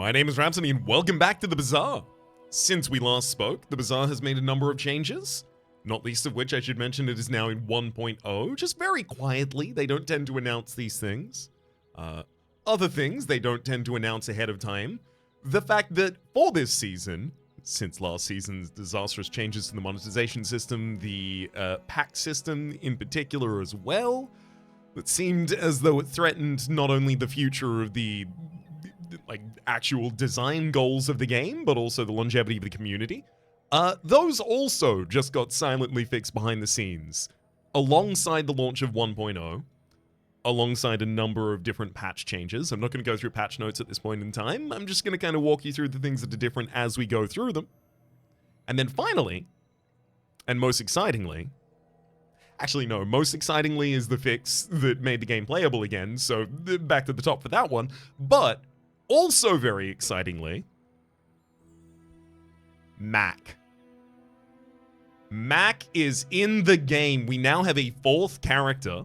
My name is Rhapsody and welcome back to the Bazaar. Since we last spoke, the Bazaar has made a number of changes, not least of which I should mention it is now in 1.0, just very quietly. They don't tend to announce these things. Other things they don't tend to announce ahead of time. The fact that for this season, since last season's disastrous changes to the monetization system, the pack system in particular as well, it seemed as though it threatened not only the future of the actual design goals of the game, but also the longevity of the community. Those also just got silently fixed behind the scenes, alongside the launch of 1.0, alongside a number of different patch changes. I'm not going to go through patch notes at this point in time. I'm just going to kind of walk you through the things that are different as we go through them. And then finally, and most excitingly, actually no, most excitingly is the fix that made the game playable again, so back to the top for that one, but also very excitingly, Mac. Mac is in the game. We now have a fourth character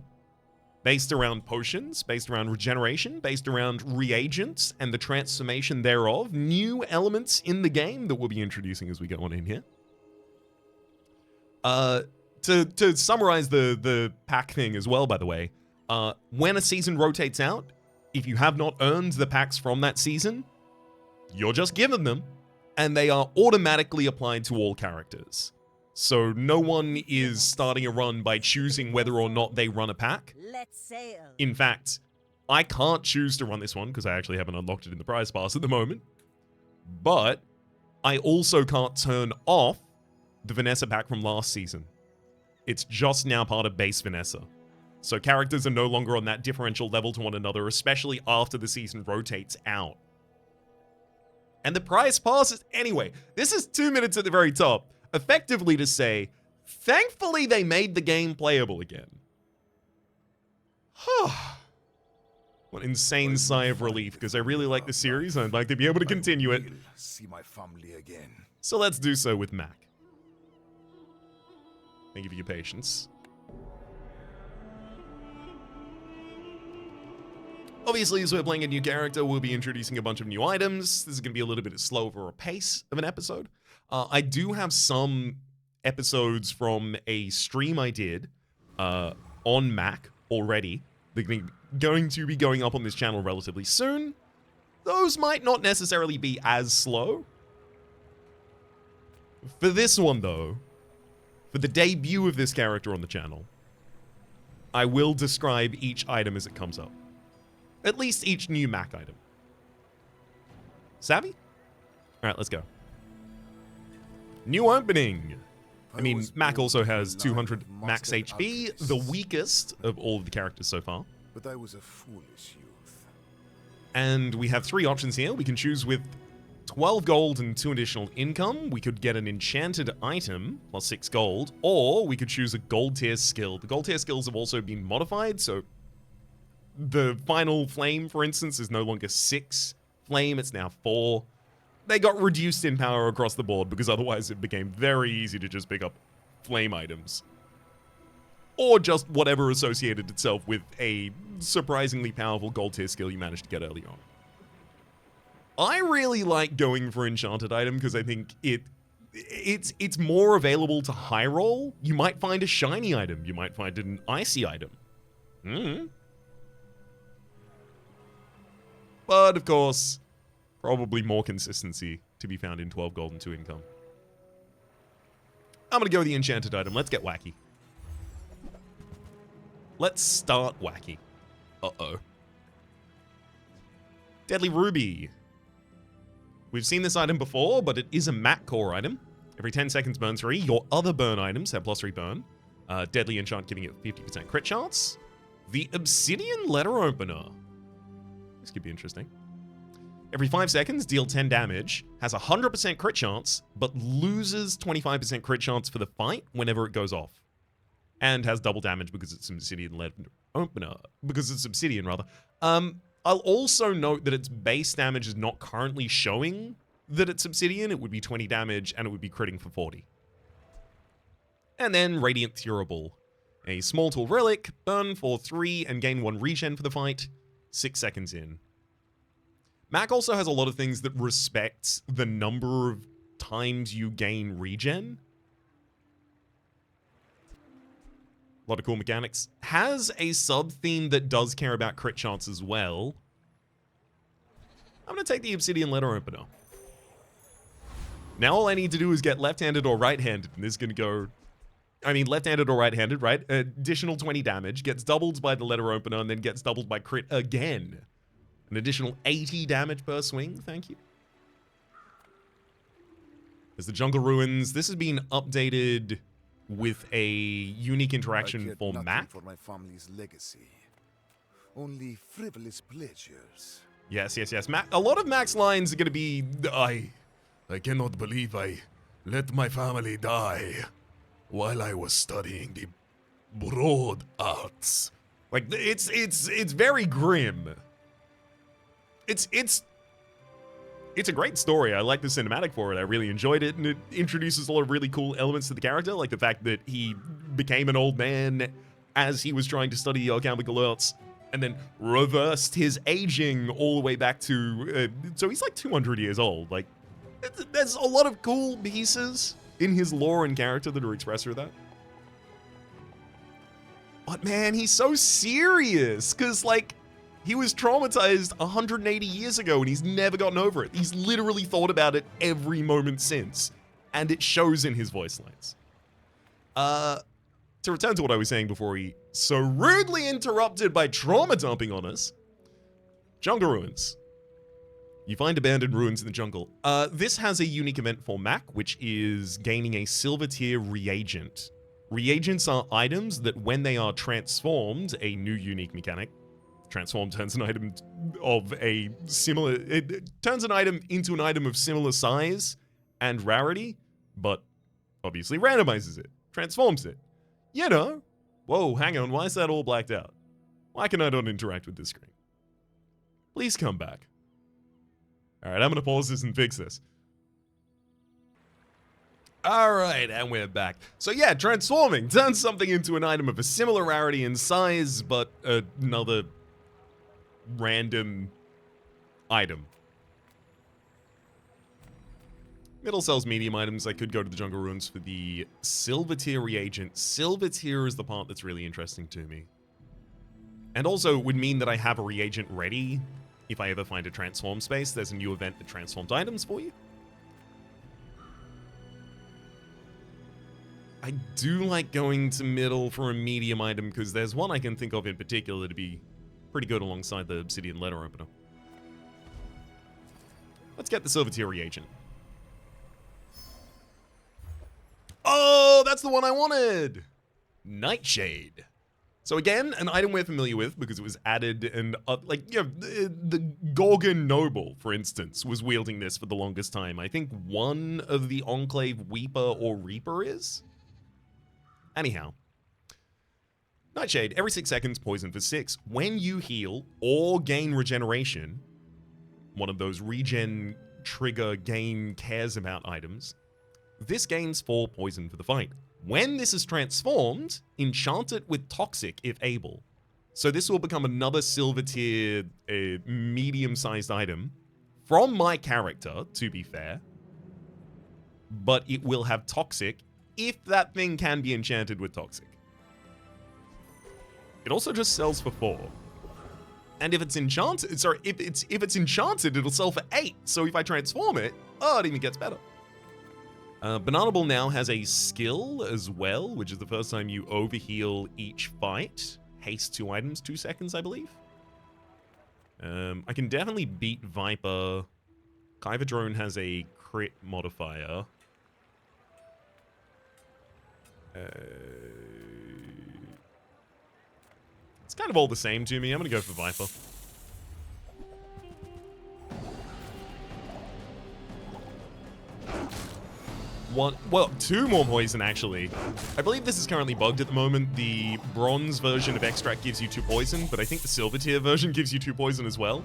based around potions, based around regeneration, based around reagents and the transformation thereof. New elements in the game that we'll be introducing as we go on in here. To summarize the pack thing as well, by the way, when a season rotates out, if you have not earned the packs from that season, you're just given them, and they are automatically applied to all characters. So no one is starting a run by choosing whether or not they run a pack. Let's sail. In fact, I can't choose to run this one because I actually haven't unlocked it in the prize pass at the moment. But I also can't turn off the Vanessa pack from last season. It's just now part of base Vanessa. So characters are no longer on that differential level to one another, especially after the season rotates out. And the prize passes, anyway, this is 2 minutes at the very top, effectively to say, thankfully they made the game playable again. What an insane sigh of relief, because I really like the series and I'd like to be able to continue it. See my family again. So let's do so with Mac. Thank you for your patience. Obviously, as we're playing a new character, we'll be introducing a bunch of new items. This is going to be a little bit slower a pace of an episode. I do have some episodes from a stream I did on Mac already. They're going to be going up on this channel relatively soon. Those might not necessarily be as slow. For this one, though, for the debut of this character on the channel, I will describe each item as it comes up. At least each new Mac item. Savvy? Alright, let's go. New opening. I mean, Mac also has 200 max HP, the weakest of all of the characters so far. But I was a foolish youth. And we have 3 options here. We can choose with 12 gold and 2 additional income. We could get an enchanted item plus 6 gold, or we could choose a gold tier skill. The gold tier skills have also been modified, so the final flame, for instance, is no longer 6 flame, it's now 4. They got reduced in power across the board because otherwise it became very easy to just pick up flame items. Or just whatever associated itself with a surprisingly powerful gold tier skill you managed to get early on. I really like going for enchanted item because I think it's more available to high roll. You might find a shiny item, you might find an icy item. But, of course, probably more consistency to be found in 12 gold and 2 income. I'm going to go with the enchanted item. Let's get wacky. Let's start wacky. Uh-oh. Deadly Ruby. We've seen this item before, but it is a Mac core item. Every 10 seconds burn 3. Your other burn items have plus 3 burn. Deadly enchant giving it 50% crit chance. The Obsidian Letter Opener. This could be interesting. Every 5 seconds, deal 10 damage, has 100% crit chance, but loses 25% crit chance for the fight whenever it goes off. And has double damage because it's Obsidian Letter Opener. Because it's Obsidian, rather. I'll also note that its base damage is not currently showing that it's Obsidian. It would be 20 damage, and it would be critting for 40. And then Radiant Thurable. A small tool relic, burn for 3 and gain 1 regen for the fight. 6 seconds in. Mac also has a lot of things that respect the number of times you gain regen. A lot of cool mechanics. Has a sub-theme that does care about crit chance as well. I'm going to take the Obsidian Letter Opener. Now all I need to do is get left-handed or right-handed, and this is going to go... I mean, left-handed or right-handed, right? Additional 20 damage, gets doubled by the Letter Opener, and then gets doubled by crit again. An additional 80 damage per swing, thank you. There's the Jungle Ruins. This has been updated with a unique interaction for Mac. For my family's legacy. Only frivolous pleasures. Yes. Mac, a lot of Mac's lines are going to be, I cannot believe I let my family die while I was studying the broad arts. Like, it's very grim. It's a great story. I like the cinematic for it. I really enjoyed it, and it introduces a lot of really cool elements to the character, like the fact that he became an old man as he was trying to study the alchemical arts, and then reversed his aging all the way back to... so he's like 200 years old. Like, there's a lot of cool pieces in his lore and character that are expressed through that. But man, he's so serious, because like... He was traumatized 180 years ago and he's never gotten over it. He's literally thought about it every moment since. And it shows in his voice lines. To return to what I was saying before he so rudely interrupted by trauma dumping on us. Jungle Ruins. You find abandoned ruins in the jungle. This has a unique event for Mac, which is gaining a silver tier reagent. Reagents are items that when they are transformed, a new unique mechanic, transform turns an item of a similar... It turns an item into an item of similar size and rarity, but obviously randomizes it, transforms it. You know. Whoa, hang on, why is that all blacked out? Why can I not interact with this screen? Please come back. Alright, I'm gonna pause this and fix this. Alright, and we're back. So yeah, transforming turns something into an item of a similar rarity and size, but another random item. Middle sells medium items. I could go to the Jungle Ruins for the silver tier reagent. Silver tier is the part that's really interesting to me. And also would mean that I have a reagent ready if I ever find a transform space. There's a new event that transforms items for you. I do like going to middle for a medium item because there's one I can think of in particular to be pretty good alongside the Obsidian Letter Opener. Let's get the silver tier reagent. Oh, that's the one I wanted! Nightshade. So again, an item we're familiar with because it was added and, like, you know, the Gorgon Noble, for instance, was wielding this for the longest time. I think one of the Enclave Weeper or Reaper is? Anyhow. Nightshade, every 6 seconds, poison for 6. When you heal or gain regeneration, one of those regen trigger gain cares about items, this gains 4 poison for the fight. When this is transformed, enchant it with Toxic if able. So this will become another silver tier, medium-sized item from my character, to be fair. But it will have Toxic if that thing can be enchanted with Toxic. It also just sells for 4. And if it's enchanted, sorry, if it's enchanted, it'll sell for 8. So if I transform it, oh, it even gets better. Bananable now has a skill as well, which is the first time you overheal each fight. Haste 2 items, 2 seconds, I believe. I can definitely beat Viper. Kyver Drone has a crit modifier. It's kind of all the same to me. I'm gonna go for Viper. Well, 2 more poison, actually. I believe this is currently bugged at the moment. The bronze version of Extract gives you 2 poison, but I think the silver tier version gives you 2 poison as well.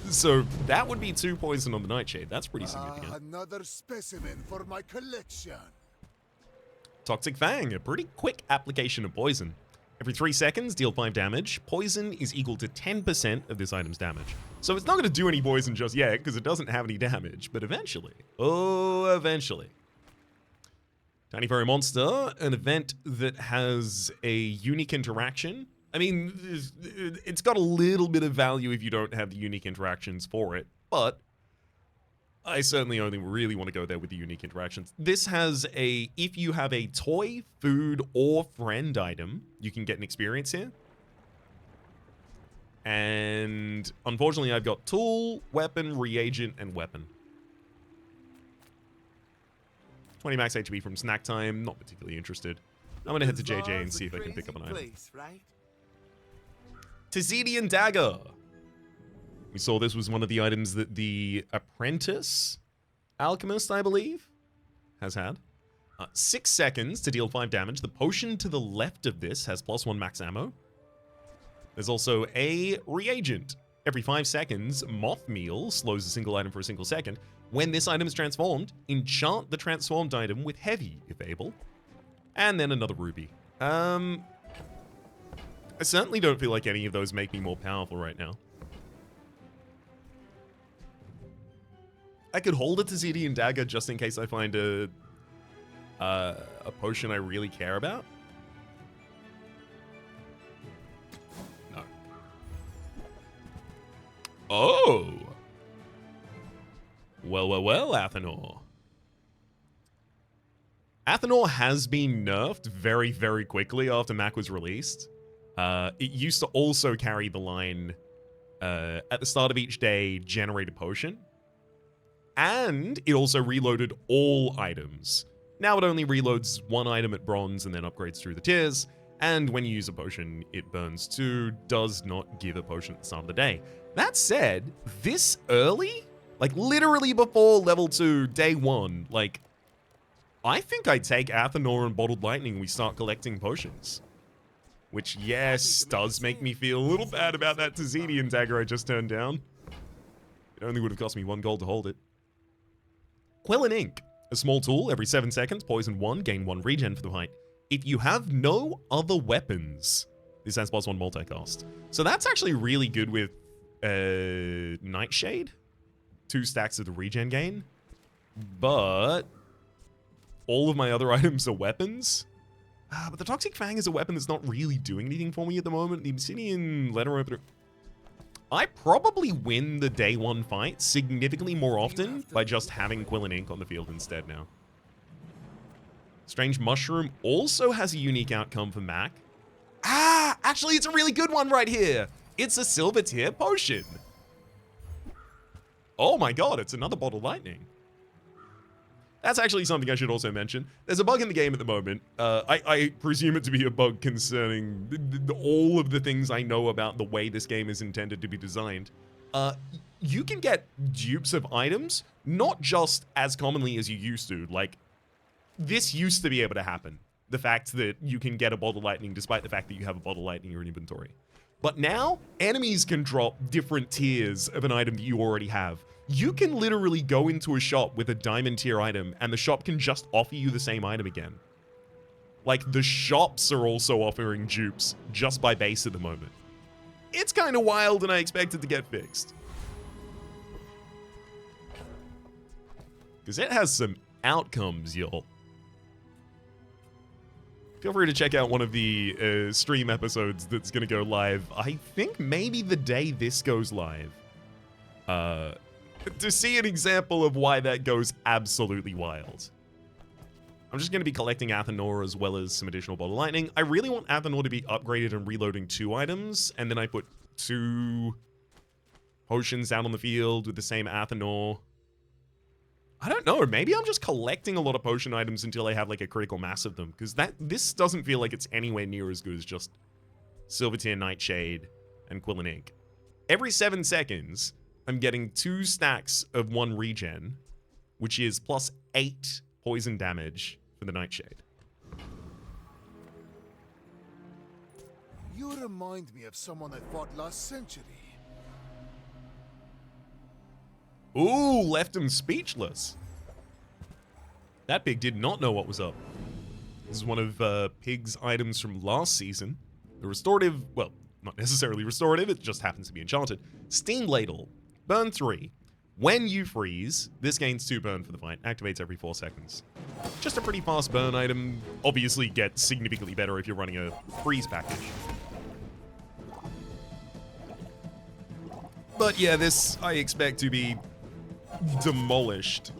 So that would be 2 poison on the Nightshade. That's pretty significant. Another specimen for my collection. Toxic Fang, a pretty quick application of poison. Every 3 seconds, deal 5 damage. Poison is equal to 10% of this item's damage. So it's not going to do any poison just yet, because it doesn't have any damage, but eventually. Oh, eventually. Tiny Furry Monster, an event that has a unique interaction. I mean, it's got a little bit of value if you don't have the unique interactions for it, but I certainly only really want to go there with the unique interactions. This has a, if you have a toy, food, or friend item, you can get an experience here. And unfortunately, I've got tool, weapon, reagent, and weapon. 20 max HP from snack time, not particularly interested. I'm going to head to JJ and see if I can pick up an item. Right? Tzidian Dagger. We saw this was one of the items that the Apprentice Alchemist, I believe, has had. 6 seconds to deal 5 damage. The potion to the left of this has +1 max ammo. There's also a reagent. Every 5 seconds, Moth Meal slows a single item for a single second. When this item is transformed, enchant the transformed item with heavy, if able. And then another ruby. I certainly don't feel like any of those make me more powerful right now. I could hold a Tzidian Dagger just in case I find a potion I really care about. No. Oh! Well, Athanor. Athanor has been nerfed very, very quickly after Mac was released. It used to also carry the line, at the start of each day, generate a potion. And it also reloaded all items. Now it only reloads one item at bronze and then upgrades through the tiers. And when you use a potion, it burns 2, does not give a potion at the start of the day. That said, this early, like literally before level 2, day 1, like, I think I'd take Athanor and Bottled Lightning and we start collecting potions. Which, yes, does make me feel a little bad about that Tzidian Dagger I just turned down. It only would have cost me 1 gold to hold it. Quill and Ink. A small tool, every 7 seconds, poison 1, gain 1 regen for the fight. If you have no other weapons, this has +1 multicast. So that's actually really good with Nightshade. 2 stacks of the regen gain. But all of my other items are weapons. But the Toxic Fang is a weapon that's not really doing anything for me at the moment. The Obsidian Letter Opener. I probably win the day 1 fight significantly more often by just having Quill and Ink on the field instead now. Strange Mushroom also has a unique outcome for Mac. Actually, it's a really good one right here. It's a silver tier potion. Oh my god, it's another Bottled Lightning. That's actually something I should also mention. There's a bug in the game at the moment. I presume it to be a bug concerning all of the things I know about the way this game is intended to be designed. You can get dupes of items, not just as commonly as you used to. Like, this used to be able to happen. The fact that you can get a Bottled Lightning despite the fact that you have a Bottled Lightning in your inventory. But now, enemies can drop different tiers of an item that you already have. You can literally go into a shop with a diamond tier item and the shop can just offer you the same item again. Like, the shops are also offering dupes just by base at the moment. It's kind of wild and I expect it to get fixed. Because it has some outcomes, y'all. Feel free to check out one of the stream episodes that's going to go live. I think maybe the day this goes live. To see an example of why that goes absolutely wild. I'm just going to be collecting Athanor as well as some additional Bottled Lightning. I really want Athanor to be upgraded and reloading 2 items, and then I put 2 potions out on the field with the same Athanor. I don't know, maybe I'm just collecting a lot of potion items until I have like a critical mass of them, because this doesn't feel like it's anywhere near as good as just Silver Tier Nightshade and Quill and Ink. Every 7 seconds, I'm getting 2 stacks of 1 regen, which is +8 poison damage for the Nightshade. You remind me of someone I fought last century. Ooh, left him speechless. That pig did not know what was up. This is one of Pig's items from last season. The restorative, well, not necessarily restorative, it just happens to be enchanted. Steam Ladle, burn 3. When you freeze, this gains 2 burn for the fight, activates every 4 seconds. Just a pretty fast burn item, obviously gets significantly better if you're running a freeze package. But yeah, this I expect to be demolished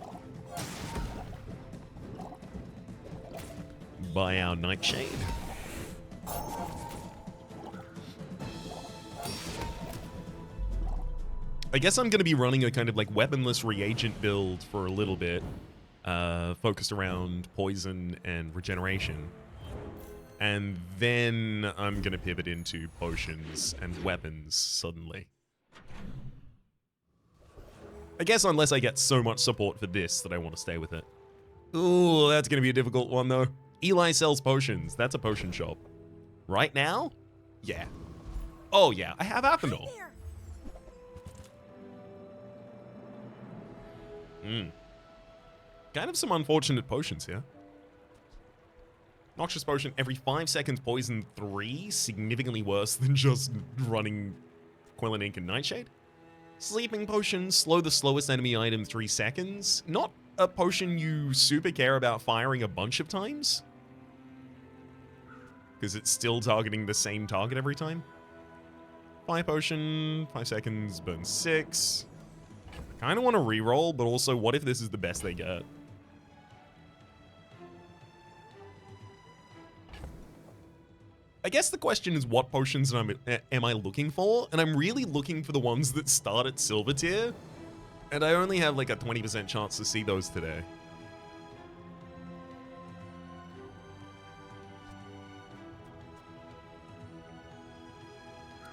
by our Nightshade. I guess I'm going to be running a kind of like weaponless reagent build for a little bit, focused around poison and regeneration. And then I'm going to pivot into potions and weapons suddenly. I guess unless I get so much support for this that I want to stay with it. Ooh, that's going to be a difficult one though. Eli sells potions. That's a potion shop. Right now? Yeah. Oh yeah, I have Athanor. Kind of some unfortunate potions here. Noxious potion every 5 seconds, poison 3. Significantly worse than just running Quillen Ink and Nightshade. Sleeping potion, slow the slowest enemy item 3 seconds. Not a potion you super care about firing a bunch of times. Because it's still targeting the same target every time. Fire potion, 5 seconds, burn 6. I kind of want to reroll, but also what if this is the best they get? I guess the question is what potions am I looking for? And I'm really looking for the ones that start at silver tier. And I only have like a 20% chance to see those today.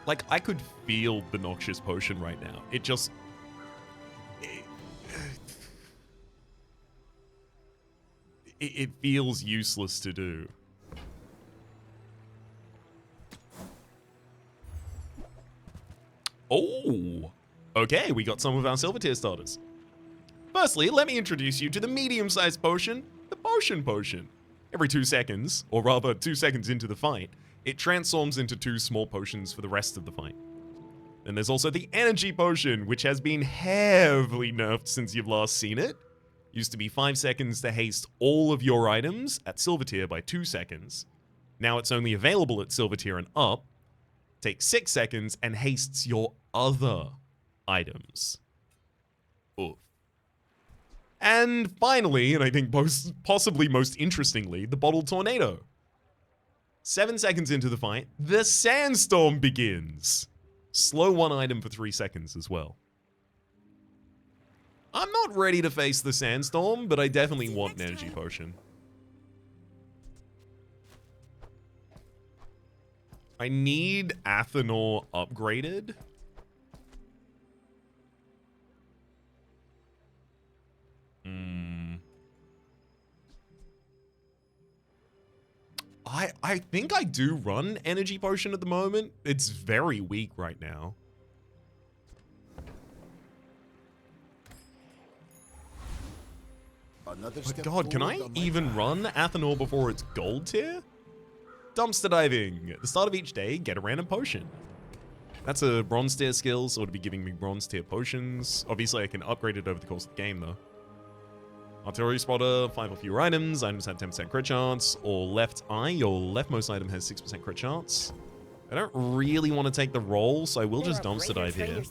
Like, I could feel the Noxious potion right now. It just... It feels useless to do. Oh, okay, we got some of our silver tier starters. Firstly, let me introduce you to the medium-sized potion, the Potion Potion. Every 2 seconds, or rather 2 seconds into the fight, it transforms into 2 small potions for the rest of the fight. Then there's also the Energy Potion, which has been heavily nerfed since you've last seen it. Used to be 5 seconds to haste all of your items at silver tier by 2 seconds. Now it's only available at silver tier and up. Takes 6 seconds and hastes your other items. Oof. And finally, and I think possibly most interestingly, the Bottled Tornado. 7 seconds into the fight, the Sandstorm begins. Slow 1 item for 3 seconds as well. I'm not ready to face the Sandstorm, but I definitely want an Energy Potion. I need Athanor upgraded. I think I do run Energy Potion at the moment. It's very weak right now. But God, can I even run Athanor before it's gold tier? Dumpster diving. At the start of each day, get a random potion. That's a bronze tier skill, so it'll be giving me bronze tier potions. Obviously, I can upgrade it over the course of the game, though. Artillery spotter, 5 or fewer items. Items have 10% crit chance. Or left eye, your leftmost item has 6% crit chance. I don't really want to take the roll, so I will just dumpster dive here.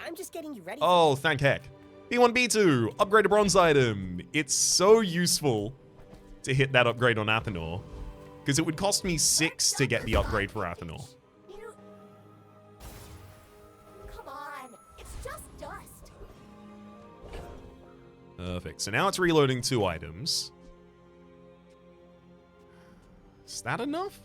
I'm just getting you ready. Oh, thank heck. B1, B2, upgrade a bronze item. It's so useful to hit that upgrade on Athanor. Because it would cost me 6 to get the upgrade for Athanor. Come on, it's just dust. Perfect. So now it's reloading 2 items. Is that enough?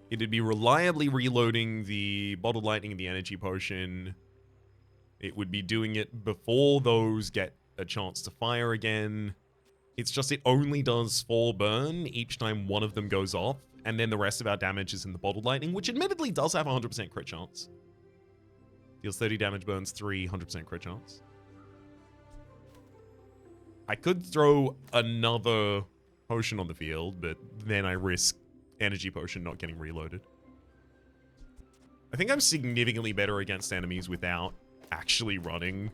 It'd be reliably reloading the Bottled Lightning and the Energy Potion. It would be doing it before those get a chance to fire again. It's just it only does 4 burn each time one of them goes off, and then the rest of our damage is in the Bottled Lightning, which admittedly does have 100% crit chance. Deals 30 damage, burns 3, 100% crit chance. I could throw another potion on the field, but then I risk energy potion not getting reloaded. I think I'm significantly better against enemies without actually running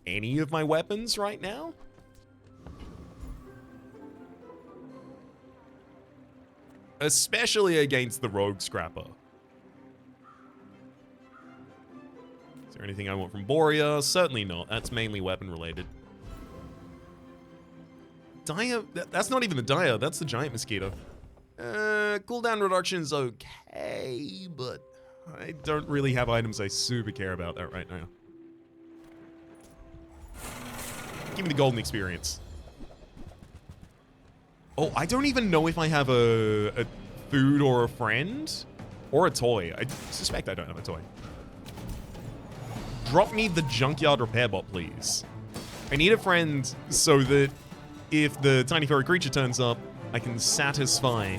any of my weapons right now. Especially against the Rogue Scrapper. Is there anything I want from Borea? Certainly not. That's mainly weapon related. Dire? That's not even the Dire. That's the giant mosquito. Cooldown reduction's okay, but I don't really have items I super care about that right now. Give me the golden experience. Oh, I don't even know if I have a food or a friend or a toy. I suspect I don't have a toy. Drop me the junkyard repair bot, please. I need a friend so that if the tiny furry creature turns up, I can satisfy.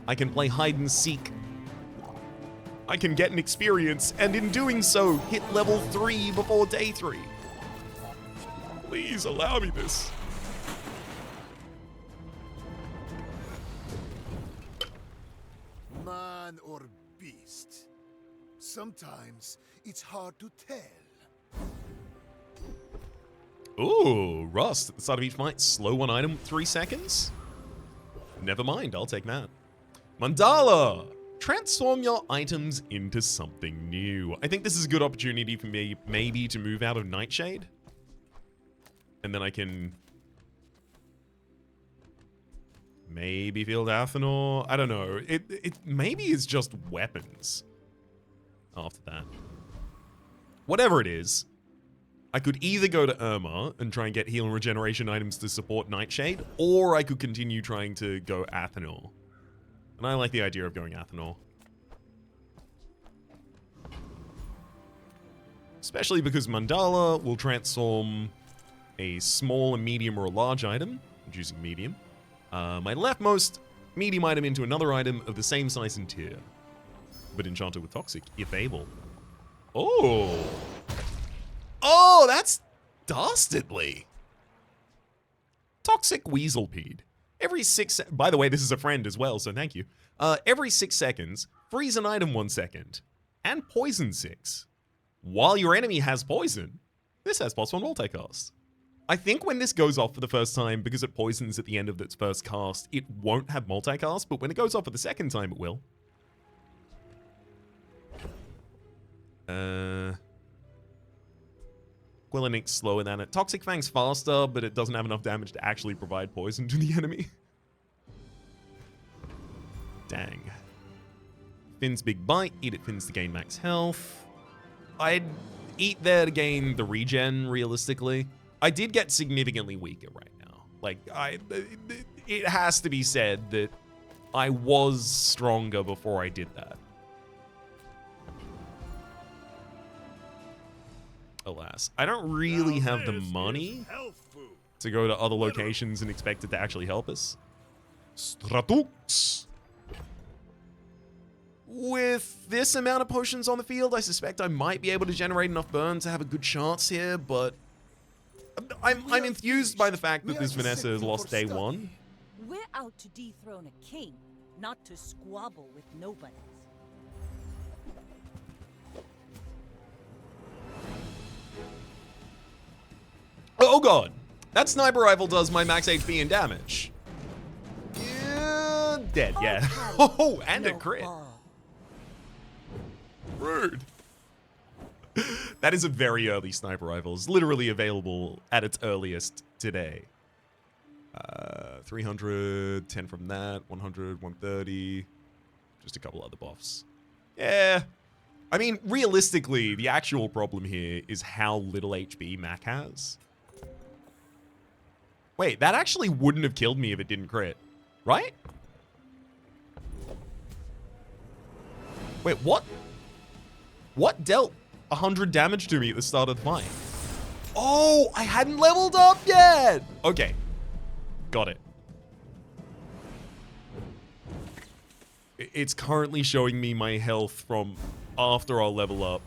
I can play hide and seek. I can get an experience, and in doing so, hit level 3 before day 3. Please allow me this. Man or beast? Sometimes it's hard to tell. Ooh, Rust. At the start of each fight, slow one item 3 seconds? Never mind, I'll take that. Mandala! Transform your items into something new. I think this is a good opportunity for me, maybe, to move out of Nightshade. And then I can maybe field Athenor. I don't know. It maybe is just weapons after that. Whatever it is, I could either go to Irma and try and get heal and regeneration items to support Nightshade, or I could continue trying to go Athenor. And I like the idea of going Athenor. Especially because Mandala will transform a small, a medium, or a large item. I'm choosing medium. My leftmost medium item into another item of the same size and tier, but enchanted with toxic, if able. Oh! Oh, that's dastardly. Toxic Weaselpede. Every 6 by the way, this is a friend as well, so thank you. Every 6 seconds, freeze an item 1 second, and poison 6. While your enemy has poison, this has +1 multicast. I think when this goes off for the first time, because it poisons at the end of its first cast, it won't have multicast, but when it goes off for the second time, it will. Quillenix slower than it. Toxic Fang's faster, but it doesn't have enough damage to actually provide poison to the enemy. Dang. Finn's Big Bite. Eat it, Finn's to gain max health. I'd eat there to gain the regen, realistically. I did get significantly weaker right now. Like, it has to be said that I was stronger before I did that. Alas, I don't really have the money to go to other locations and expect it to actually help us. Stratux. With this amount of potions on the field, I suspect I might be able to generate enough burn to have a good chance here, but I'm enthused by the fact that this Vanessa has lost day 1. We're out to dethrone a king, not to squabble with nobodies. Oh god, that sniper rifle does my max HP and damage. Yeah, dead, yeah. Oh, and a crit. Rude. That is a very early sniper rifle. It's literally available at its earliest today. 300, 10 from that, 100, 130. Just a couple other buffs. Yeah. I mean, realistically, the actual problem here is how little HP Mac has. Wait, that actually wouldn't have killed me if it didn't crit, right? Wait, what? What dealt 100 damage to me at the start of the fight? Oh, I hadn't leveled up yet! Okay, got it. It's currently showing me my health from after I'll level up.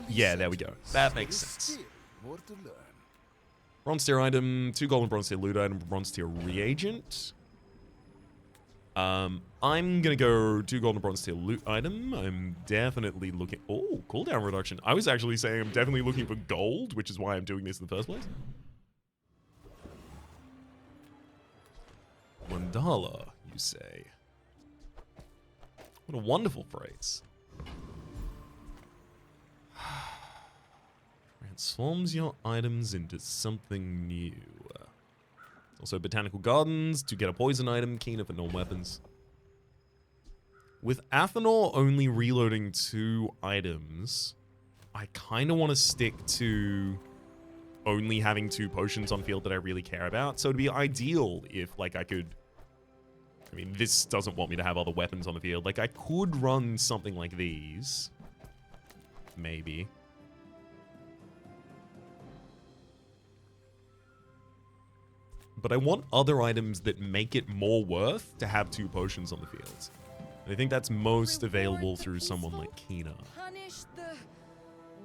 Yeah, there we go. That makes sense. More to learn. Bronze tier item, 2 gold and bronze tier loot item, bronze tier reagent. I'm gonna go 2 gold and bronze tier loot item. I'm definitely looking... Oh, cooldown reduction. I was actually saying I'm definitely looking for gold, which is why I'm doing this in the first place. $1, you say. What a wonderful phrase. Transforms your items into something new. Also botanical gardens to get a poison item, keener for normal weapons. With Athanor only reloading 2 items, I kind of want to stick to only having 2 potions on field that I really care about. So it'd be ideal if, like, I could... I mean, this doesn't want me to have other weapons on the field. Like, I could run something like these. Maybe. But I want other items that make it more worth to have 2 potions on the field. And I think that's most available through someone like Kina. Punish the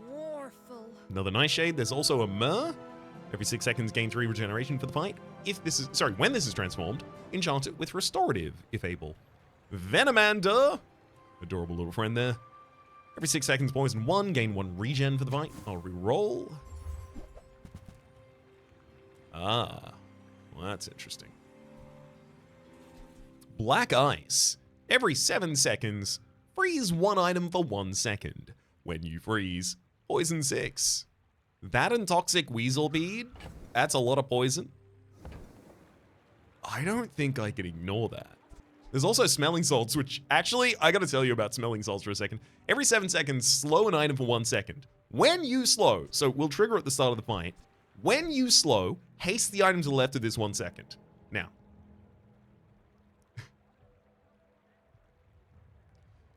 warful. Another Nightshade. There's also a Myrrh. Every 6 seconds, gain 3 regeneration for the fight. When this is transformed, enchant it with restorative, if able. Venomander. Adorable little friend there. Every 6 seconds, poison 1, gain 1 regen for the fight. I'll reroll. Ah. Well, that's interesting. Black Ice. Every 7 seconds, freeze 1 item for 1 second. When you freeze, poison 6. That and Toxic Weasel Bead, that's a lot of poison. I don't think I can ignore that. There's also Smelling Salts, which actually, I gotta tell you about Smelling Salts for a second. Every 7 seconds, slow an item for 1 second. When you slow, so we'll trigger at the start of the fight. When you slow, haste the item to the left of this 1 second. Now.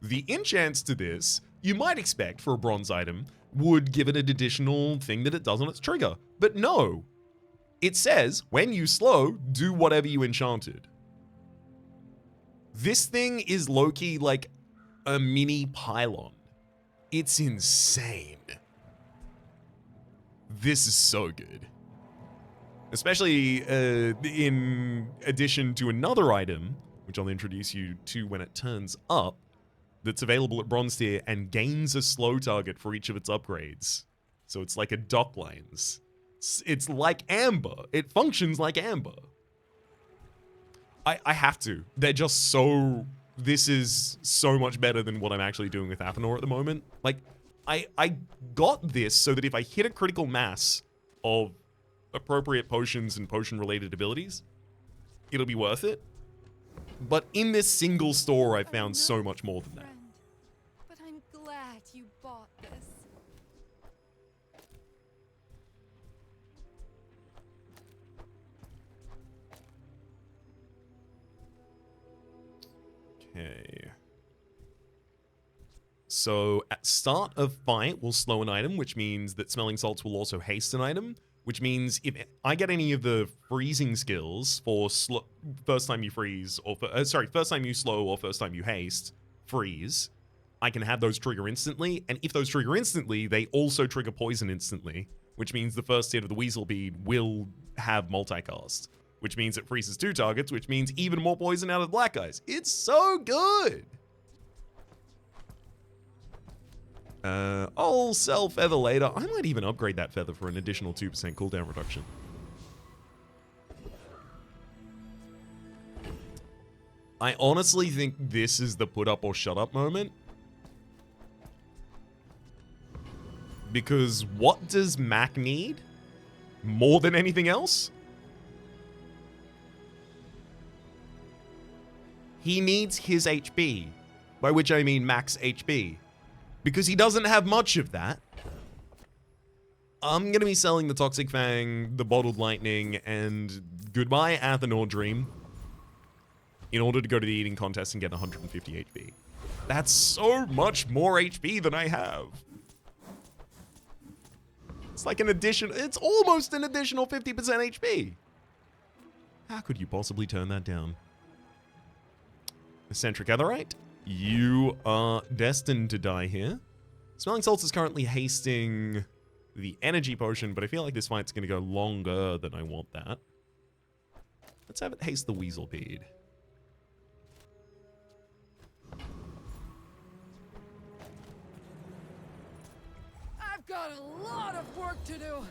The enchants to this, you might expect for a bronze item, would give it an additional thing that it does on its trigger. But no. It says, when you slow, do whatever you enchanted. This thing is low-key like a mini pylon. It's insane. This is so good. Especially in addition to another item, which I'll introduce you to when it turns up, that's available at bronze tier and gains a slow target for each of its upgrades. So it's like a dock lines. It's like Amber. It functions like Amber. I have to. They're just so... This is so much better than what I'm actually doing with Athanor at the moment. Like, I got this so that if I hit a critical mass of appropriate potions and potion-related abilities, it'll be worth it. But in this single store, I found so much more than that. But I'm glad you bought this. Okay. So at start of fight, we'll slow an item, which means that Smelling Salts will also haste an item, which means if I get any of the freezing skills for first time you freeze, or first time you slow or first time you haste, freeze, I can have those trigger instantly, and if those trigger instantly, they also trigger poison instantly, which means the first hit of the Weasel Bead will have multicast, which means it freezes 2 targets, which means even more poison out of Black Eyes. It's so good! I'll sell Feather later. I might even upgrade that Feather for an additional 2% cooldown reduction. I honestly think this is the put up or shut up moment. Because what does Mac need? More than anything else? He needs his HP, by which I mean max HP. Because he doesn't have much of that. I'm going to be selling the Toxic Fang, the Bottled Lightning, and goodbye Athanor Dream in order to go to the eating contest and get 150 HP. That's so much more HP than I have. It's like an addition, it's almost an additional 50% HP. How could you possibly turn that down? Eccentric Etherite, you are destined to die here. Smelling Salts is currently hasting the energy potion, but I feel like this fight's going to go longer than I want that. Let's have it haste the Weaselpede. I've got a lot of work to do.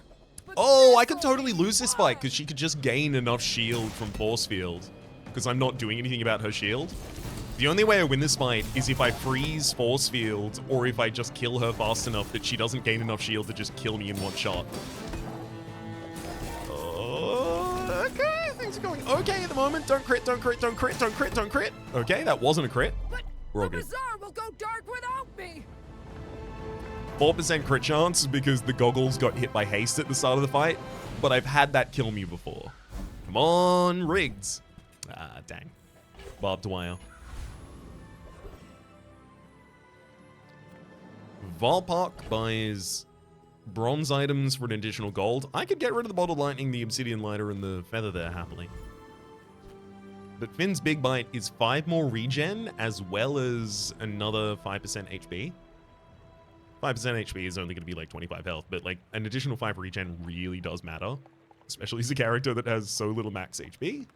Oh, I could totally lose this fight because she could just gain enough shield from Force Field because I'm not doing anything about her shield. The only way I win this fight is if I freeze Force Field or if I just kill her fast enough that she doesn't gain enough shield to just kill me in one shot. Okay, things are going okay at the moment. Don't crit, don't crit, don't crit, don't crit, don't crit. Okay, that wasn't a crit. But We're all the good. Bazaar will go dark without me. 4% crit chance because the goggles got hit by haste at the start of the fight, but I've had that kill me before. Come on, rigged. Ah, dang. Barbed wire. Valpark buys bronze items for an additional gold. I could get rid of the bottled lightning, the obsidian lighter, and the feather there happily. But Finn's big bite is 5 more regen as well as another 5% HP. 5% HP is only going to be like 25 health, but like an additional 5 regen really does matter, especially as a character that has so little max HP.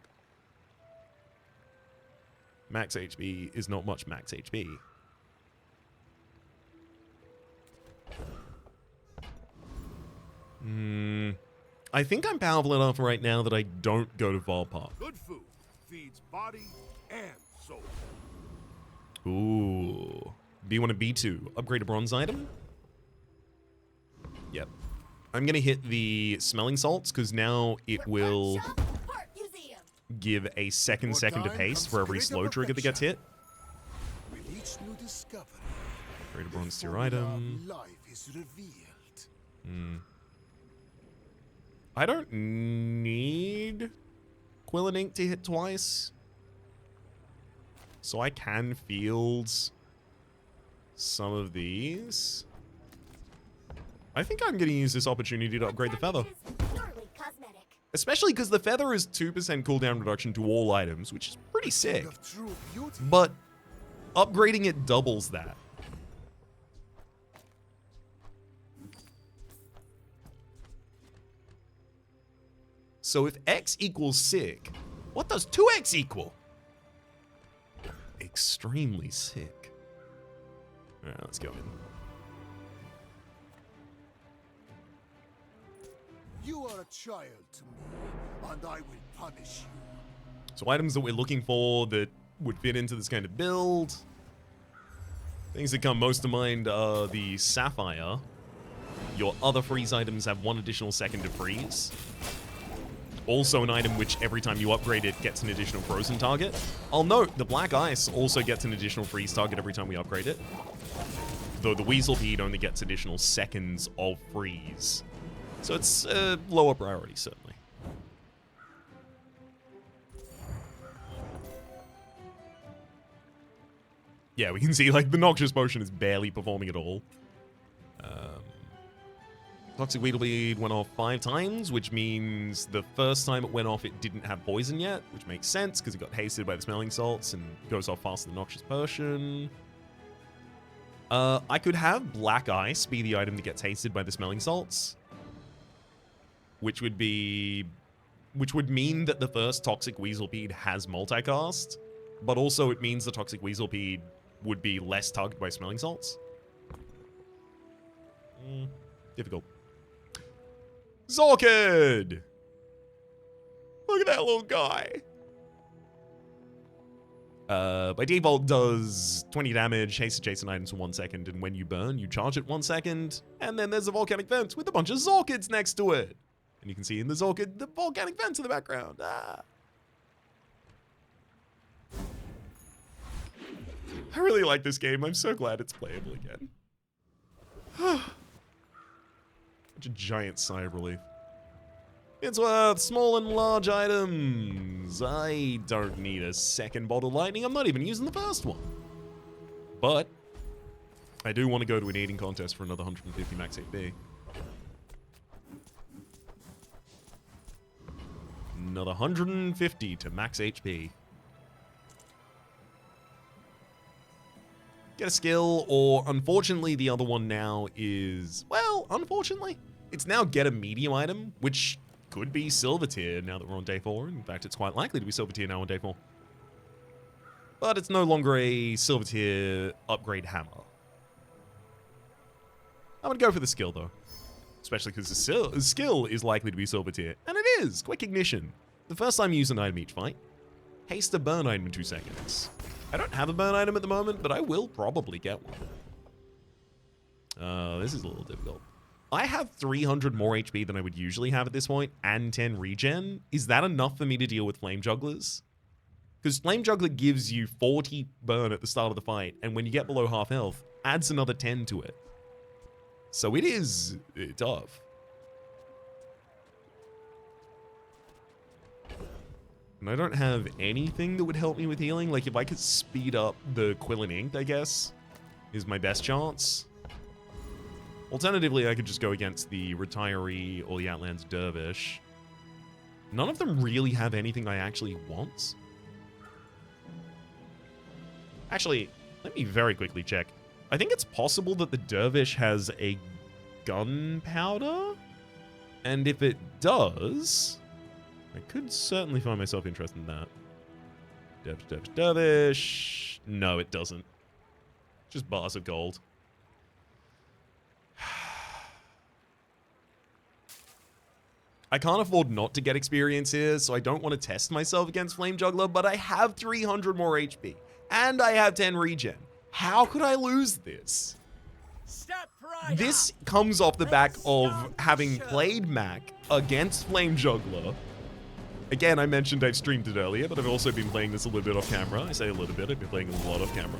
Max HP is not much max HP. I think I'm powerful enough right now that I don't go to Valpark. Good food feeds body and soul. Ooh. B1 and B2. Upgrade a bronze item? Yep. I'm going to hit the smelling salts because now it will Art Museum. give a second of haste for every slow trigger that gets hit. With each new discovery, Upgrade a bronze tier formula item. of life is revealed. I don't need Quill and Ink to hit twice. So I can field some of these. I think I'm going to use this opportunity to upgrade the feather. Purely cosmetic. Especially because the feather is 2% cooldown reduction to all items, which is pretty sick. Of true beauty. But upgrading it doubles that. So if X equals sick, what does 2X equal? Extremely sick. Alright, let's go in. You are a child to me, and I will punish you. So items that we're looking for that would fit into this kind of build. Things that come most to mind are the Sapphire. Your other freeze items have 1 additional second to freeze. Also an item which every time you upgrade it gets an additional frozen target. I'll note the Black Ice also gets an additional freeze target every time we upgrade it. Though the Weaselpede only gets additional seconds of freeze. So it's lower priority, certainly. Yeah, we can see like the Noxious Potion is barely performing at all. Toxic Weedleweed went off 5 times, which means the first time it went off, it didn't have poison yet, which makes sense because it got hasted by the smelling salts and goes off faster than Noxious Potion. I could have Black Ice be the item that gets hasted by the smelling salts, which would mean that the first Toxic Weaselpede has multicast, but also it means the Toxic Weaselpede would be less targeted by smelling salts. Difficult. Zorkid! Look at that little guy. By default does 20 damage, haste adjacent items for 1 second, and when you burn, you charge it 1 second, and then there's a volcanic vent with a bunch of Zorkids next to it. And you can see in the Zorkid, the volcanic vents in the background. Ah. I really like this game. I'm so glad it's playable again. Such a giant sigh of relief. It's worth small and large items. I don't need a second bottle of lightning. I'm not even using the first one. But I do want to go to an eating contest for another 150 max HP. Another 150 to max HP. Get a skill, or unfortunately the other one now is, well, unfortunately, It's now get a medium item, which could be silver tier now that we're on day 4. In fact, it's quite likely to be silver tier now on day 4. But it's no longer a silver tier upgrade hammer. I'm gonna go for the skill though. Especially because the skill is likely to be silver tier. And it is! Quick ignition. The first time you use an item each fight. Haste a burn item in 2 seconds. I don't have a burn item at the moment, but I will probably get one. This is a little difficult. I have 300 more HP than I would usually have at this point, and 10 regen. Is that enough for me to deal with Flame Jugglers? Because Flame Juggler gives you 40 burn at the start of the fight, and when you get below half health, adds another 10 to it. So it is tough. And I don't have anything that would help me with healing. Like, if I could speed up the Quillin Inked, I guess, is my best chance. Alternatively, I could just go against the Retiree or the Outlands Dervish. None of them really have anything I actually want. Actually, let me very quickly check. I think it's possible that the Dervish has a gunpowder. And if it does, I could certainly find myself interested in that. Dervish. No, it doesn't. Just bars of gold. I can't afford not to get experience here, so I don't want to test myself against Flame Juggler, but I have 300 more HP, and I have 10 regen. How could I lose this? Step right This up. comes off the back Let's of start the having show. played Mac against Flame Juggler. Again, I mentioned I've streamed it earlier, but I've also been playing this a little bit off camera. I say a little bit, I've been playing a lot off camera.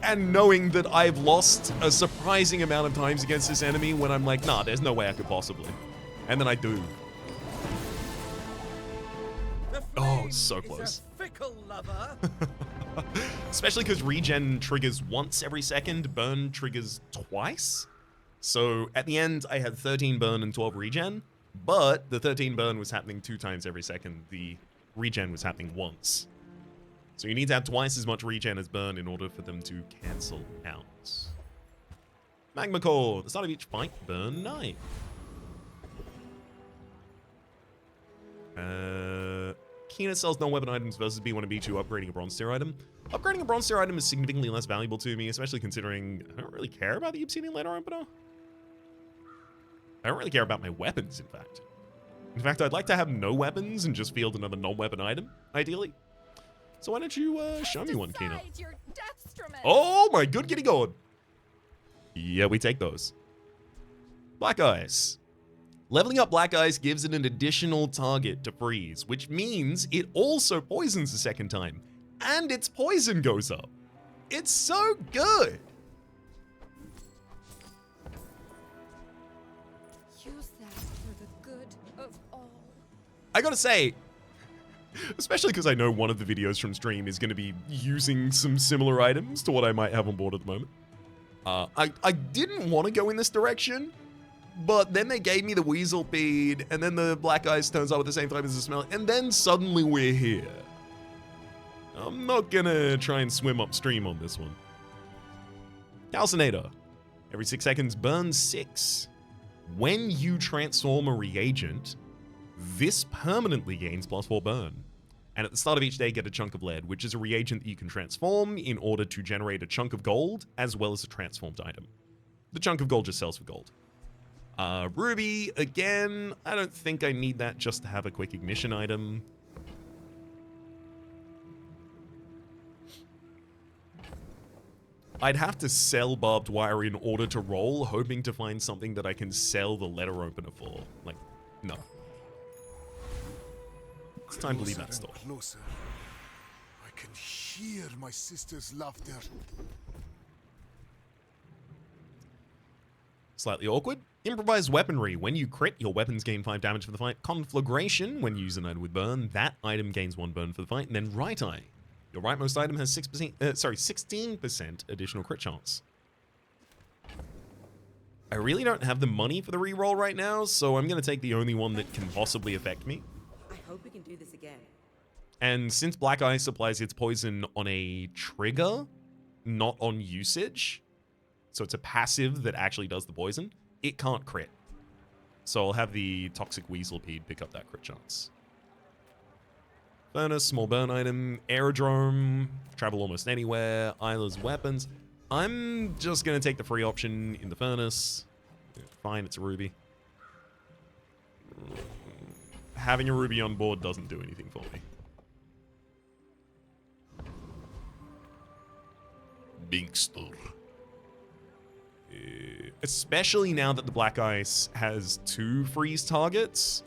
And knowing that I've lost a surprising amount of times against this enemy when I'm like, nah, there's no way I could possibly. And then I do. The Oh, flame it's so is a close. fickle lover. Especially because regen triggers once every second, burn triggers twice. So at the end, I had 13 burn and 12 regen, but the 13 burn was happening 2 times every second. The regen was happening once. So you need to have twice as much regen as burn in order for them to cancel out. Magma Core. At the start of each fight, burn 9. Keener sells non-weapon items versus B1 and B2 upgrading a bronze tier item. Upgrading a bronze tier item is significantly less valuable to me, especially considering I don't really care about the Obsidian Letter Opener. I don't really care about my weapons, in fact. In fact, I'd like to have no weapons and just field another non-weapon item, ideally. So why don't you show me one, Keener? Decide your deathstrument. Oh my good kitty god. Yeah, we take those. Black Ice. Leveling up Black Ice gives it an additional target to freeze, which means it also poisons the second time. And its poison goes up. It's so good. Use that for the good of all. I gotta say, especially because I know one of the videos from stream is going to be using some similar items to what I might have on board at the moment. I didn't want to go in this direction, but then they gave me the Weasel Bead, and then the Black Ice turns up at the same time as the smell, and then suddenly we're here. I'm not going to try and swim upstream on this one. Calcinator. Every 6 seconds, burn 6. When you transform a reagent, this permanently gains +4 burn. And at the start of each day, get a chunk of lead, which is a reagent that you can transform in order to generate a chunk of gold, as well as a transformed item. The chunk of gold just sells for gold. Ruby, again, I don't think I need that just to have a quick ignition item. I'd have to sell barbed wire in order to roll, hoping to find something that I can sell the letter opener for. Like, no. It's time to leave that store. Closer. I can hear my sister's laughter. Slightly awkward. Improvised weaponry. When you crit, your weapons gain 5 damage for the fight. Conflagration. When you use an item with burn, that item gains 1 burn for the fight. And then right eye. Your rightmost item has 16% additional crit chance. I really don't have the money for the reroll right now, so I'm going to take the only one that can possibly affect me. I hope we can do this again. And since Black Ice applies its poison on a trigger, not on usage, So it's a passive that actually does the poison. It can't crit. So I'll have the Toxic Weaselpede pick up that crit chance. Furnace, small burn item, aerodrome, travel almost anywhere, Isla's weapons. I'm just going to take the free option in the furnace. Fine, it's a ruby. Having a ruby on board doesn't do anything for me. Binkster. Especially now that the Black Ice has 2 freeze targets.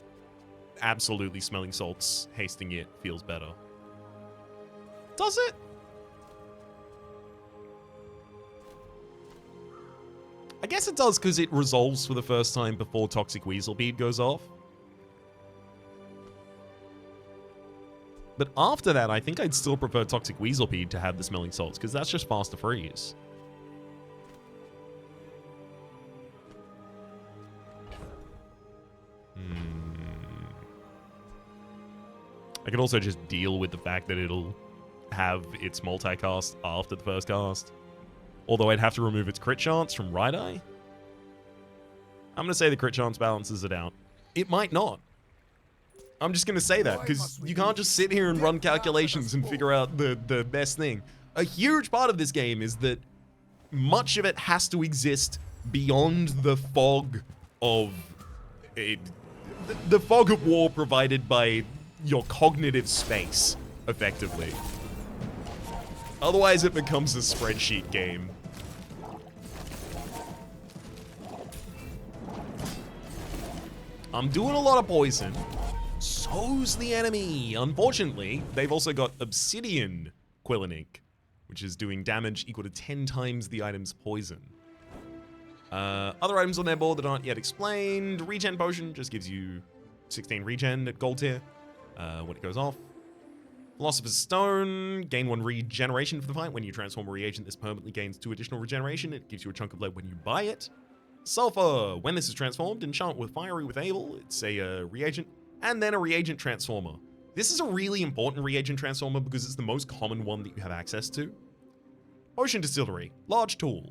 Absolutely Smelling Salts hasting it feels better. Does it? I guess it does because it resolves for the first time before Toxic Weaselpede goes off. But after that, I think I'd still prefer Toxic Weaselpede to have the Smelling Salts because that's just faster freeze. I could also just deal with the fact that it'll have its multicast after the first cast. Although I'd have to remove its crit chance from Right Eye. I'm going to say the crit chance balances it out. It might not. I'm just going to say that, because you can't just sit here and run calculations and figure out the best thing. A huge part of this game is that much of it has to exist beyond the fog of... the fog of war provided by your cognitive space, effectively. Otherwise, it becomes a spreadsheet game. I'm doing a lot of poison. So's the enemy. Unfortunately, they've also got Obsidian Quillanink, which is doing damage equal to 10 times the item's poison. Other items on their board that aren't yet explained. Regen Potion just gives you 16 regen at gold tier when it goes off. Philosopher's Stone, gain 1 regeneration for the fight. When you transform a reagent, this permanently gains 2 additional regeneration. It gives you a chunk of lead when you buy it. Sulfur, when this is transformed, enchant with Fiery with Able. It's a reagent, and then a reagent transformer. This is a really important reagent transformer because it's the most common one that you have access to. Ocean Distillery, large tool.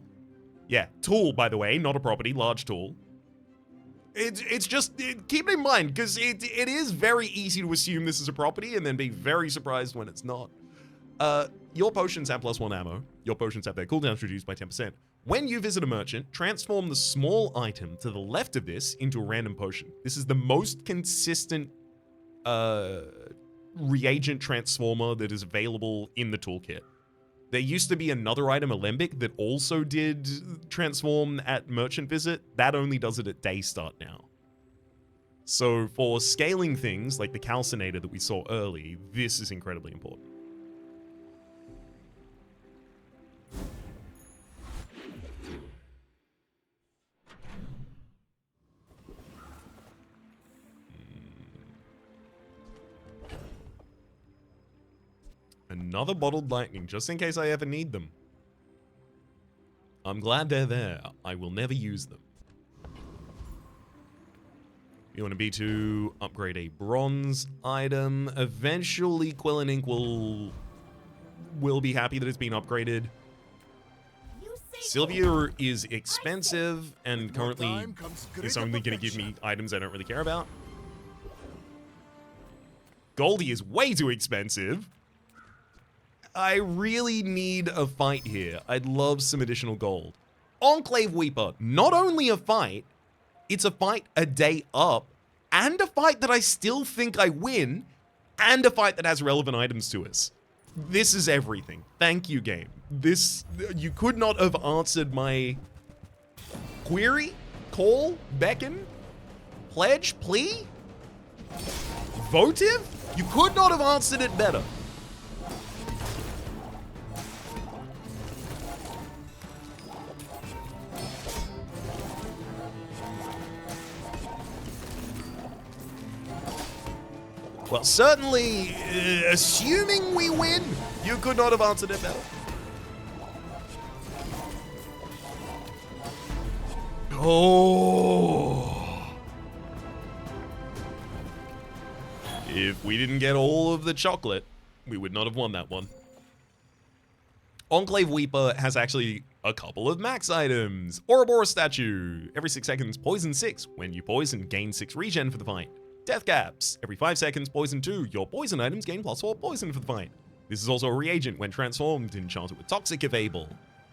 Yeah, tool, by the way, not a property, large tool. It's just, keep it in mind, because it is very easy to assume this is a property and then be very surprised when it's not. Your potions have +1 ammo. Your potions have their cooldowns reduced by 10%. When you visit a merchant, transform the small item to the left of this into a random potion. This is the most consistent reagent transformer that is available in the toolkit. There used to be another item, Alembic, that also did transform at merchant visit. That only does it at day start now. So for scaling things like the calcinator that we saw early, this is incredibly important. Another bottled lightning, just in case I ever need them. I'm glad they're there. I will never use them. You want to be to upgrade a bronze item. Eventually, Quillanink will be happy that it's been upgraded. Sylvia is expensive and currently is only going to give me items I don't really care about. Goldie is way too expensive. I really need a fight here. I'd love some additional gold. Enclave Weeper, not only a fight, it's a fight a day up, and a fight that I still think I win, and a fight that has relevant items to us. This is everything. Thank you, game. You could not have answered my query, call, beckon, pledge, plea, votive? You could not have answered it better. Well, certainly, assuming we win, you could not have answered it better. Oh. If we didn't get all of the chocolate, we would not have won that one. Enclave Weeper has actually a couple of max items. Ouroboros statue. Every 6 seconds, poison 6. When you poison, gain 6 regen for the fight. Death caps. Every 5 seconds, poison 2. Your poison items gain +4 poison for the fight. This is also a reagent when transformed, enchanted with toxic if able.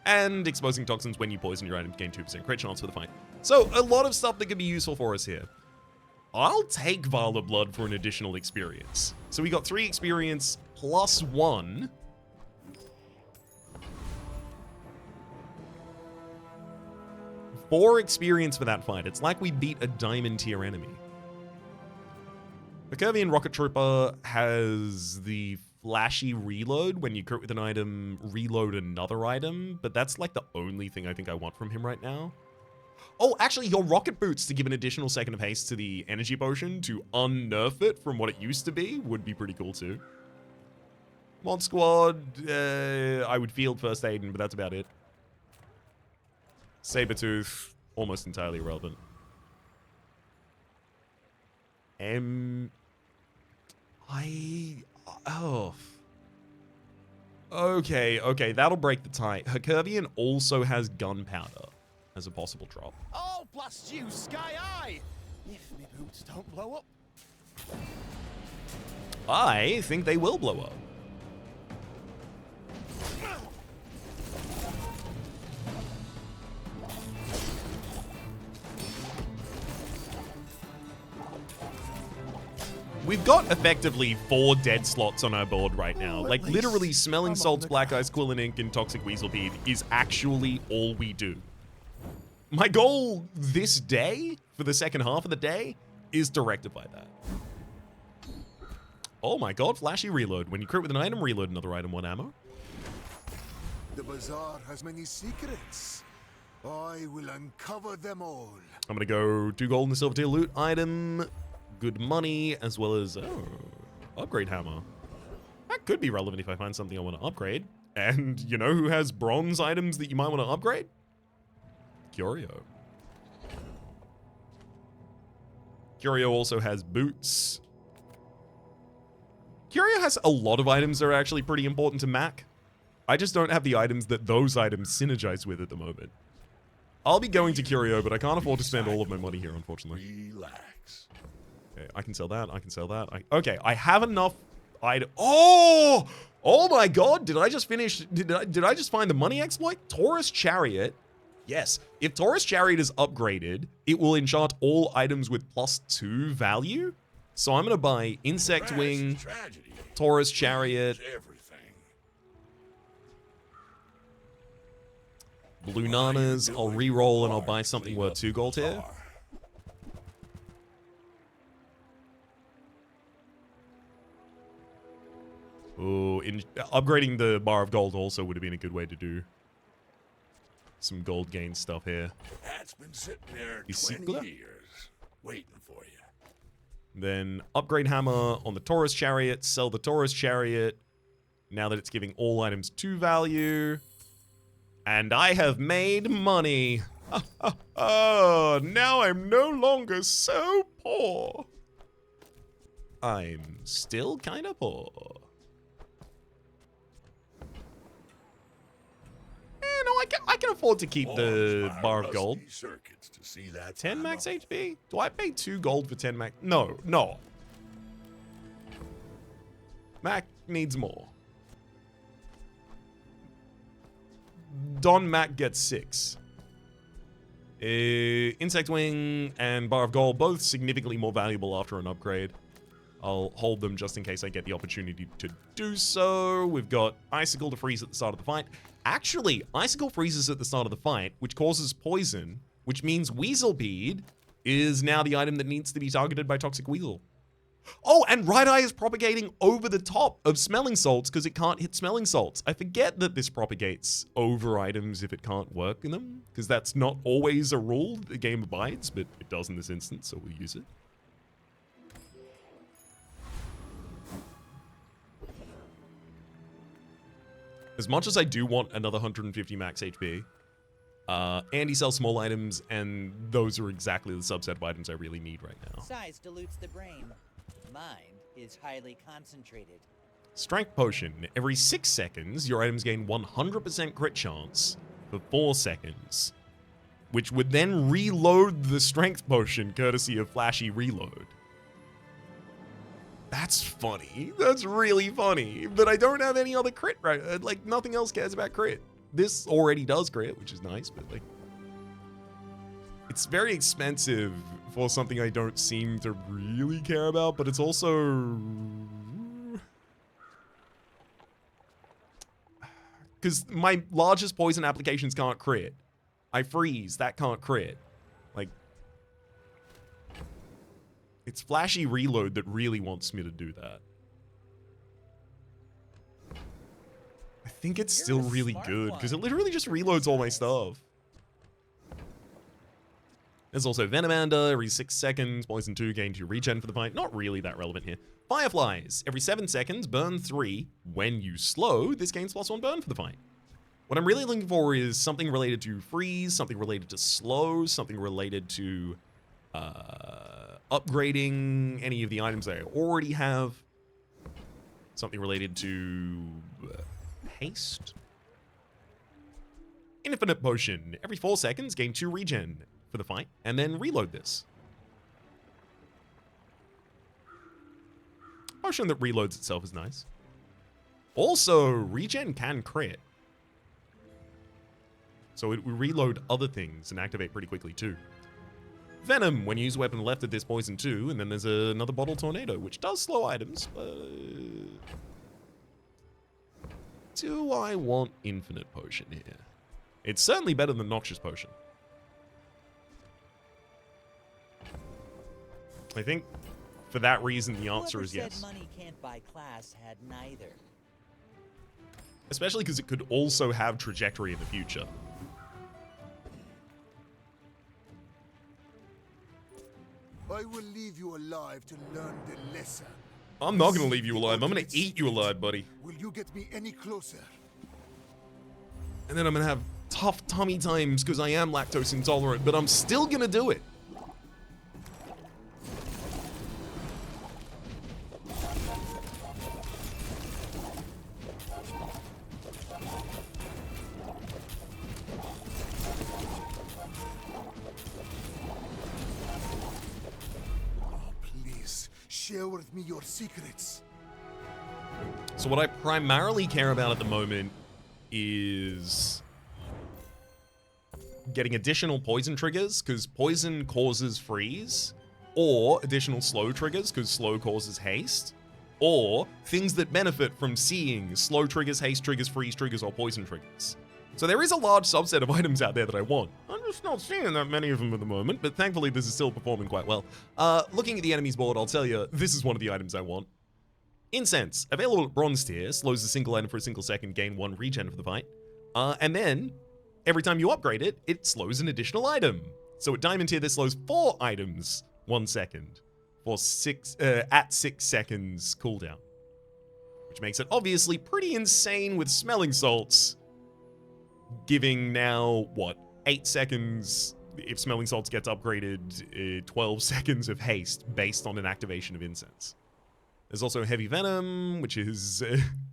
And exposing toxins when you poison your items gain 2% crit chance for the fight. So a lot of stuff that could be useful for us here. I'll take Valor Blood for an additional experience. So we got 3 experience plus 1. Four experience for that fight. It's like we beat a diamond tier enemy. The Curvian Rocket Trooper has the flashy reload. When you crit with an item, reload another item. But that's like the only thing I think I want from him right now. Oh, actually, your rocket boots to give an additional second of haste to the energy potion to unnerf it from what it used to be would be pretty cool too. Mod Squad, I would field first aid, but that's about it. Sabretooth, almost entirely irrelevant. Okay, that'll break the tie. Hercuvian also has gunpowder as a possible drop. Oh, blast you, Sky Eye! If me boots don't blow up. I think they will blow up. We've got effectively 4 dead slots on our board right now. Like, literally, Smelling Salts, Black Ice, Quillen Ink, and Toxic Weaselbead is actually all we do. My goal this day, for the second half of the day, is to rectify that. Oh my god, flashy reload. When you crit with an item, reload another item, 1 ammo. The Bazaar has many secrets. I will uncover them all. I'm gonna go 2 gold and a silver tier loot item. Good money, as well as, upgrade hammer. That could be relevant if I find something I want to upgrade. And you know who has bronze items that you might want to upgrade? Curio. Curio also has boots. Curio has a lot of items that are actually pretty important to Mac. I just don't have the items that those items synergize with at the moment. I'll be going to Curio, but I can't afford to spend all of my money here, unfortunately. Relax. Okay, I can sell that. I can sell that. Okay, I have enough item. Oh my god! Did I just finish? Did I just find the money exploit? Taurus Chariot. Yes, if Taurus Chariot is upgraded, it will enchant all items with +2 value. So I'm gonna buy Insect Wing, Taurus Chariot, Blue Nanas. I'll re-roll and I'll buy something worth 2 gold here. Oh, upgrading the bar of gold also would have been a good way to do some gold gain stuff here. That's been sitting there Isikla? 20 years, waiting for you. Then upgrade hammer on the Taurus Chariot, sell the Taurus Chariot, now that it's giving all items 2 value. And I have made money. Now I'm no longer so poor. I'm still kind of poor. No, I can afford to keep the bar of gold. 10 max HP? Do I pay 2 gold for 10 max? No. Mac needs more. Don Mac gets 6. Insect Wing and bar of gold, both significantly more valuable after an upgrade. I'll hold them just in case I get the opportunity to do so. We've got Icicle to freeze at the start of the fight. Actually, Icicle freezes at the start of the fight, which causes poison, which means Weaselbead is now the item that needs to be targeted by Toxic Weasel. Oh, and Right Eye is propagating over the top of Smelling Salts because it can't hit Smelling Salts. I forget that this propagates over items if it can't work in them, because that's not always a rule the game abides, but it does in this instance, so we'll use it. As much as I do want another 150 max HP, Andy sells small items, and those are exactly the subset of items I really need right now. Size dilutes the brain. Mind is highly concentrated. Strength Potion. Every 6 seconds, your items gain 100% crit chance for 4 seconds, which would then reload the strength potion courtesy of flashy reload. That's funny. That's really funny. But I don't have any other crit, right? Like, nothing else cares about crit. This already does crit, which is nice, but like, it's very expensive for something I don't seem to really care about, but it's also... because my largest poison applications can't crit. I freeze, that can't crit. Like, it's flashy reload that really wants me to do that. I think it's still really good, because it literally just reloads all my stuff. There's also Venomander, every 6 seconds, Poison 2, gain 2 regen for the fight. Not really that relevant here. Fireflies, every 7 seconds, burn 3. When you slow, this gains +1 burn for the fight. What I'm really looking for is something related to freeze, something related to slow, something related to upgrading any of the items that I already have. Something related to haste. Infinite Potion, every 4 seconds, gain 2 regen for the fight, and then reload this. Potion that reloads itself is nice. Also, regen can crit. So it will reload other things and activate pretty quickly too. Venom, when you use a weapon left of this, poison 2, and then there's another bottle tornado, which does slow items, but... do I want Infinite Potion here? It's certainly better than Noxious Potion. I think for that reason the answer is yes. Money can't buy class had neither. Especially because it could also have trajectory in the future. I will leave you alive to learn the lesson. I'm not gonna leave you alive. I'm gonna eat you alive, buddy. Will you get me any closer? And then I'm gonna have tough tummy times because I am lactose intolerant, but I'm still gonna do it. Share with me your secrets. So what I primarily care about at the moment is getting additional poison triggers, because poison causes freeze, or additional slow triggers, because slow causes haste, or things that benefit from seeing slow triggers, haste triggers, freeze triggers, or poison triggers. So there is a large subset of items out there that I want. I'm just not seeing that many of them at the moment, but thankfully this is still performing quite well. Looking at the enemy's board, I'll tell you, this is one of the items I want. Incense, available at bronze tier, slows a single item for a single second, gain 1 regen for the fight. And then, every time you upgrade it, it slows an additional item. So at diamond tier, this slows 4 items 1 second for at 6 seconds cooldown. Which makes it obviously pretty insane with smelling salts, giving now, what, 8 seconds, if Smelling Salts gets upgraded, 12 seconds of haste based on an activation of Incense. There's also Heavy Venom, which is...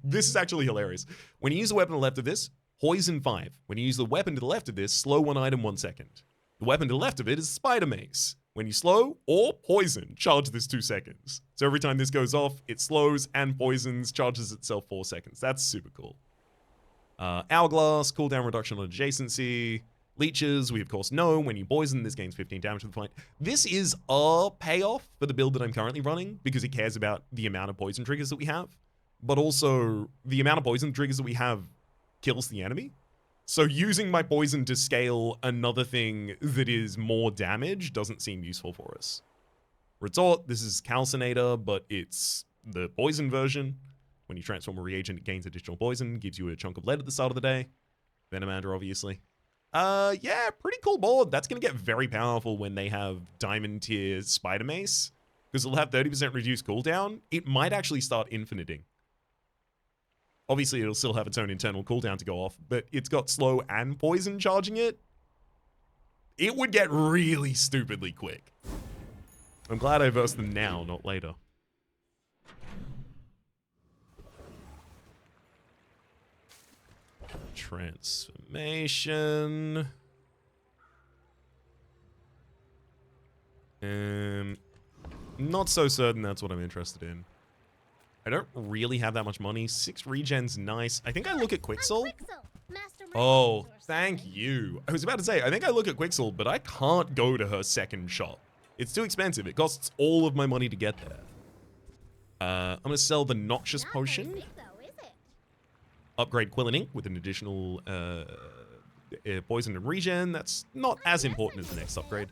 this is actually hilarious. When you use a weapon to the left of this, Poison 5. When you use the weapon to the left of this, slow 1 item 1 second. The weapon to the left of it is Spider Mace. When you slow or poison, charge this 2 seconds. So every time this goes off, it slows and poisons, charges itself 4 seconds. That's super cool. Hourglass, cooldown reduction on adjacency. Leeches, we of course know when you poison, this gains 15 damage to the fight. This is a payoff for the build that I'm currently running because it cares about the amount of poison triggers that we have. But also, the amount of poison triggers that we have kills the enemy. So using my poison to scale another thing that is more damage doesn't seem useful for us. Retort, this is Calcinator, but it's the poison version. When you transform a reagent, it gains additional poison, gives you a chunk of lead at the start of the day. Venomander, obviously. Yeah, pretty cool board. That's going to get very powerful when they have Diamond tier Spider Mace, because it'll have 30% reduced cooldown. It might actually start infiniting. Obviously, it'll still have its own internal cooldown to go off, but it's got slow and poison charging it. It would get really stupidly quick. I'm glad I versed them now, not later. transformation. Not so certain that's what I'm interested in. I don't really have that much money. 6 regen's nice. I think I look at Quixel. Oh, thank you. I was about to say, I think I look at Quixel, but I can't go to her second shop. It's too expensive. It costs all of my money to get there. I'm going to sell the Noxious Potion. Upgrade Quillen Ink with an additional poison and regen. That's not as important as the next upgrade.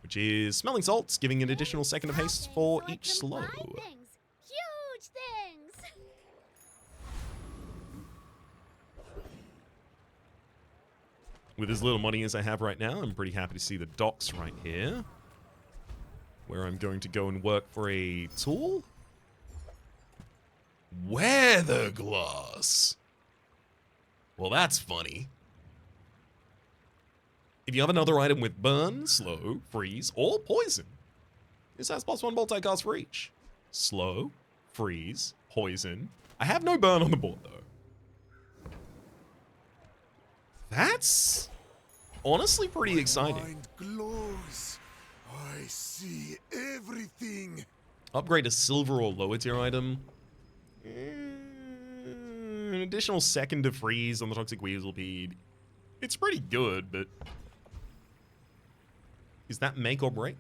Which is Smelling Salts, giving an additional second of haste for each slow. Huge things. With as little money as I have right now, I'm pretty happy to see the docks right here. Where I'm going to go and work for a tool. Weather glass. Well, that's funny. If you have another item with burn, slow, freeze, or poison, this has +1 multicast for each. Slow, freeze, poison. I have no burn on the board, though. That's honestly pretty exciting. Mind glows. I see everything. Upgrade a silver or lower tier item. An additional second to freeze on the Toxic Weaselpede. It's pretty good, but is that make or break?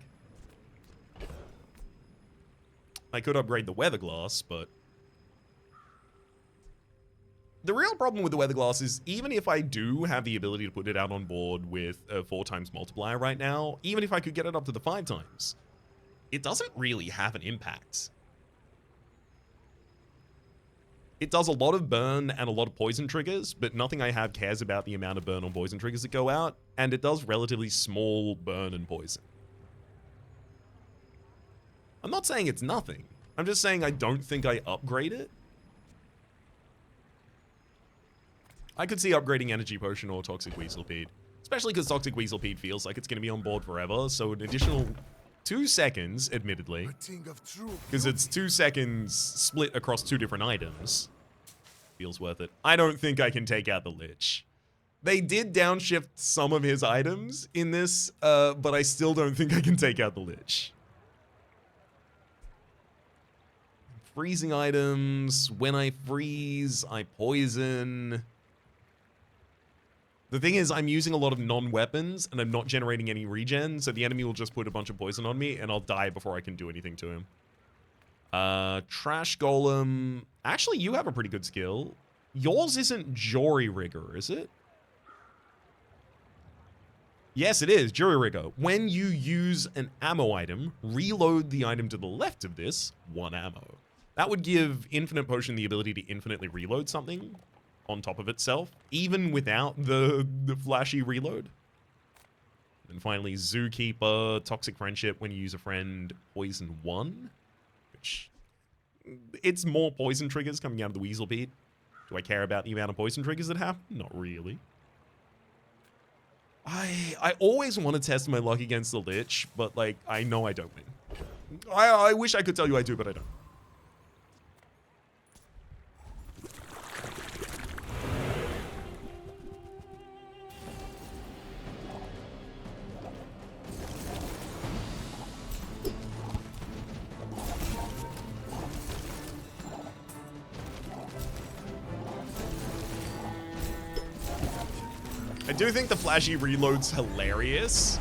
I could upgrade the Weather Glass, but the real problem with the Weather Glass is even if I do have the ability to put it out on board with a 4x multiplier right now, even if I could get it up to the 5x, it doesn't really have an impact. It does a lot of burn and a lot of poison triggers, but nothing I have cares about the amount of burn or poison triggers that go out, and it does relatively small burn and poison. I'm not saying it's nothing. I'm just saying I don't think I upgrade it. I could see upgrading Energy Potion or Toxic Weaselpede, especially because Toxic Weaselpede feels like it's going to be on board forever, so an additional 2 seconds, admittedly, because it's 2 seconds split across 2 different items. Feels worth it. I don't think I can take out the Lich. They did downshift some of his items in this, but I still don't think I can take out the Lich. Freezing items. When I freeze, I poison. The thing is, I'm using a lot of non-weapons, and I'm not generating any regen, so the enemy will just put a bunch of poison on me, and I'll die before I can do anything to him. Trash Golem. Actually, you have a pretty good skill. Yours isn't Jury Rigger, is it? Yes, it is. Jury Rigger. When you use an ammo item, reload the item to the left of this, 1 ammo. That would give Infinite Potion the ability to infinitely reload something on top of itself, even without the flashy reload. And finally, Zookeeper, Toxic Friendship when you use a friend, Poison 1, which it's more poison triggers coming out of the Weaselpede. Do I care about the amount of poison triggers that happen? Not really. I always want to test my luck against the Lich, but like, I know I don't win. I wish I could tell you I do, but I don't. I do think the flashy reload's hilarious.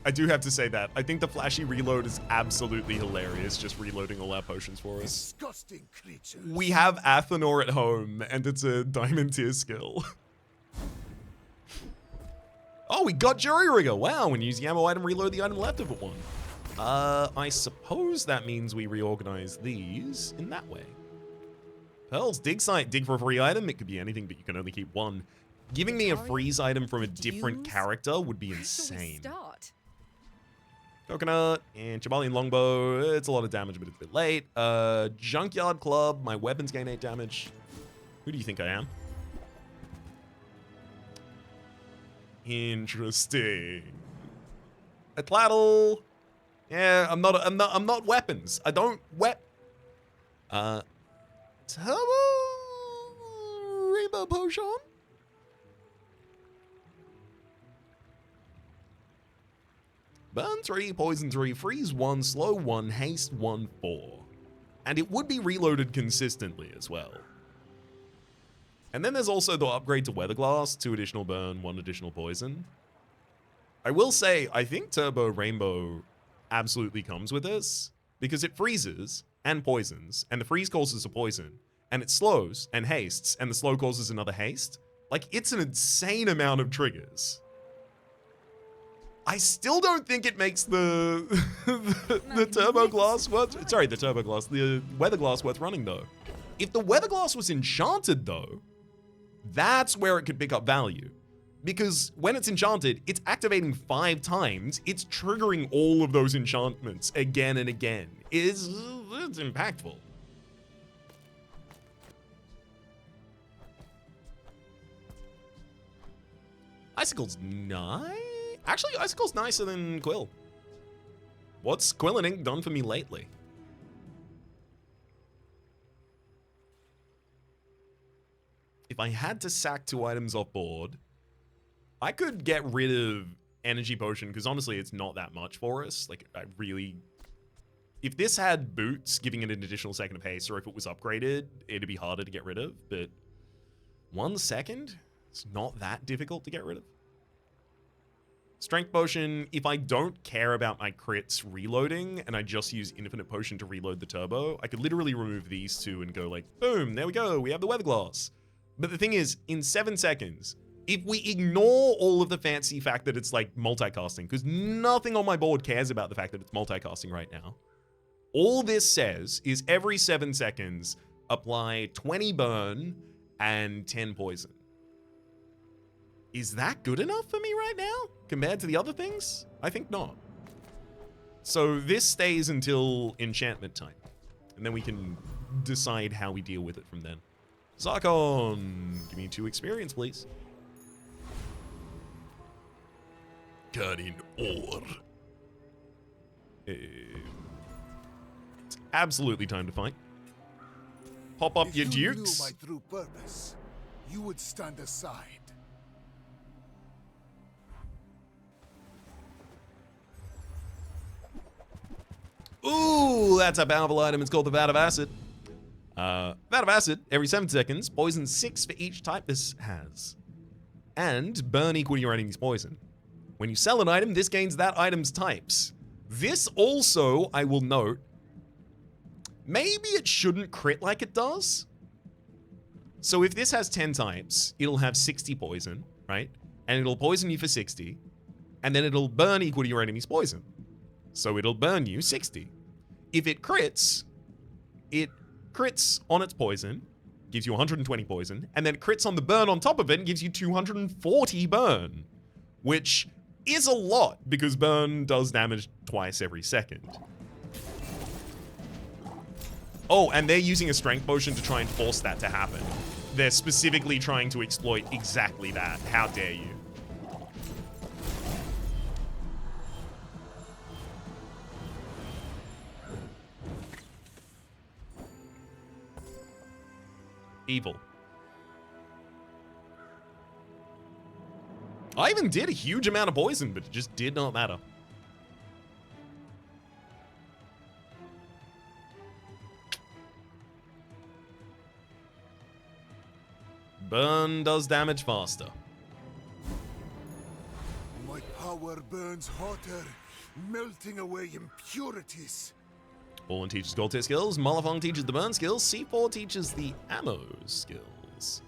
I do have to say that. I think the flashy reload is absolutely hilarious, just reloading all our potions for us. Disgusting creatures. We have Athenor at home, and it's a diamond tier skill. Oh, we got Jury Rigger. Wow, when you use the ammo item, reload the item left of it 1. I suppose that means we reorganize these in that way. Pearl's dig site. Dig for a free item. It could be anything, but you can only keep 1. Giving me a freeze item from a different character would be insane. Coconut and Chibalian Longbow. It's a lot of damage, but it's a bit late. Junkyard Club. My weapons gain 8 damage. Who do you think I am? Interesting. A Tlattle. Yeah, I'm not weapons. I don't Turbo Rainbow Potion. Burn 3, Poison 3, Freeze 1, Slow 1, Haste 1, 4. And it would be reloaded consistently as well. And then there's also the upgrade to Weather Glass, 2 additional burn, 1 additional poison. I will say, I think Turbo Rainbow absolutely comes with this, because it freezes and poisons, and the freeze causes a poison, and it slows and hastes, and the slow causes another haste. Like, it's an insane amount of triggers. I still don't think it makes the the Turbo Glass worth... Sorry, the Turbo Glass, the Weather Glass worth running, though. If the Weather Glass was enchanted, though, that's where it could pick up value. Because when it's enchanted, it's activating 5 times. It's triggering all of those enchantments again and again. It's impactful. Icicle's nice. Actually, Icicle's nicer than Quill. What's Quill and Ink done for me lately? If I had to sack 2 items off board, I could get rid of Energy Potion, because honestly, it's not that much for us. Like, I really... If this had boots, giving it an additional second of haste, or if it was upgraded, it'd be harder to get rid of, but 1 second? It's not that difficult to get rid of. Strength Potion, if I don't care about my crits reloading, and I just use Infinite Potion to reload the turbo, I could literally remove these 2 and go like, boom, there we go, we have the Weather Glass. But the thing is, in 7 seconds, if we ignore all of the fancy fact that it's like multicasting, because nothing on my board cares about the fact that it's multicasting right now, all this says is every 7 seconds, apply 20 burn and 10 poison. Is that good enough for me right now, compared to the other things? I think not. So this stays until enchantment time, and then we can decide how we deal with it from then. Zarkon, give me 2 experience, please. Cutting ore. It's absolutely time to fight. Pop up your If you dukes. knew my true purpose, you would stand aside. Ooh, that's a powerful item. It's called the Vat of Acid. Vat of Acid, every 7 seconds, poison 6 for each type this has. And burn equal to your enemy's poison. When you sell an item, this gains that item's types. This also, I will note, maybe it shouldn't crit like it does. So if this has 10 types, it'll have 60 poison, right? And it'll poison you for 60. And then it'll burn equal to your enemy's poison. So it'll burn you 60. If it crits on its poison, gives you 120 poison, and then it crits on the burn on top of it and gives you 240 burn, which is a lot because burn does damage twice every second. Oh, and they're using a strength potion to try and force that to happen. They're specifically trying to exploit exactly that. How dare you? Evil. I even did a huge amount of poison, but it just did not matter. Burn does damage faster. My power burns hotter, melting away impurities. Ballin teaches gold tier skills, Malafong teaches the burn skills, C4 teaches the ammo skills.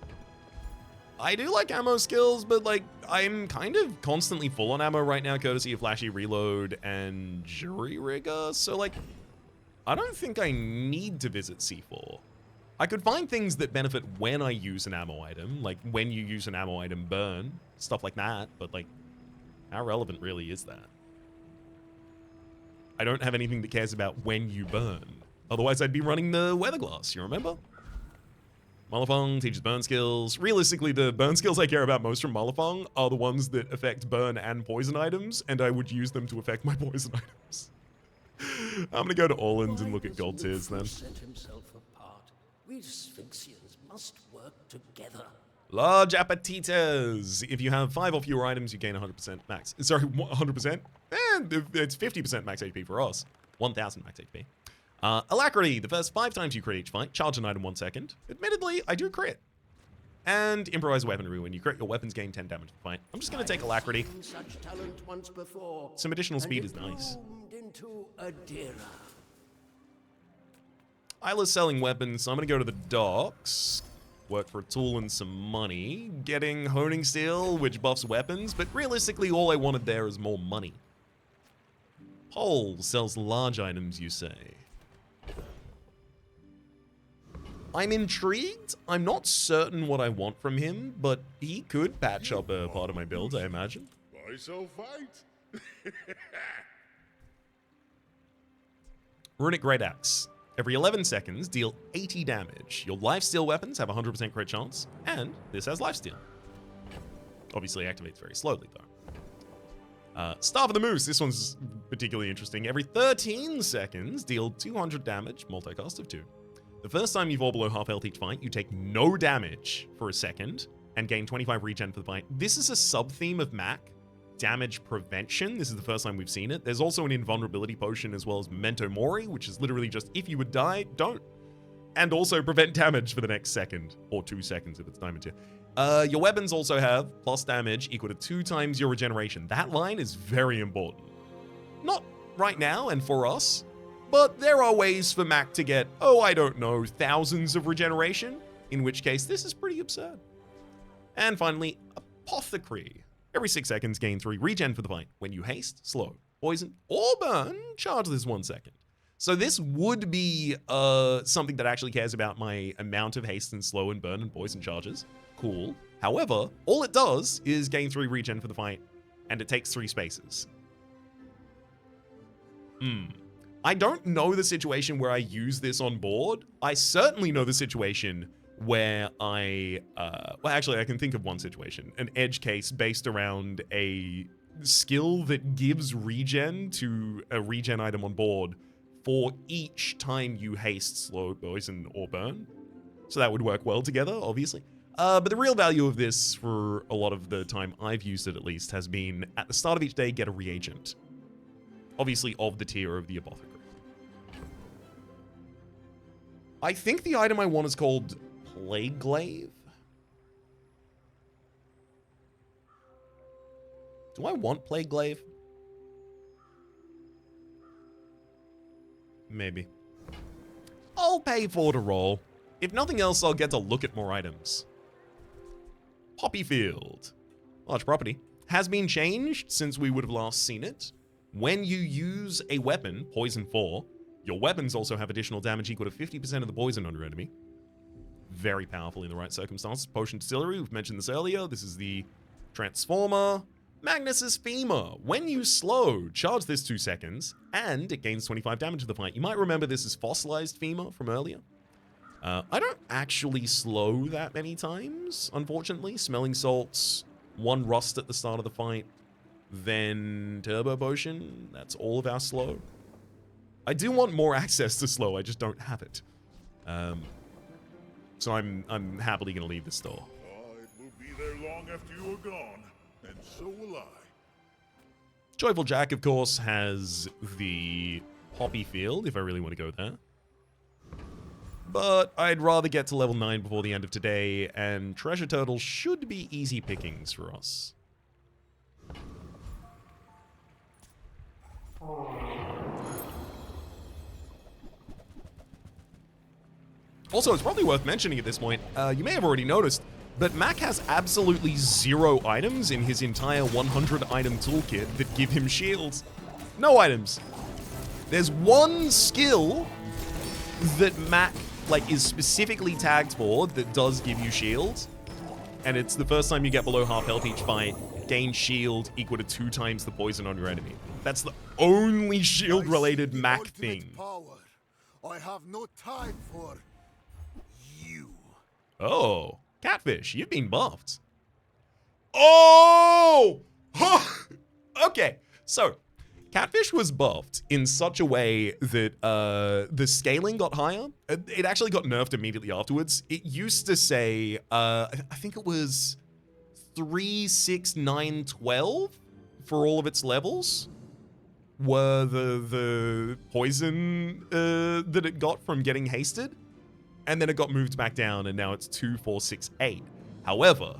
I do like ammo skills, but like, I'm kind of constantly full on ammo right now, courtesy of Flashy Reload and Jury Rigger, so like, I don't think I need to visit C4. I could find things that benefit when I use an ammo item, like when you use an ammo item burn, stuff like that, but like, how relevant really is that? I don't have anything that cares about when you burn. Otherwise, I'd be running the Weather Glass, you remember? Malafong teaches burn skills. Realistically, the burn skills I care about most from Malafong are the ones that affect burn and poison items, and I would use them to affect my poison items. I'm gonna go to Orland and look at gold tiers then. Set himself apart. We Sphinxians must work together. Large appetitas. If you have 5 or fewer items, you gain 100% max. Sorry, 100%? And it's 50% max HP for us. 1000 max HP. Alacrity. The first 5 times you crit each fight, charge an item 1 second. Admittedly, I do crit. And improvise weaponry. When you crit, your weapons gain 10 damage per fight. I'm just going to take Alacrity. Such talent once before, Some additional and speed it is nice. bloomed into a Dira. Isla's selling weapons, so I'm going to go to the docks. Work for a tool and some money. Getting Honing Steel, which buffs weapons, but realistically all I wanted there is more money. Pole sells large items, you say. I'm intrigued. I'm not certain what I want from him, but he could patch up a part of my build, I imagine. I shall fight. Runic Great Axe. Every 11 seconds, deal 80 damage. Your lifesteal weapons have 100% crit chance, and this has lifesteal. Obviously activates very slowly, though. Staff of the Moose. This one's particularly interesting. Every 13 seconds, deal 200 damage, multi-cost of 2. The first time you fall below half health each fight, you take no damage for a second and gain 25 regen for the fight. This is a sub-theme of Mac. Damage prevention. This is the first time we've seen it. There's also an invulnerability potion as well as Memento Mori, which is literally just if you would die, don't. And also prevent damage for the next second, or 2 seconds if it's diamond tier. Your weapons also have plus damage equal to 2 times your regeneration. That line is very important. Not right now and for us, but there are ways for Mac to get, oh, I don't know, thousands of regeneration, in which case this is pretty absurd. And finally, Apothecary. Every 6 seconds, gain 3 regen for the fight. When you haste, slow, poison, or burn, charge this 1 second. So this would be something that actually cares about my amount of haste and slow and burn and poison charges. Cool. However, all it does is gain 3 regen for the fight, and it takes 3 spaces. I don't know the situation where I use this on board. I certainly know the situation where well, actually, I can think of one situation. An edge case based around a skill that gives regen to a regen item on board for each time you haste, slow, poison, or burn. So that would work well together, obviously. But the real value of this, for a lot of the time I've used it at least, has been at the start of each day, get a reagent. Obviously of the tier of the Apothecary. I think the item I want is called Plague Glaive. Do I want Plague Glaive? Maybe. I'll pay for to roll. If nothing else, I'll get to look at more items. Poppy Field. Large property. Has been changed since we would have last seen it. When you use a weapon, Poison 4, your weapons also have additional damage equal to 50% of the poison on your enemy. Very powerful in the right circumstances. Potion Distillery, we've mentioned this earlier. This is the Transformer. Magnus's Femur. When you slow, charge this 2 seconds, and it gains 25 damage to the fight. You might remember this is Fossilized Femur from earlier. I don't actually slow that many times, unfortunately. Smelling Salts, 1 Rust at the start of the fight, then Turbo Potion. That's all of our slow. I do want more access to slow, I just don't have it. So I'm happily going to leave the store. It will be there long after you are gone, and so will I. Joyful Jack, of course, has the Poppy Field, if I really want to go there. But I'd rather get to level 9 before the end of today, and Treasure Turtle should be easy pickings for us. Also, it's probably worth mentioning at this point, you may have already noticed, but Mac has absolutely 0 items in his entire 100-item toolkit that give him shields. No items. There's 1 skill that Mac, is specifically tagged for that does give you shields, and it's the first time you get below half health each fight, gain shield equal to 2 times the poison on your enemy. That's the only shield-related Mac thing. Power. I have no time for you. Oh, Catfish, you've been buffed. Oh! Okay, so Catfish was buffed in such a way that the scaling got higher. It actually got nerfed immediately afterwards. It used to say, I think it was 3, 6, 9, 12 for all of its levels were the poison that it got from getting hasted. And then it got moved back down, and now it's 2, 4, 6, 8. However,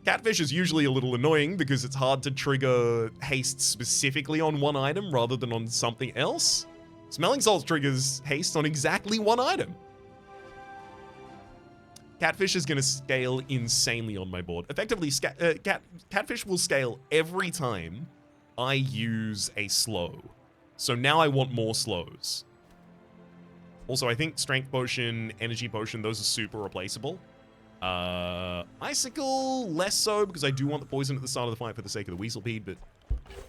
Catfish is usually a little annoying because it's hard to trigger haste specifically on one item rather than on something else. Smelling Salts triggers haste on exactly one item. Catfish is going to scale insanely on my board. Effectively, Catfish will scale every time I use a slow. So now I want more slows. Also, I think Strength Potion, Energy Potion, those are super replaceable. Icicle, less so, because I do want the poison at the start of the fight for the sake of the Weaselpede, but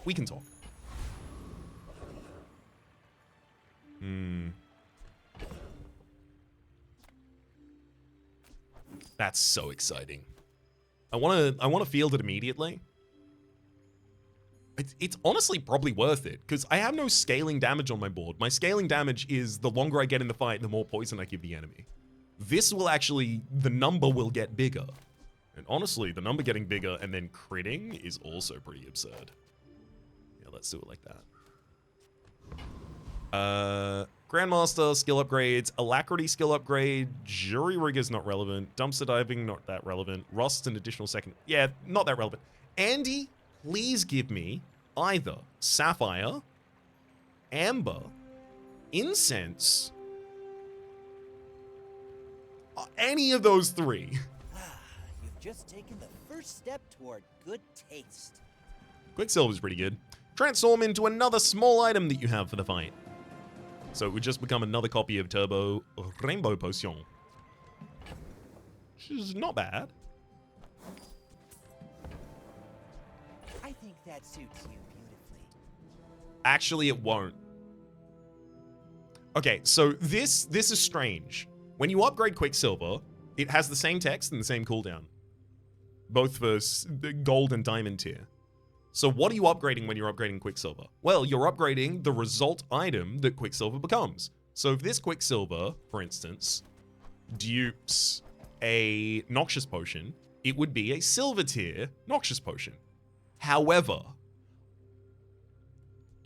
we can talk. That's so exciting. I want to field it immediately. It's honestly probably worth it, because I have no scaling damage on my board. My scaling damage is the longer I get in the fight, the more poison I give the enemy. This will actually, the number will get bigger. And honestly, the number getting bigger and then critting is also pretty absurd. Yeah, let's do it like that. Grandmaster, skill upgrades, Alacrity skill upgrade, Jury Rig is not relevant, Dumpster Diving, not that relevant, Rust, an additional second, yeah, not that relevant. Andy, please give me either Sapphire, Amber, Incense, any of those three. You've just taken the first step toward good taste. Quicksilver is pretty good. Transform into another small item that you have for the fight. So it would just become another copy of Turbo Rainbow Potion. Which is not bad. I think that suits you beautifully. Actually, it won't. Okay, so this is strange. When you upgrade Quicksilver, it has the same text and the same cooldown. Both for gold and diamond tier. So what are you upgrading when you're upgrading Quicksilver? Well, you're upgrading the result item that Quicksilver becomes. So if this Quicksilver, for instance, dupes a Noxious Potion, it would be a silver tier Noxious Potion. However,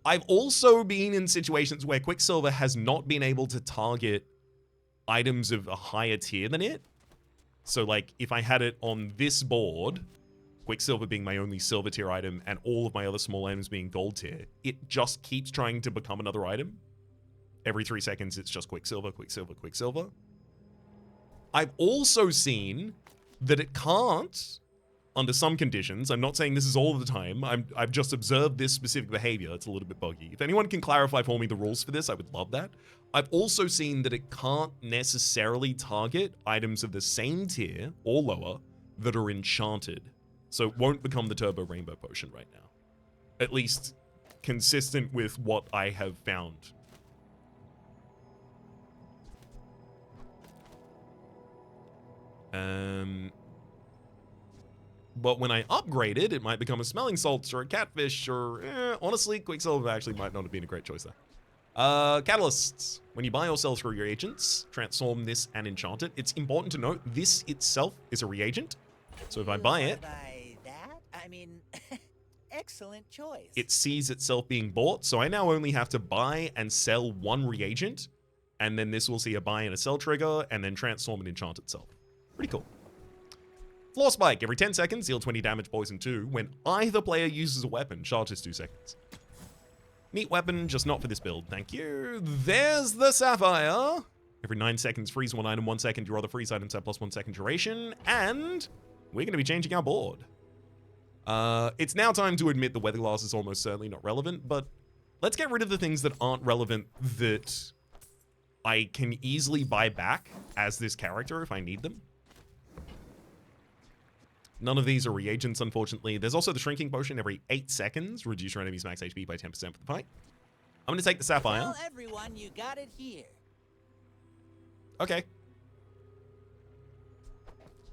I've also been in situations where Quicksilver has not been able to target items of a higher tier than it. So like if I had it on this board, Quicksilver being my only silver tier item and all of my other small items being gold tier, it just keeps trying to become another item. Every 3 seconds, it's just Quicksilver, Quicksilver, Quicksilver. I've also seen that it can't, under some conditions, I'm not saying this is all the time, I've just observed this specific behavior, it's a little bit buggy. If anyone can clarify for me the rules for this, I would love that. I've also seen that it can't necessarily target items of the same tier or lower that are enchanted. So it won't become the Turbo Rainbow Potion right now. At least consistent with what I have found. But when I upgrade it, it might become a Smelling Salts or a Catfish or, honestly, Quicksilver actually might not have been a great choice there. Catalysts. When you buy or sell through your agents, transform this and enchant it. It's important to note, this itself is a reagent. So if I buy it, I mean, excellent choice. it sees itself being bought. So I now only have to buy and sell one reagent. And then this will see a buy and a sell trigger and then transform and enchant itself. Pretty cool. Floor Spike. Every 10 seconds, deal 20 damage, poison 2. When either player uses a weapon, charges 2 seconds. Neat weapon, just not for this build. Thank you. There's the Sapphire. Every 9 seconds, freeze one item. 1 second, your other freeze items have +1 second duration. And we're going to be changing our board. It's now time to admit the weather glass is almost certainly not relevant, but let's get rid of the things that aren't relevant that I can easily buy back as this character if I need them. None of these are reagents, unfortunately. There's also the Shrinking Potion every 8 seconds. Reduce your enemy's max HP by 10% for the fight. I'm going to take the Sapphire. Tell everyone you got it here. Okay.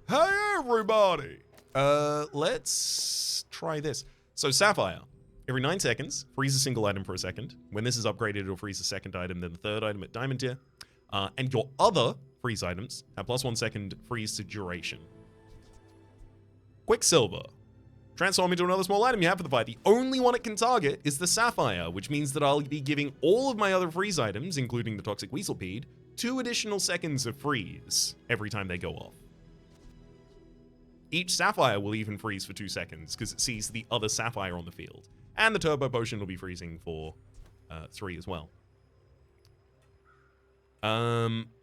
Hey, everybody! Let's try this. So, Sapphire. Every 9 seconds, freeze a single item for a second. When this is upgraded, it'll freeze the second item, then the third item at diamond tier. And your other freeze items have +1 second freeze to duration. Quicksilver. Transform into another small item you have for the fight. The only one it can target is the Sapphire, which means that I'll be giving all of my other freeze items, including the Toxic Weaselpede, 2 additional seconds of freeze every time they go off. Each Sapphire will even freeze for 2 seconds because it sees the other Sapphire on the field. And the Turbo Potion will be freezing for 3 as well.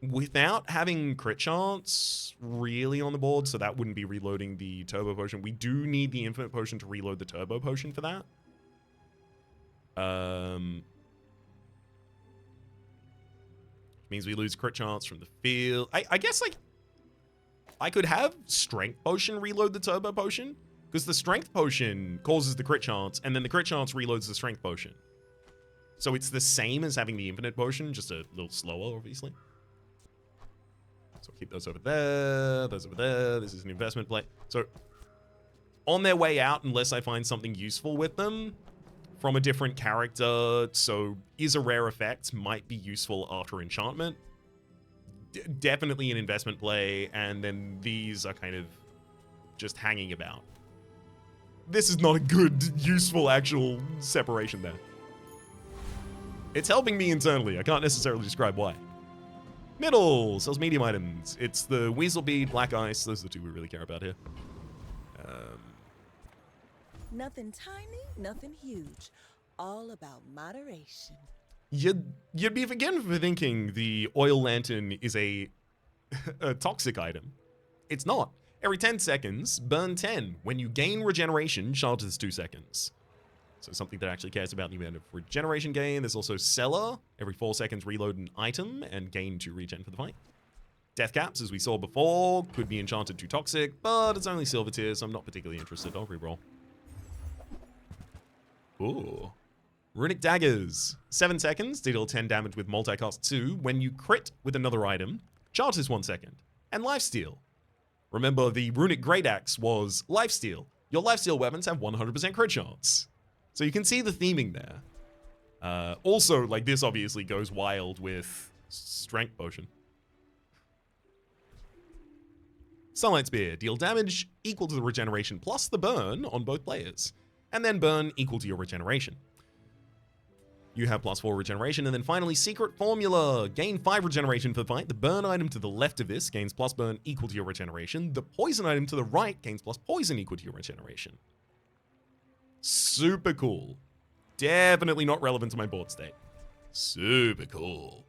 Without having crit chance really on the board, so that wouldn't be reloading the Turbo Potion. We do need the Infinite Potion to reload the Turbo Potion for that. Means we lose crit chance from the field. I guess, like, I could have Strength Potion reload the Turbo Potion, because the Strength Potion causes the crit chance, and then the crit chance reloads the Strength Potion. So it's the same as having the Infinite Potion, just a little slower, obviously. So keep those over there, those over there. This is an investment play. So on their way out, unless I find something useful with them from a different character, so is a rare effect, might be useful after enchantment. Definitely an investment play, and then these are kind of just hanging about. This is not a good, useful, actual separation there. It's helping me internally. I can't necessarily describe why. Middle sells medium items. It's the Weaselpede, Black Ice. Those are the 2 we really care about here. Nothing tiny, nothing huge. All about moderation. You'd be forgiven for thinking the Oil Lantern is a toxic item. It's not. Every 10 seconds, burn 10. When you gain regeneration, charges 2 seconds. So something that actually cares about the amount of regeneration gain. There's also Cellar. Every 4 seconds, reload an item and gain 2 regen for the fight. Death Caps, as we saw before, could be enchanted to Toxic, but it's only silver tier, so I'm not particularly interested. I'll reroll. Ooh. Runic Daggers. 7 seconds, deal 10 damage with multicast 2. When you crit with another item, charges 1 second. And Lifesteal. Remember, the Runic Great Axe was Lifesteal. Your Lifesteal weapons have 100% crit chance. So you can see the theming there. Also, like, this obviously goes wild with Strength Potion. Sunlight Spear. Deal damage equal to the regeneration plus the burn on both players. And then burn equal to your regeneration. You have +4 regeneration. And then finally, Secret Formula. Gain 5 regeneration for the fight. The burn item to the left of this gains plus burn equal to your regeneration. The poison item to the right gains plus poison equal to your regeneration. Super cool. Definitely not relevant to my board state. Super cool.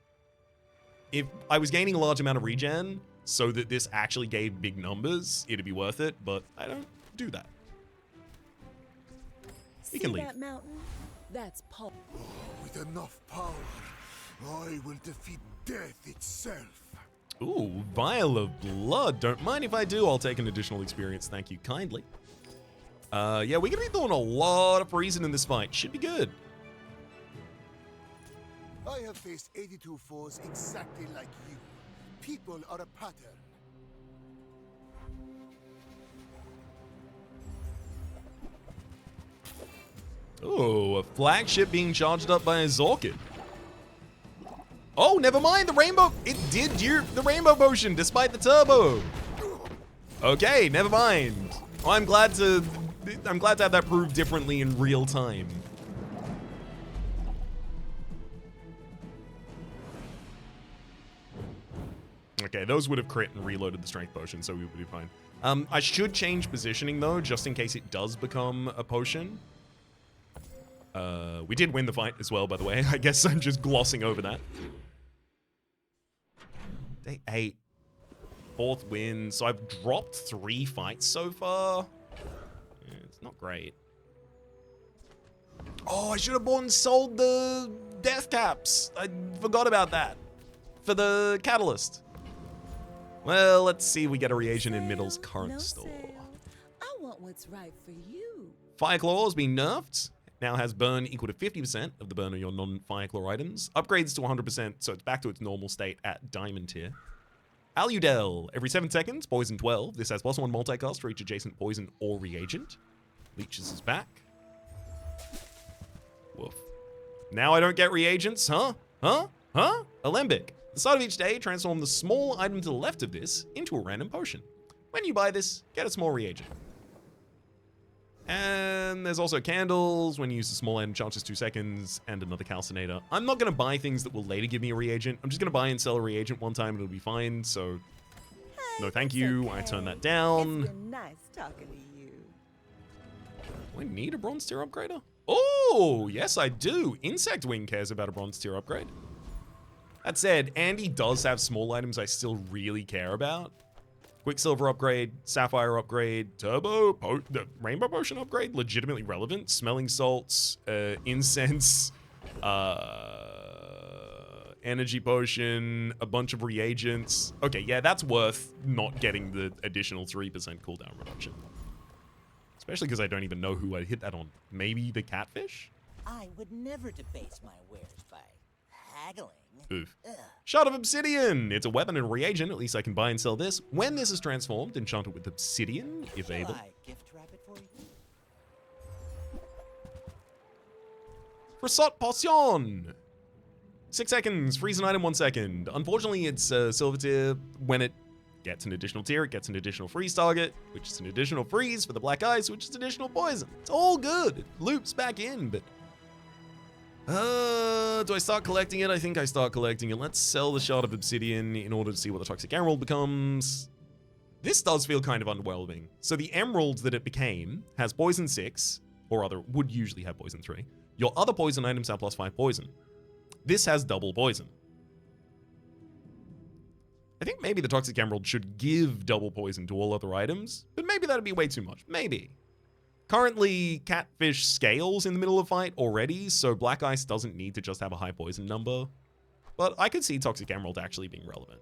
If I was gaining a large amount of regen so that this actually gave big numbers, it'd be worth it, but I don't do that. We can leave. That mountain? That's Paul. With enough power, I will defeat death itself. Ooh, Vial of Blood. Don't mind if I do. I'll take an additional experience. Thank you kindly. Yeah, we're going to be doing a lot of freezing in this fight. Should be good. I have faced 82 foes exactly like you. People are a pattern. Ooh, a flagship being charged up by a Zorkid. Oh, never mind. The rainbow. It did dupe the rainbow potion despite the turbo. Okay, never mind. I'm glad to have that proved differently in real time. Okay, those would have crit and reloaded the strength potion, so we would be fine. I should change positioning though, just in case it does become a potion. We did win the fight as well, by the way. I guess I'm just glossing over that. Day 8. 4th win. So I've dropped 3 fights so far. Yeah, it's not great. Oh, I should have bought and sold the death caps. I forgot about that. For the catalyst. Well, let's see if we get a reagent in Middle's current store. I want what's right for you. Fireclaw has been nerfed. Now has burn equal to 50% of the burn of your non-Fireclaw items. Upgrades to 100%, so it's back to its normal state at Diamond tier. Aludel. Every 7 seconds, poison 12. This has +1 multicast for each adjacent poison or reagent. Leeches is back. Now I don't get reagents, huh? Alembic. At the start of each day, transform the small item to the left of this into a random potion. When you buy this, get a small reagent. And there's also candles. When you use the small item, charges 2 seconds, and another calcinator. I'm not going to buy things that will later give me a reagent. I'm just going to buy and sell a reagent one time and it'll be fine, so no thank you. I turn that down. It's been nice talking to you. Do I need a bronze tier upgrader? Oh, yes I do. Insect Wing cares about a bronze tier upgrade. That said, Andy does have small items I still really care about. Quicksilver upgrade, Sapphire upgrade, the Rainbow Potion upgrade, legitimately relevant. Smelling salts, incense, Energy Potion, a bunch of reagents. Okay, yeah, that's worth not getting the additional 3% cooldown reduction. Especially because I don't even know who I'd hit that on. Maybe the catfish? I would never debase my wares by haggling. Oof. Shard of Obsidian! It's a weapon and reagent, at least I can buy and sell this. When this is transformed, enchant it with Obsidian, if Shall able. I gift wrap it for you? Resort Potion! 6 seconds, freeze an item 1 second. Unfortunately, it's silver tier. When it gets an additional tier, it gets an additional freeze target, which is an additional freeze for the black ice, which is additional poison. It's all good. It loops back in, but do I start collecting it? I think I start collecting it. Let's sell the Shard of Obsidian in order to see what the Toxic Emerald becomes. This does feel kind of underwhelming. So the Emerald that it became has poison 6, or other would usually have poison 3. Your other poison items have +5 poison. This has double poison. I think maybe the Toxic Emerald should give double poison to all other items, but maybe that'd be way too much. Maybe. Currently, Catfish scales in the middle of fight already, so Black Ice doesn't need to just have a high poison number. But I could see Toxic Emerald actually being relevant.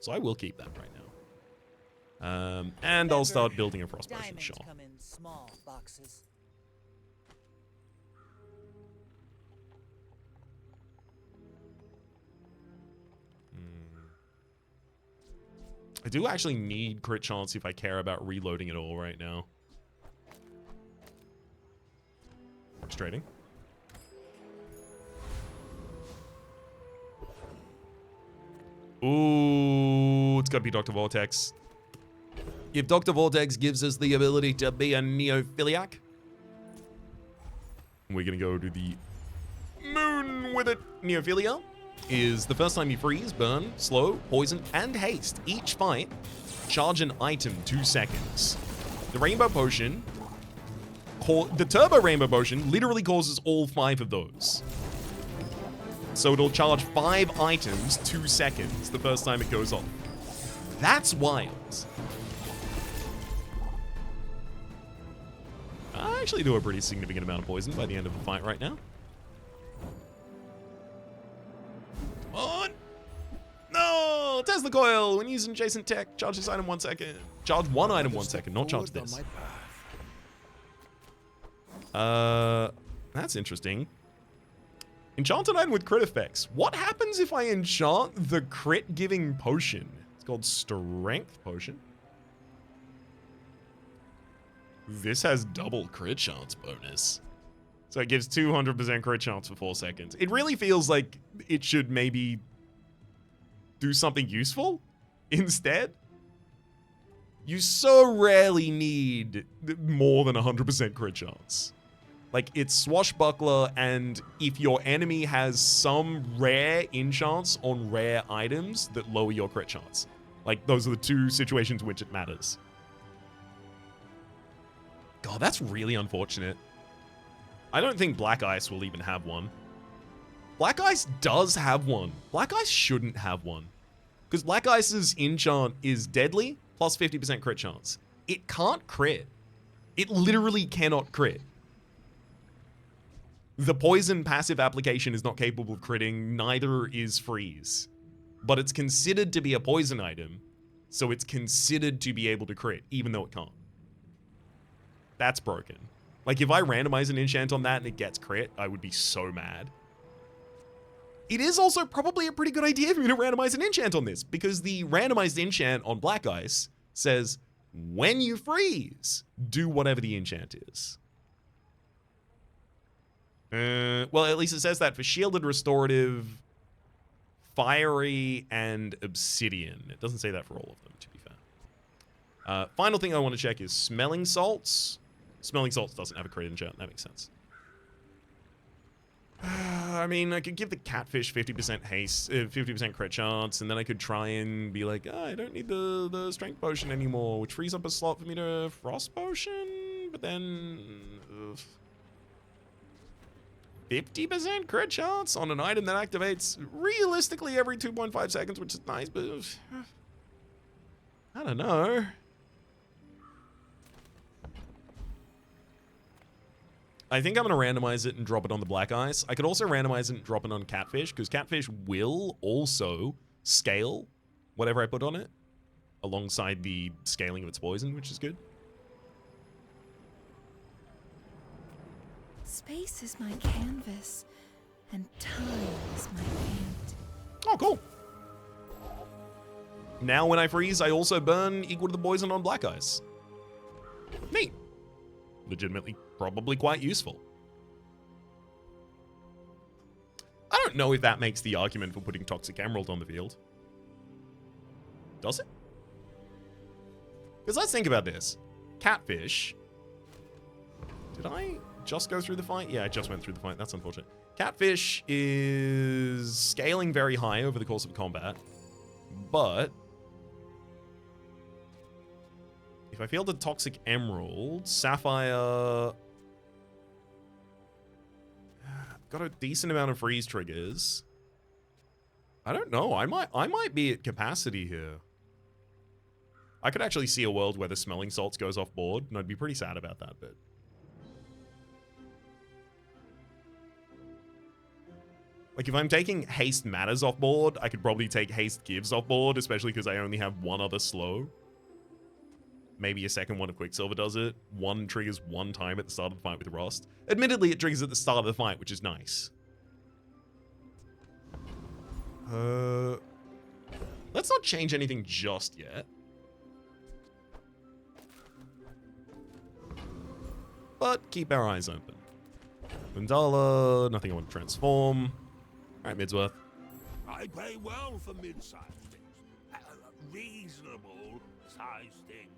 So I will keep that right now. And I'll start building a Frost Potion, Diamonds sure. come in small boxes. I do actually need crit chance if I care about reloading it all right now. Frustrating. Ooh, it's gotta be Dr. Vortex. If Dr. Vortex gives us the ability to be a neophiliac, we're gonna go to the moon with it. Neophilia is the first time you freeze, burn, slow, poison, and haste each fight. Charge an item 2 seconds. The Rainbow Potion, the Turbo Rainbow Potion literally causes all 5 of those. So it'll charge 5 items 2 seconds the first time it goes off. That's wild. I actually do a pretty significant amount of poison by the end of the fight right now. Come on! No! Tesla Coil! When using adjacent tech, charge this item 1 second. Charge one item 1 second, not charge this. That's interesting. Enchant an item with crit effects. What happens if I enchant the crit-giving potion? It's called Strength Potion. This has double crit chance bonus. So it gives 200% crit chance for 4 seconds. It really feels like it should maybe do something useful instead. You so rarely need more than 100% crit chance. Like, it's Swashbuckler, and if your enemy has some rare enchants on rare items that lower your crit chance. Like, those are the 2 situations in which it matters. God, that's really unfortunate. I don't think Black Ice will even have one. Black Ice does have one. Black Ice shouldn't have one. Because Black Ice's enchant is deadly, plus 50% crit chance. It can't crit. It literally cannot crit. The poison passive application is not capable of critting, neither is freeze. But it's considered to be a poison item, so it's considered to be able to crit, even though it can't. That's broken. Like, if I randomize an enchant on that and it gets crit, I would be so mad. It is also probably a pretty good idea for me to randomize an enchant on this, because the randomized enchant on Black Ice says, when you freeze, do whatever the enchant is. Well, at least it says that for shielded, restorative, fiery, and obsidian. It doesn't say that for all of them, to be fair. Final thing I want to check is smelling salts. Smelling salts doesn't have a crit enchant. That makes sense. I mean, I could give the catfish 50% haste, 50% crit chance, and then I could try and be like, oh, I don't need the strength potion anymore, which frees up a slot for me to frost potion, but then 50% crit chance on an item that activates realistically every 2.5 seconds, which is nice, but I don't know. I think I'm going to randomize it and drop it on the black ice. I could also randomize it and drop it on catfish, because catfish will also scale whatever I put on it, alongside the scaling of its poison, which is good. Space is my canvas, and time is my paint. Oh, cool. Now when I freeze, I also burn equal to the poison on black ice. Neat. Legitimately probably quite useful. I don't know if that makes the argument for putting Toxic Emerald on the field. Does it? Because let's think about this. Catfish. Did I just go through the fight? Yeah, I just went through the fight. That's unfortunate. Catfish is scaling very high over the course of combat, but if I field a Toxic Emerald, Sapphire got a decent amount of freeze triggers. I don't know. I might be at capacity here. I could actually see a world where the Smelling Salts goes off board, and I'd be pretty sad about that, but like, if I'm taking Haste Matters off board, I could probably take Haste Gives off board, especially because I only have one other slow. Maybe a second one of Quicksilver does it. One triggers one time at the start of the fight with Rust. Admittedly, it triggers at the start of the fight, which is nice. Let's not change anything just yet. But keep our eyes open. Mandala, nothing I want to transform. Alright, Midsworth. I pay well for mid-sized things. Reasonable sized things.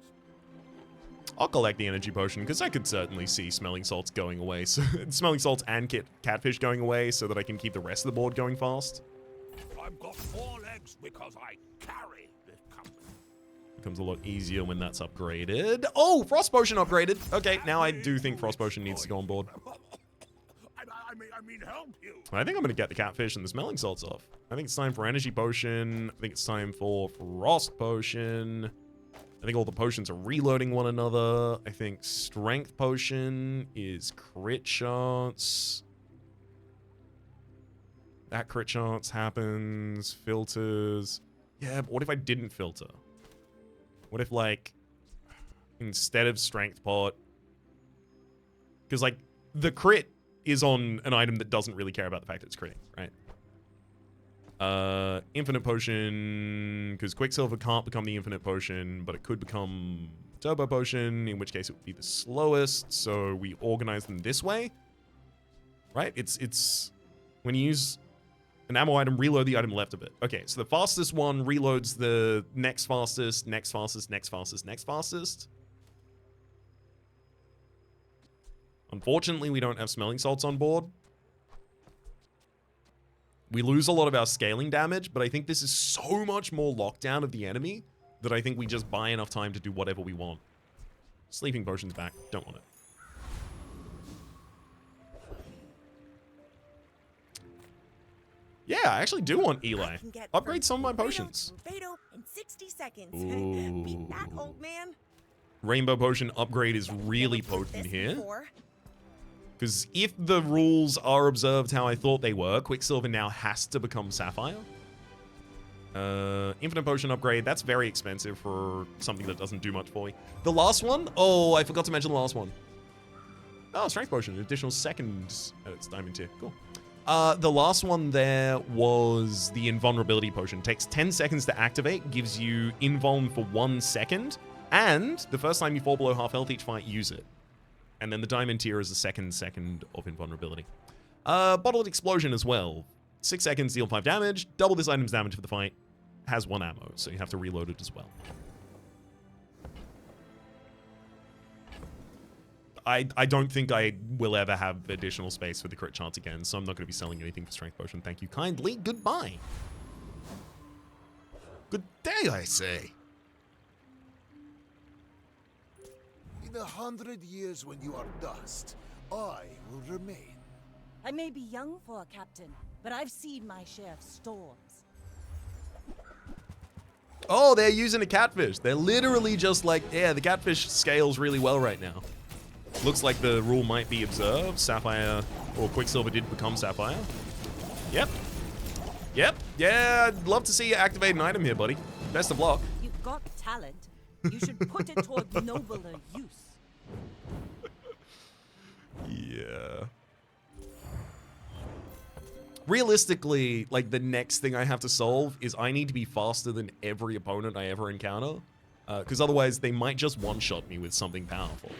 I'll collect the energy potion, because I could certainly see Smelling Salts going away. So Smelling Salts and Catfish going away so that I can keep the rest of the board going fast. I've got 4 legs because I carry this company. Becomes a lot easier when that's upgraded. Oh, Frost Potion upgraded. Okay, now I do think Frost Potion needs to go on board. I mean, help you. I think I'm going to get the Catfish and the Smelling Salts off. I think it's time for Energy Potion. I think it's time for Frost Potion. I think all the potions are reloading one another. I think Strength Potion is crit chance. That crit chance happens. Filters. Yeah, but what if I didn't filter? What if, like, instead of Strength Pot... Because, like, the crit is on an item that doesn't really care about the fact that it's critting, right? Infinite Potion, because Quicksilver can't become the Infinite Potion, but it could become Turbo Potion, in which case it would be the slowest, so we organize them this way. Right? It's when you use an ammo item, reload the item left of it. Okay, so the fastest one reloads the next fastest, next fastest, next fastest, next fastest. Unfortunately, we don't have Smelling Salts on board. We lose a lot of our scaling damage, but I think this is so much more lockdown of the enemy that I think we just buy enough time to do whatever we want. Sleeping Potion's back. Don't want it. Yeah, I actually do want Eli. Upgrade some of my potions. In 60 seconds. Ooh. Beat that, old man. Rainbow Potion upgrade is really potent here. Because if the rules are observed how I thought they were, Quicksilver now has to become Sapphire. Infinite Potion upgrade, that's very expensive for something that doesn't do much for me. The last one? Oh, I forgot to mention the last one. Oh, Strength Potion, additional seconds at its diamond tier. Cool. The last one there was the Invulnerability Potion. Takes 10 seconds to activate, gives you invuln for 1 second, and the first time you fall below half health each fight, use it. And then the diamond tier is the second of invulnerability. Bottled explosion as well. 6 seconds, deal 5 damage. Double this item's damage for the fight. Has 1 ammo, so you have to reload it as well. I don't think I will ever have additional space for the crit chance again, so I'm not going to be selling anything for strength potion. Thank you kindly. Goodbye. Good day, I say. In 100 years when you are dust, I will remain. I may be young for a captain, but I've seen my share of storms. Oh, they're using a catfish. They're literally just like, yeah, the catfish scales really well right now. Looks like the rule might be observed. Sapphire or Quicksilver did become Sapphire. Yep. Yep. Yeah, I'd love to see you activate an item here, buddy. Best of luck. You've got talent. You should put it toward nobler use. Yeah. Realistically, like, the next thing I have to solve is I need to be faster than every opponent I ever encounter. Because otherwise, they might just one-shot me with something powerful.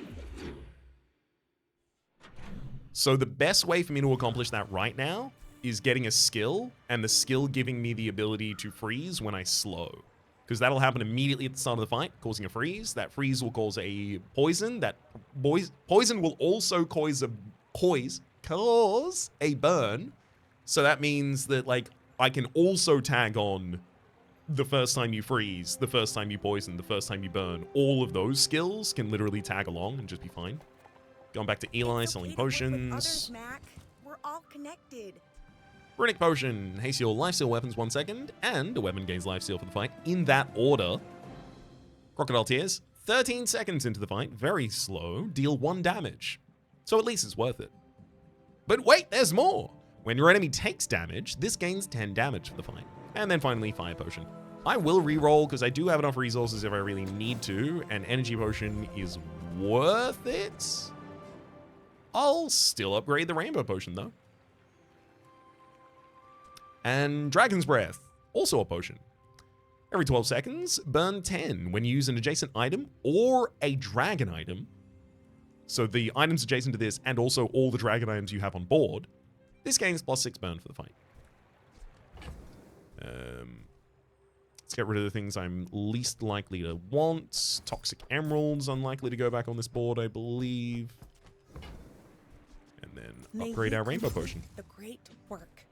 So the best way for me to accomplish that right now is getting a skill, and the skill giving me the ability to freeze when I slow. Because that'll happen immediately at the start of the fight, causing a freeze. That freeze will cause a poison. That poison will also cause a burn. So that means that, like, I can also tag on the first time you freeze, the first time you poison, the first time you burn. All of those skills can literally tag along and just be fine. Going back to Eli, selling potions. We're all connected. Runic Potion, haste your lifesteal weapons 1 second, and a weapon gains lifesteal for the fight, in that order. Crocodile Tears, 13 seconds into the fight, very slow, deal 1 damage. So at least it's worth it. But wait, there's more! When your enemy takes damage, this gains 10 damage for the fight. And then finally, Fire Potion. I will reroll because I do have enough resources if I really need to, and Energy Potion is worth it. I'll still upgrade the Rainbow Potion though. And Dragon's Breath, also a potion. Every 12 seconds, burn 10 when you use an adjacent item or a dragon item. So the items adjacent to this and also all the dragon items you have on board. This gains +6 burn for the fight. Let's get rid of the things I'm least likely to want. Toxic Emeralds, unlikely to go back on this board, I believe. And then upgrade our Rainbow Potion. The great work.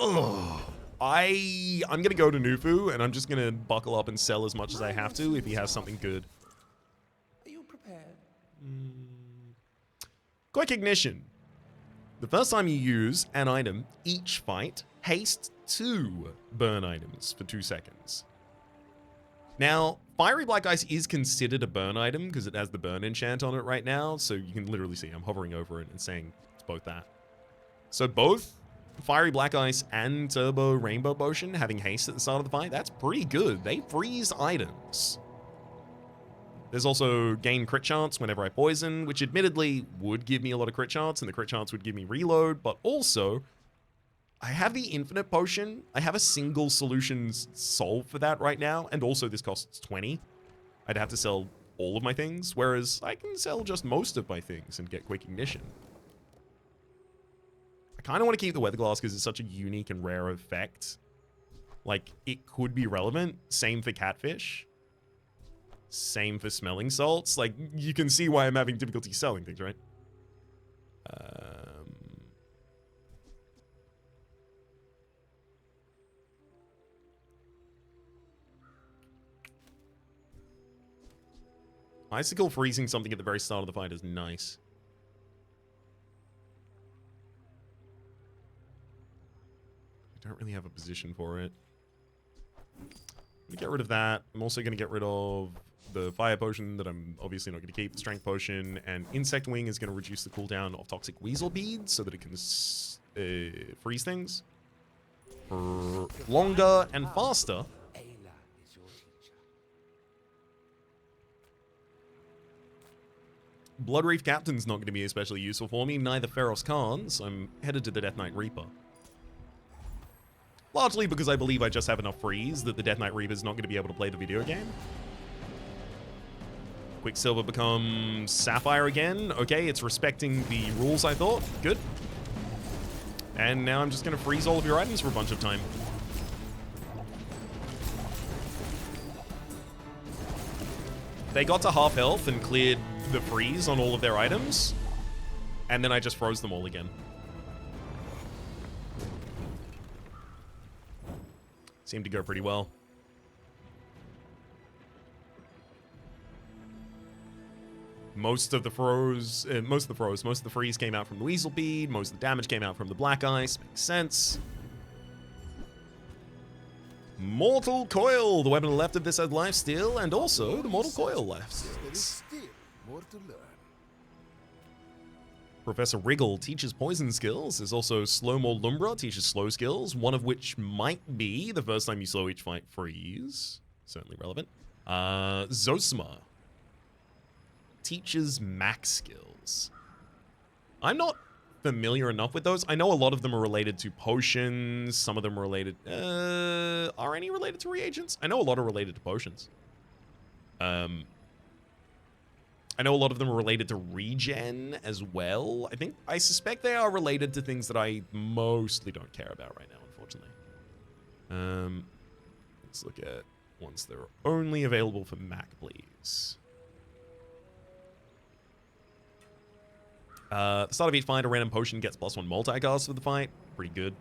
Ugh. I'm gonna go to Nufu and I'm just gonna buckle up and sell as much as I have to if he has something good. Are you prepared? Quick Ignition. The first time you use an item each fight, haste 2 burn items for 2 seconds. Now, Fiery Black Ice is considered a burn item because it has the burn enchant on it right now, so you can literally see I'm hovering over it and saying it's both that. So both Fiery Black Ice and Turbo Rainbow Potion having haste at the start of the fight, that's pretty good. They freeze items. There's also gain crit chance whenever I poison, which admittedly would give me a lot of crit chance, and the crit chance would give me reload, but also I have the infinite potion. I have a single solution solve for that right now, and also this costs 20. I'd have to sell all of my things, whereas I can sell just most of my things and get quick ignition. I kind of want to keep the weather glass because it's such a unique and rare effect. Like, it could be relevant. Same for catfish. Same for smelling salts. Like, you can see why I'm having difficulty selling things, right? Icicle freezing something at the very start of the fight is nice. I don't really have a position for it. I'm gonna get rid of that. I'm also gonna get rid of the fire potion that I'm obviously not gonna keep, the strength potion, and insect wing is gonna reduce the cooldown of toxic weasel beads so that it can freeze things for longer and faster. Bloodreef Captain's not going to be especially useful for me, neither Feros Khan, so I'm headed to the Death Knight Reaper. Largely because I believe I just have enough freeze that the Death Knight Reaper is not going to be able to play the video game. Quicksilver becomes Sapphire again. Okay, it's respecting the rules, I thought. Good. And now I'm just going to freeze all of your items for a bunch of time. They got to half health and cleared the freeze on all of their items. And then I just froze them all again. Seemed to go pretty well. Most of the freeze came out from the Weasel Bead. Most of the damage came out from the Black Ice. Makes sense. Mortal Coil. The weapon left of this has life steal, and also the Mortal Coil left. There is still more to learn. Professor Wriggle teaches poison skills. There's also Slow More Lumbra teaches slow skills, one of which might be the first time you slow each fight freeze. Certainly relevant. Zosma teaches max skills. I'm not familiar enough with those. I know a lot of them are related to potions. Some of them are related... are any related to reagents? I know a lot are related to potions. I know a lot of them are related to regen as well. I suspect they are related to things that I mostly don't care about right now, unfortunately. Let's look at ones that are only available for Mac, please. The start of each fight, a random potion gets +1 multicast for the fight. Pretty good.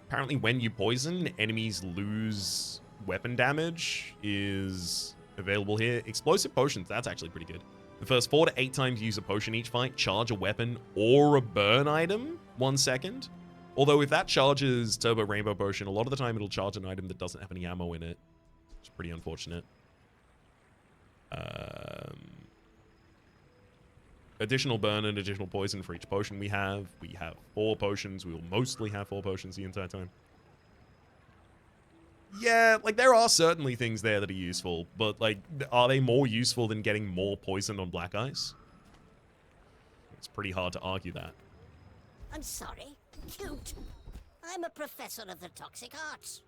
Apparently, when you poison, enemies lose weapon damage is available here. Explosive potions, that's actually pretty good. The first 4 to 8 times you use a potion each fight, charge a weapon or a burn item 1 second. Although if that charges Turbo Rainbow Potion, a lot of the time it'll charge an item that doesn't have any ammo in it. Which is pretty unfortunate. Additional burn and additional poison for each potion we have. We have 4 potions. We will mostly have 4 potions the entire time. Yeah, like, there are certainly things there that are useful, but, like, are they more useful than getting more poison on Black Ice? It's pretty hard to argue that. I'm sorry. Cute. I'm a professor of the toxic arts.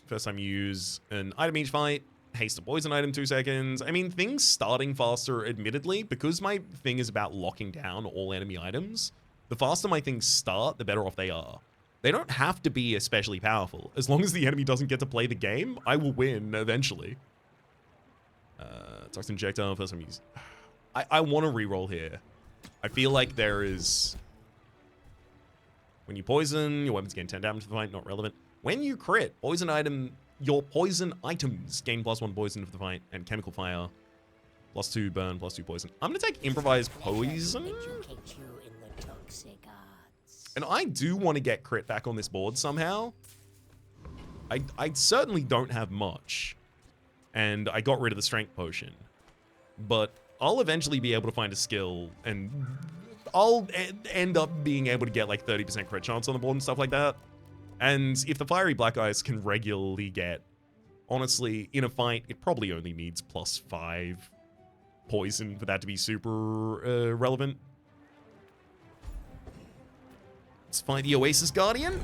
First time you use an item each fight, haste a poison item 2 seconds. I mean, things starting faster, admittedly, because my thing is about locking down all enemy items. The faster my things start, the better off they are. They don't have to be especially powerful. As long as the enemy doesn't get to play the game, I will win eventually. Toxin Injectile, first time use. I want to reroll here. I feel like there is... When you poison, your weapons gain 10 damage to the fight, not relevant. When you crit, poison item, your poison items gain +1 poison for the fight, and chemical fire, +2 burn, +2 poison. I'm gonna take improvised poison. And I do want to get crit back on this board somehow. I certainly don't have much. And I got rid of the strength potion. But I'll eventually be able to find a skill, and I'll end up being able to get like 30% crit chance on the board and stuff like that. And if the Fiery Black Ice can regularly get, honestly, in a fight, it probably only needs +5 poison for that to be super relevant. Let's find the Oasis Guardian.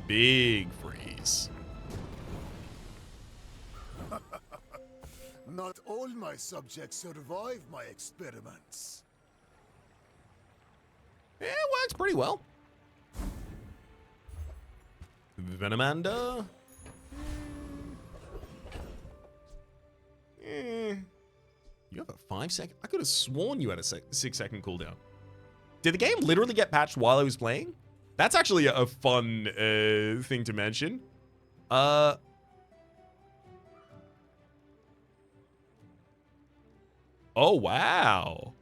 Big freeze. Not all my subjects survive my experiments. It works pretty well. Venomanda. You have a 5-second? I could have sworn you had a 6-second cooldown. Did the game literally get patched while I was playing? That's actually a fun thing to mention. Oh, wow.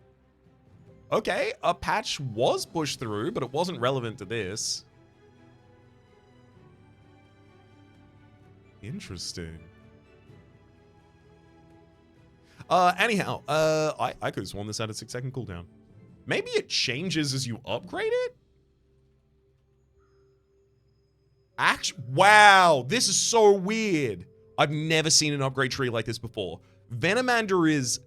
Okay, a patch was pushed through, but it wasn't relevant to this. Interesting. Anyhow, I could have sworn this had a 6-second cooldown. Maybe it changes as you upgrade it? Wow, this is so weird. I've never seen an upgrade tree like this before. Venomander is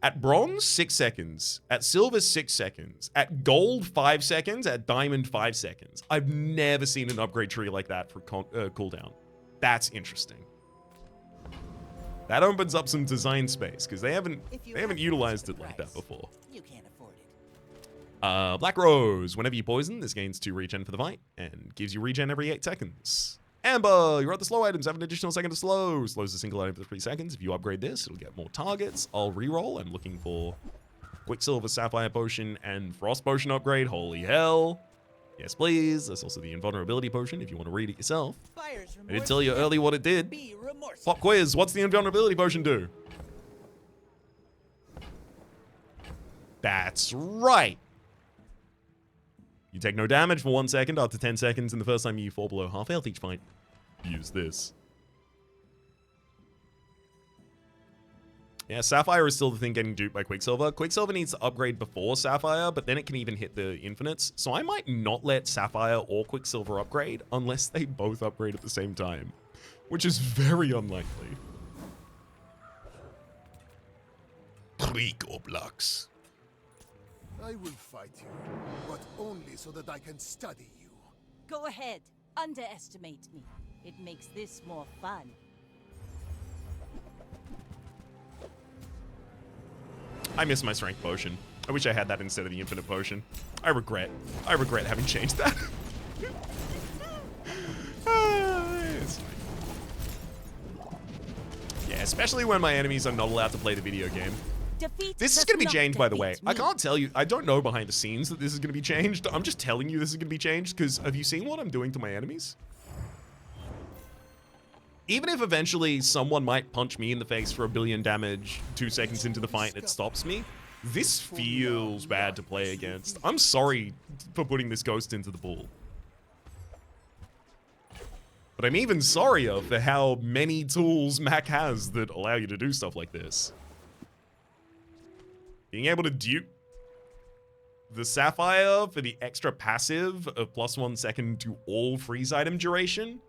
at bronze, 6 seconds. At silver, 6 seconds. At gold, 5 seconds. At diamond, 5 seconds. I've never seen an upgrade tree like that for cooldown. That's interesting. That opens up some design space because they haven't utilized it like that before. You can't afford it. Black Rose. Whenever you poison, this gains 2 regen for the fight and gives you regen every 8 seconds. Amber, you're at the slow items, have an additional second to slow. Slows a single item for 3 seconds. If you upgrade this, it'll get more targets. I'll reroll. I'm looking for Quicksilver, Sapphire Potion, and Frost Potion upgrade. Holy hell. Yes, please. There's also the Invulnerability Potion if you want to read it yourself. I did tell you early what it did. Pop quiz, what's the Invulnerability Potion do? That's right. You take no damage for 1 second after 10 seconds, and the first time you fall below half health each fight, use this. Yeah, Sapphire is still the thing getting duped by Quicksilver. Quicksilver needs to upgrade before Sapphire, but then it can even hit the infinites. So I might not let Sapphire or Quicksilver upgrade unless they both upgrade at the same time, which is very unlikely. Roblox. I will fight you, but only so that I can study you. Go ahead. Underestimate me. It makes this more fun. I miss my strength potion. I wish I had that instead of the infinite potion. I regret having changed that. It's fine. Yeah, especially when my enemies are not allowed to play the video game. This is going to be changed, by the way. I can't tell you. I don't know behind the scenes that this is going to be changed. I'm just telling you this is going to be changed because have you seen what I'm doing to my enemies? Even if eventually someone might punch me in the face for 1 billion damage 2 seconds into the fight and it stops me, this feels bad to play against. I'm sorry for putting this ghost into the pool. But I'm even sorrier for how many tools Mac has that allow you to do stuff like this. Being able to dupe the Sapphire for the extra passive of +1 second to all freeze item duration.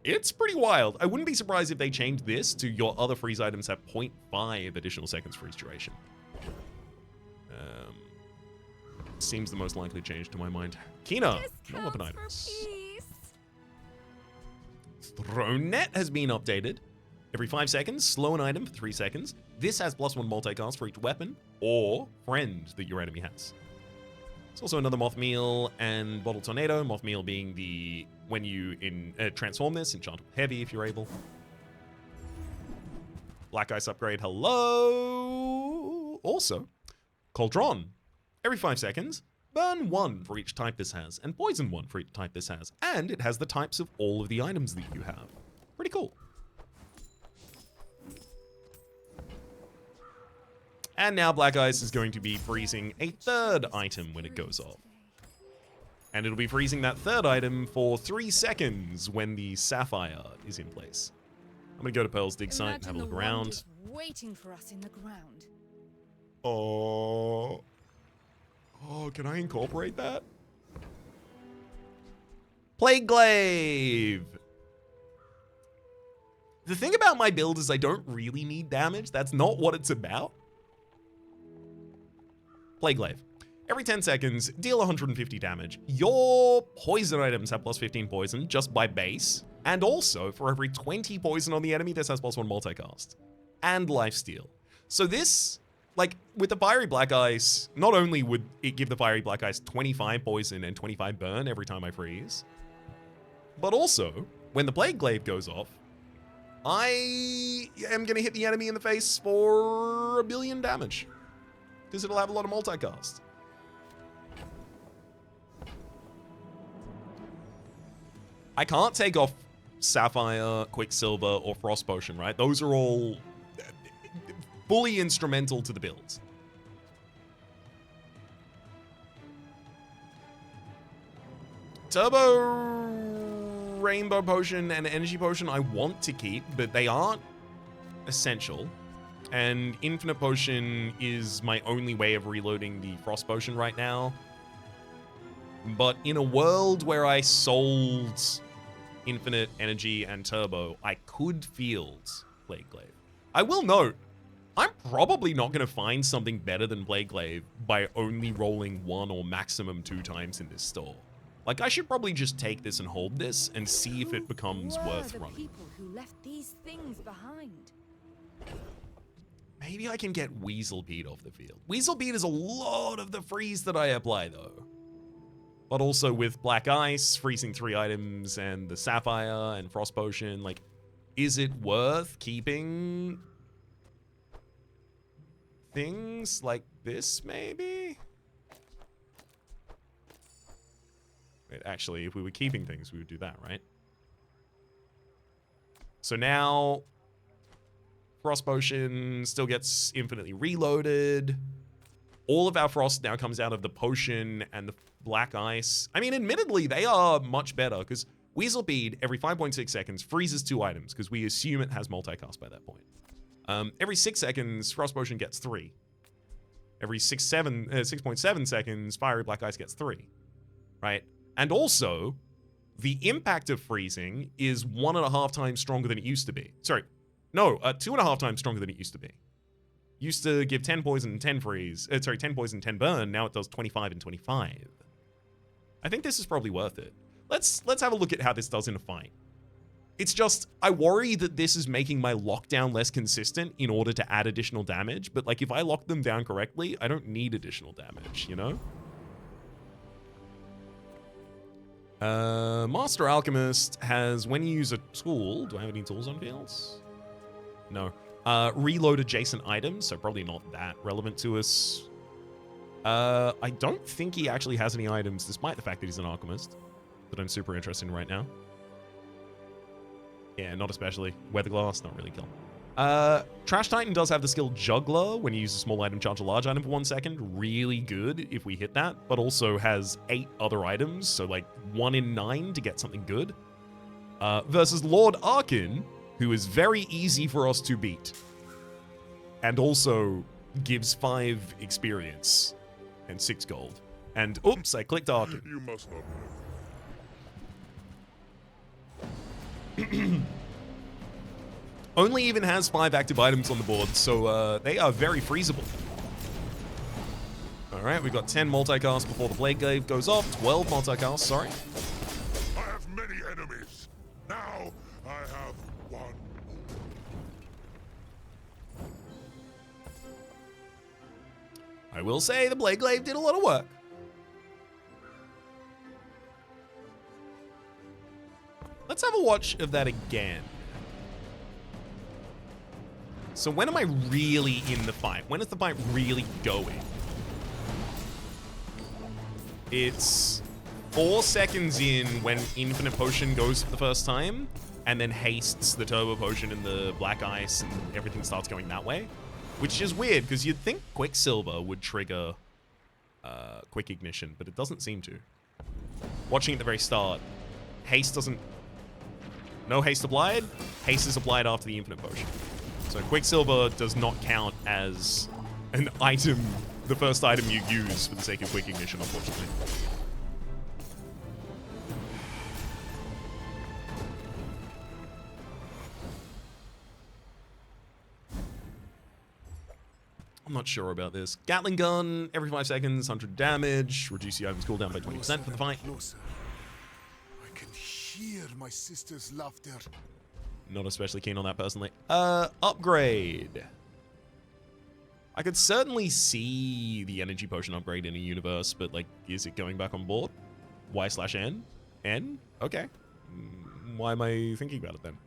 It's pretty wild. I wouldn't be surprised if they changed this to your other freeze items have 0.5 additional seconds freeze duration. Seems the most likely change to my mind. Kina, no weapon items. Throne Net has been updated. Every 5 seconds, slow an item for 3 seconds. This has +1 multicast for each weapon or friend that your enemy has. It's also another Moth Meal and Bottle Tornado. Moth Meal being the when you transform this, enchant heavy if you're able. Black Ice upgrade, hello. Also, Cauldron. Every 5 seconds, burn 1 for each type this has, and poison 1 for each type this has. And it has the types of all of the items that you have. Pretty cool. And now Black Ice is going to be freezing a 3rd item when it goes off. And it'll be freezing that 3rd item for 3 seconds when the Sapphire is in place. I'm gonna go to Pearl's dig site and have a look around. Waiting for us in the ground. Oh, can I incorporate that? Plague Glaive! The thing about my build is I don't really need damage. That's not what it's about. Plague Glaive. Every 10 seconds, deal 150 damage. Your poison items have +15 poison just by base. And also, for every 20 poison on the enemy, this has +1 multicast. And lifesteal. So this, like, with the Fiery Black Ice, not only would it give the Fiery Black Ice 25 poison and 25 burn every time I freeze, but also, when the Plague Glaive goes off, I am going to hit the enemy in the face for 1 billion damage. Because it'll have a lot of multicast. I can't take off Sapphire, Quicksilver, or Frost Potion, right? Those are all fully instrumental to the build. Turbo Rainbow Potion and Energy Potion I want to keep, but they aren't essential. And Infinite Potion is my only way of reloading the Frost Potion right now. But in a world where I sold Infinite Energy and Turbo, I could field Plague Glaive. I will note, I'm probably not going to find something better than Plague Glaive by only rolling 1 or maximum 2 times in this store. Like, I should probably just take this and hold this and see if it becomes worth the running. people who left these things behind? Maybe I can get Weaselbead off the field. Weaselbead is a lot of the freeze that I apply, though. But also with Black Ice, freezing 3 items, and the Sapphire and Frost Potion, like, is it worth keeping things like this, maybe? Wait, actually, if we were keeping things, we would do that, right? So now, Frost Potion still gets infinitely reloaded. All of our Frost now comes out of the Potion and the Black Ice. I mean, admittedly, they are much better, because Weaselbead, every 5.6 seconds, freezes 2 items, because we assume it has multicast by that point. Every 6 seconds, Frost Potion gets 3. Every 6.7 seconds, Fiery Black Ice gets 3. Right? And also, the impact of freezing is 1.5 times stronger than it used to be. Sorry. No, 2.5 times stronger than it used to be. Used to give 10 poison and 10 freeze. 10 poison, 10 burn. Now it does 25 and 25. I think this is probably worth it. Let's have a look at how this does in a fight. It's just, I worry that this is making my lockdown less consistent in order to add additional damage. But like, if I lock them down correctly, I don't need additional damage, you know? Master Alchemist has, when you use a tool, do I have any tools on fields? No. Reload adjacent items, so probably not that relevant to us. I don't think he actually has any items, despite the fact that he's an alchemist, that I'm super interested in right now. Yeah, not especially. Weatherglass, not really kill. Trash Titan does have the skill Juggler when you use a small item, charge a large item for 1 second. Really good if we hit that, but also has 8 other items, so like 1 in 9 to get something good. Versus Lord Arkin, who is very easy for us to beat. And also gives 5 experience and 6 gold. And oops, I clicked Arkin. You must not Only even has 5 active items on the board, so they are very freezable. Alright, we've got 10 multicast before the Plague Glaive goes off. 12 multicast, sorry. I have many enemies. Now I have one. I will say the Plague Glaive did a lot of work. Let's have a watch of that again. So when am I really in the fight? When is the fight really going? It's 4 seconds in when Infinite Potion goes for the first time, and then hastes the Turbo Potion and the Black Ice, and everything starts going that way. Which is weird, because you'd think Quicksilver would trigger Quick Ignition, but it doesn't seem to. Watching at the very start, haste doesn't... No haste applied. Haste is applied after the Infinite Potion. So Quicksilver does not count as an item, the first item you use for the sake of Quick Ignition, unfortunately. I'm not sure about this. Gatling gun, every 5 seconds, 100 damage. Reduce the item's cooldown by 20% for the fight. Closer. I can hear my sister's laughter. Not especially keen on that personally. Upgrade. I could certainly see the energy potion upgrade in a universe, but like, is it going back on board? Y/N? N? Okay. Why am I thinking about it then?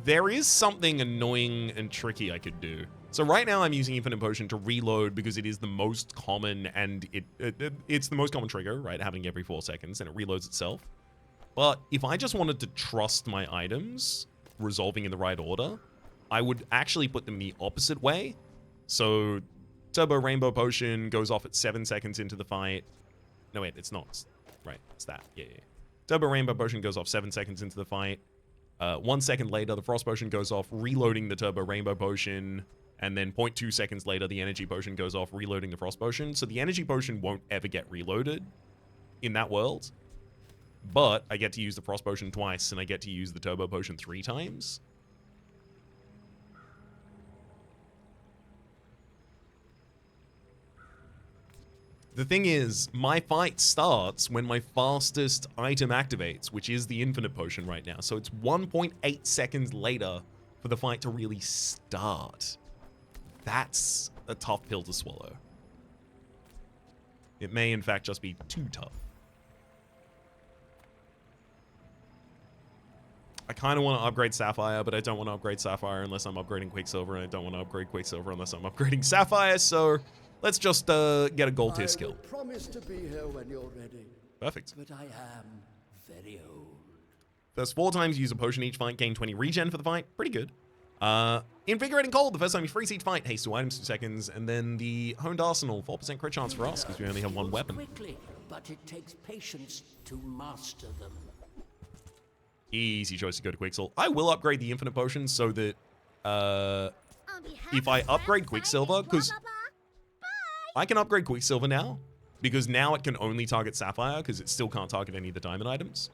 There is something annoying and tricky I could do. So right now I'm using Infinite Potion to reload because it is the most common and it's the most common trigger, right? Happening every 4 seconds and it reloads itself. But if I just wanted to trust my items resolving in the right order, I would actually put them the opposite way. So Turbo Rainbow Potion goes off at 7 seconds into the fight. No, wait, it's not. Right, it's that. Yeah. Turbo Rainbow Potion goes off 7 seconds into the fight. 1 second later, the Frost Potion goes off, reloading the Turbo Rainbow Potion. And then 0.2 seconds later, the Energy Potion goes off, reloading the Frost Potion. So the Energy Potion won't ever get reloaded in that world. But I get to use the Frost Potion twice, and I get to use the Turbo Potion 3 times. The thing is, my fight starts when my fastest item activates, which is the Infinite Potion right now. So it's 1.8 seconds later for the fight to really start. That's a tough pill to swallow. It may, in fact, just be too tough. I kind of want to upgrade Sapphire, but I don't want to upgrade Sapphire unless I'm upgrading Quicksilver, and I don't want to upgrade Quicksilver unless I'm upgrading Sapphire, so let's just get a gold tier skill. I promise to be here when you're ready. Perfect. But I am very old. First 4 times you use a potion each fight, gain 20 regen for the fight. Pretty good. Invigorating Cold, the first time you freeze each fight, haste 2 items 2 seconds, and then the Honed Arsenal, 4% crit chance for us, because we only have 1 weapon. Quickly, but it takes patience to master them. Easy choice to go to Quicksilver. I will upgrade the Infinite Potion so that, if I upgrade Quicksilver, because I can upgrade Quicksilver now, because now it can only target Sapphire, because it still can't target any of the diamond items.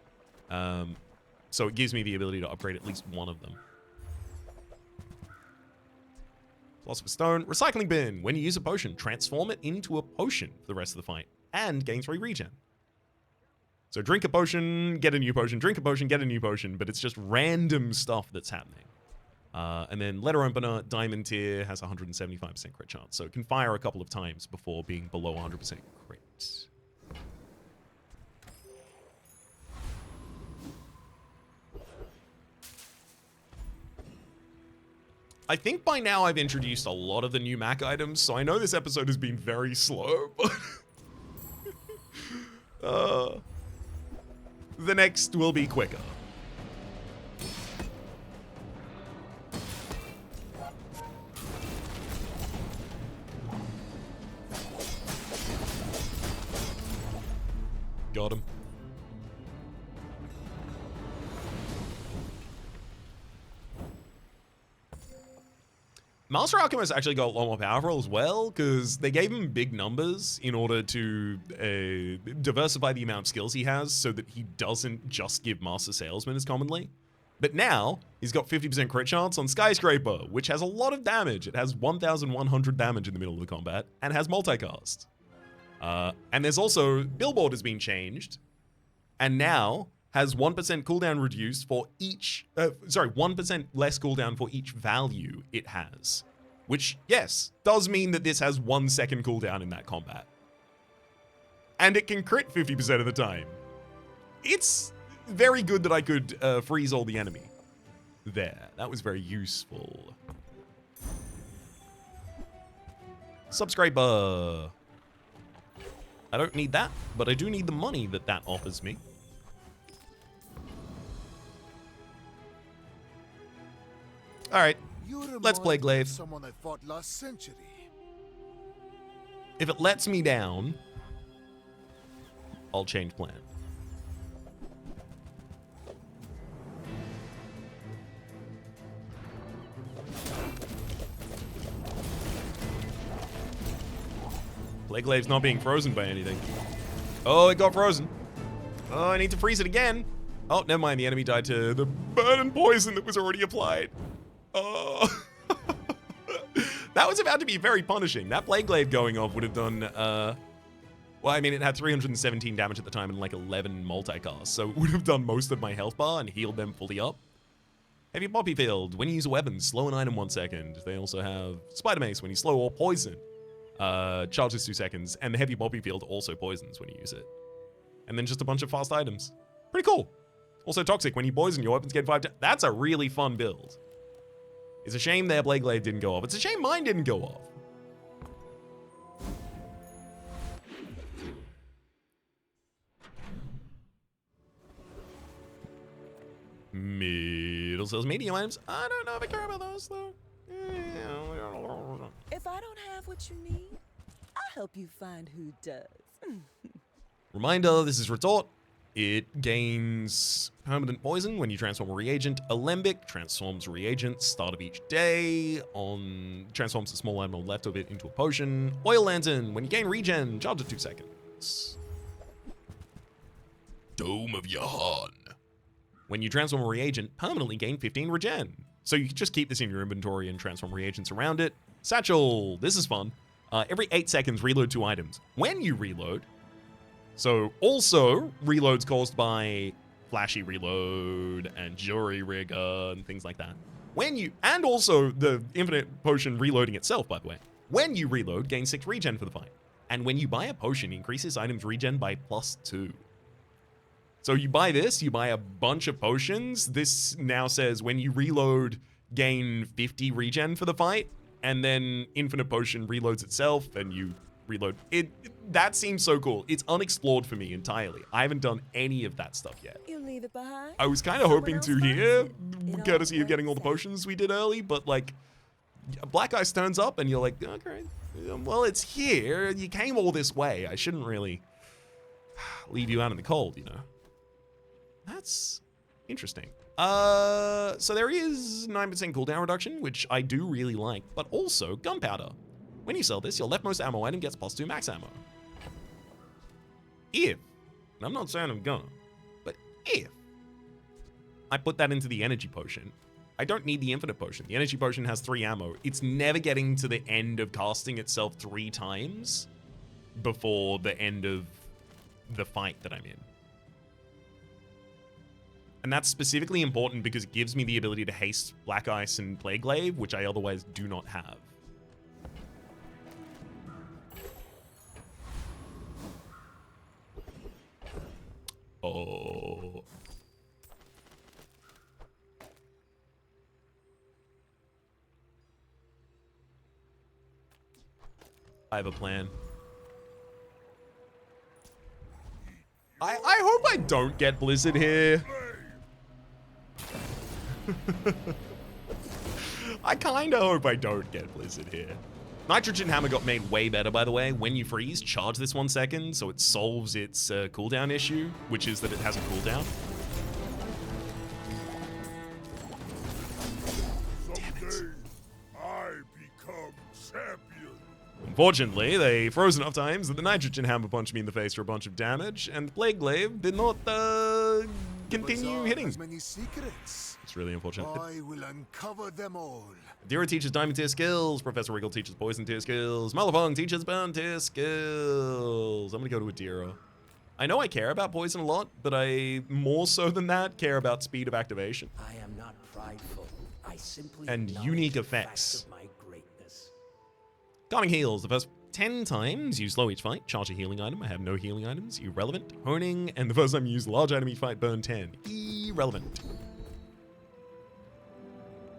So it gives me the ability to upgrade at least one of them. Philosopher's Stone. Recycling Bin. When you use a potion, transform it into a potion for the rest of the fight, and gain 3 regen. So drink a potion, get a new potion, drink a potion, get a new potion, but it's just random stuff that's happening. And then Letter Opener, Diamond Tier, has 175% crit chance, so it can fire a couple of times before being below 100% crit. I think by now I've introduced a lot of the new Mac items, so I know this episode has been very slow, but the next will be quicker. Got him. Master Alchemist actually got a lot more powerful as well, because they gave him big numbers in order to diversify the amount of skills he has so that he doesn't just give Master Salesman as commonly. But now, he's got 50% crit chance on Skyscraper, which has a lot of damage. It has 1,100 damage in the middle of the combat, and has multicast. And there's also, Billboard has been changed, and now has 1% cooldown reduced for each, 1% less cooldown for each value it has. Which, yes, does mean that this has 1 second cooldown in that combat. And it can crit 50% of the time. It's very good that I could freeze all the enemy. There, that was very useful. Subscriber. I don't need that, but I do need the money that that offers me. All right, let's play Glaive. Someone I fought last century. If it lets me down, I'll change plan. Plague Glaive's not being frozen by anything. Oh, it got frozen. Oh, I need to freeze it again. Oh, never mind. The enemy died to the burn and poison that was already applied. Oh. That was about to be very punishing. That Plague Glaive going off would have done, well, I mean, it had 317 damage at the time and like 11 multicasts, so it would have done most of my health bar and healed them fully up. Heavy Poppy Field. When you use a weapon, slow an item 1 second. They also have Spider Mace when you slow or poison. Charges 2 seconds, and the Heavy Poppy Field also poisons when you use it. And then just a bunch of fast items. Pretty cool. Also Toxic. When you poison, your weapons get 5 times. That's a really fun build. It's a shame their Plague Glaive didn't go off. It's a shame mine didn't go off. Middle sales medium items. I don't know if I care about those though. If I don't have what you need? I'll help you find who does. Reminder, this is Retort. It gains permanent poison when you transform a reagent. Alembic transforms reagent start of each day. Transforms a small animal left of it into a potion. Oil Lantern, when you gain regen, charge at 2 seconds. Dome of Yahan. When you transform a reagent, permanently gain 15 regen. So you can just keep this in your inventory and transform reagents around it. Satchel, this is fun. Every 8 seconds, reload 2 items. When you reload, so also reloads caused by flashy reload and jury rigor and things like that. And also the infinite potion reloading itself, by the way. When you reload, gain 6 regen for the fight. And when you buy a potion, increases items regen by +2. So you buy this, you buy a bunch of potions. This now says when you reload, gain 50 regen for the fight. And then infinite potion reloads itself and you reload. That seems so cool. It's unexplored for me entirely. I haven't done any of that stuff yet. You leave it behind. I was kind of hoping to here, courtesy of getting all the potions we did early, but like, Black Ice turns up and you're like, okay, well, it's here. You came all this way. I shouldn't really leave you out in the cold, you know? That's interesting. So there is 9% cooldown reduction, which I do really like, but also gunpowder. When you sell this, your leftmost ammo item gets +2 max ammo. If, and I'm not saying I'm gonna, but if I put that into the energy potion, I don't need the infinite potion. The energy potion has 3 ammo. It's never getting to the end of casting itself 3 times before the end of the fight that I'm in. And that's specifically important because it gives me the ability to haste Black Ice and Plague Glaive, which I otherwise do not have. Oh. I have a plan. I hope I don't get Blizzard here. I kinda hope I don't get Blizzard here. Nitrogen Hammer got made way better, by the way. When you freeze, charge this 1 second, so it solves its cooldown issue, which is that it has a cooldown. Someday, I become champion. Unfortunately, they froze enough times that the Nitrogen Hammer punched me in the face for a bunch of damage, and the Plague Glaive did not continue hitting. Has many secrets. It's really unfortunate. I will uncover them all. Adira teaches Diamond tier skills. Professor Wriggle teaches Poison tier skills. Malafong teaches Burn tier skills. I'm gonna go to Adira. I know I care about Poison a lot, but I, more so than that, care about speed of activation. I am not prideful. I simply and acknowledge unique the effects. fact of my greatness. Calming heals. The first 10 times you slow each fight. Charge a healing item. I have no healing items. Irrelevant. Honing. And the first time you use large item each fight, burn 10. Irrelevant.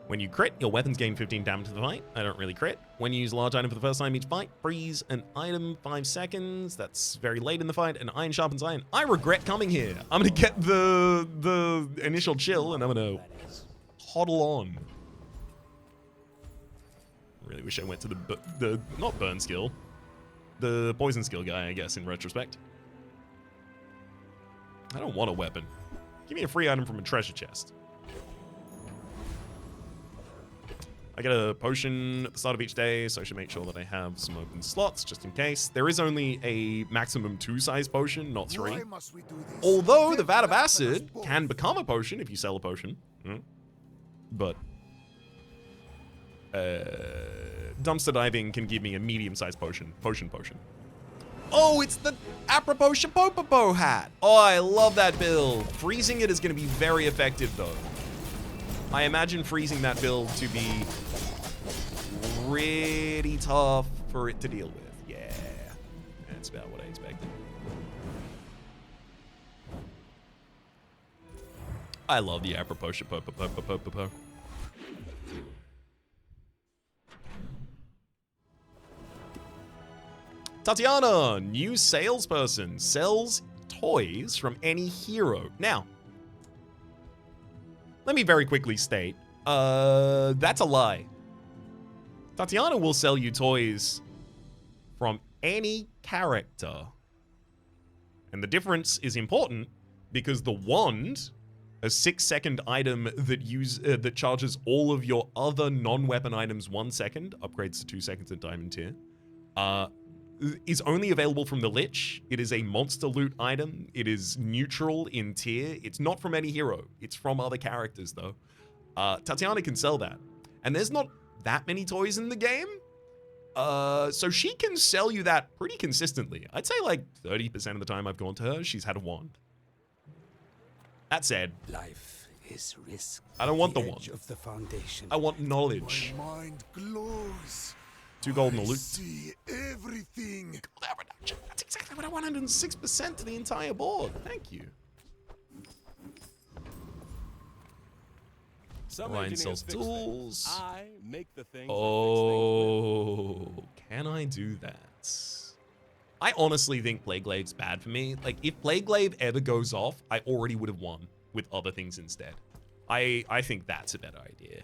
When you crit, your weapons gain 15 damage to the fight. I don't really crit. When you use a large item for the first time each fight, freeze an item 5 seconds. That's very late in the fight, and iron sharpens iron. I regret coming here. I'm gonna get the initial chill, and I'm gonna hodl on. Really wish I went to the not burn skill, the poison skill guy, I guess, in retrospect. I don't want a weapon. Give me a free item from a treasure chest. I get a potion at the start of each day, so I should make sure that I have some open slots, just in case. There is only a maximum 2-size potion, not 3. Why must we do this? Although the Vat of Acid can become a potion if you sell a potion. But dumpster diving can give me a medium-sized potion. Potion. Oh, it's the apropos Shapopopo hat. Oh, I love that build. Freezing it is going to be very effective, though. I imagine freezing that build to be pretty tough for it to deal with. Yeah, that's about what I expected. I love the apropos Shapopopo. Tatiana, new salesperson, sells toys from any hero. Now, let me very quickly state, that's a lie. Tatiana will sell you toys from any character. And the difference is important because the wand, a 6-second item that charges all of your other non-weapon items 1 second, upgrades to 2 seconds in Diamond tier, is only available from the Lich. It is a monster loot item. It is neutral in tier. It's not from any hero. It's from other characters, though. Tatiana can sell that. And there's not that many toys in the game. So she can sell you that pretty consistently. I'd say like 30% of the time I've gone to her, she's had a wand. That said, Life is risk. I don't want the wand. Of the foundation. I want knowledge. My mind glows. 2 gold and a I loot. see everything. That's exactly what I want. 106% to the entire board. Thank you. Ryan sells tools. I make the things. Oh, can I do that? I honestly think Plague Glaive's bad for me. Like, if Plague Glaive ever goes off, I already would have won with other things instead. I think that's a better idea.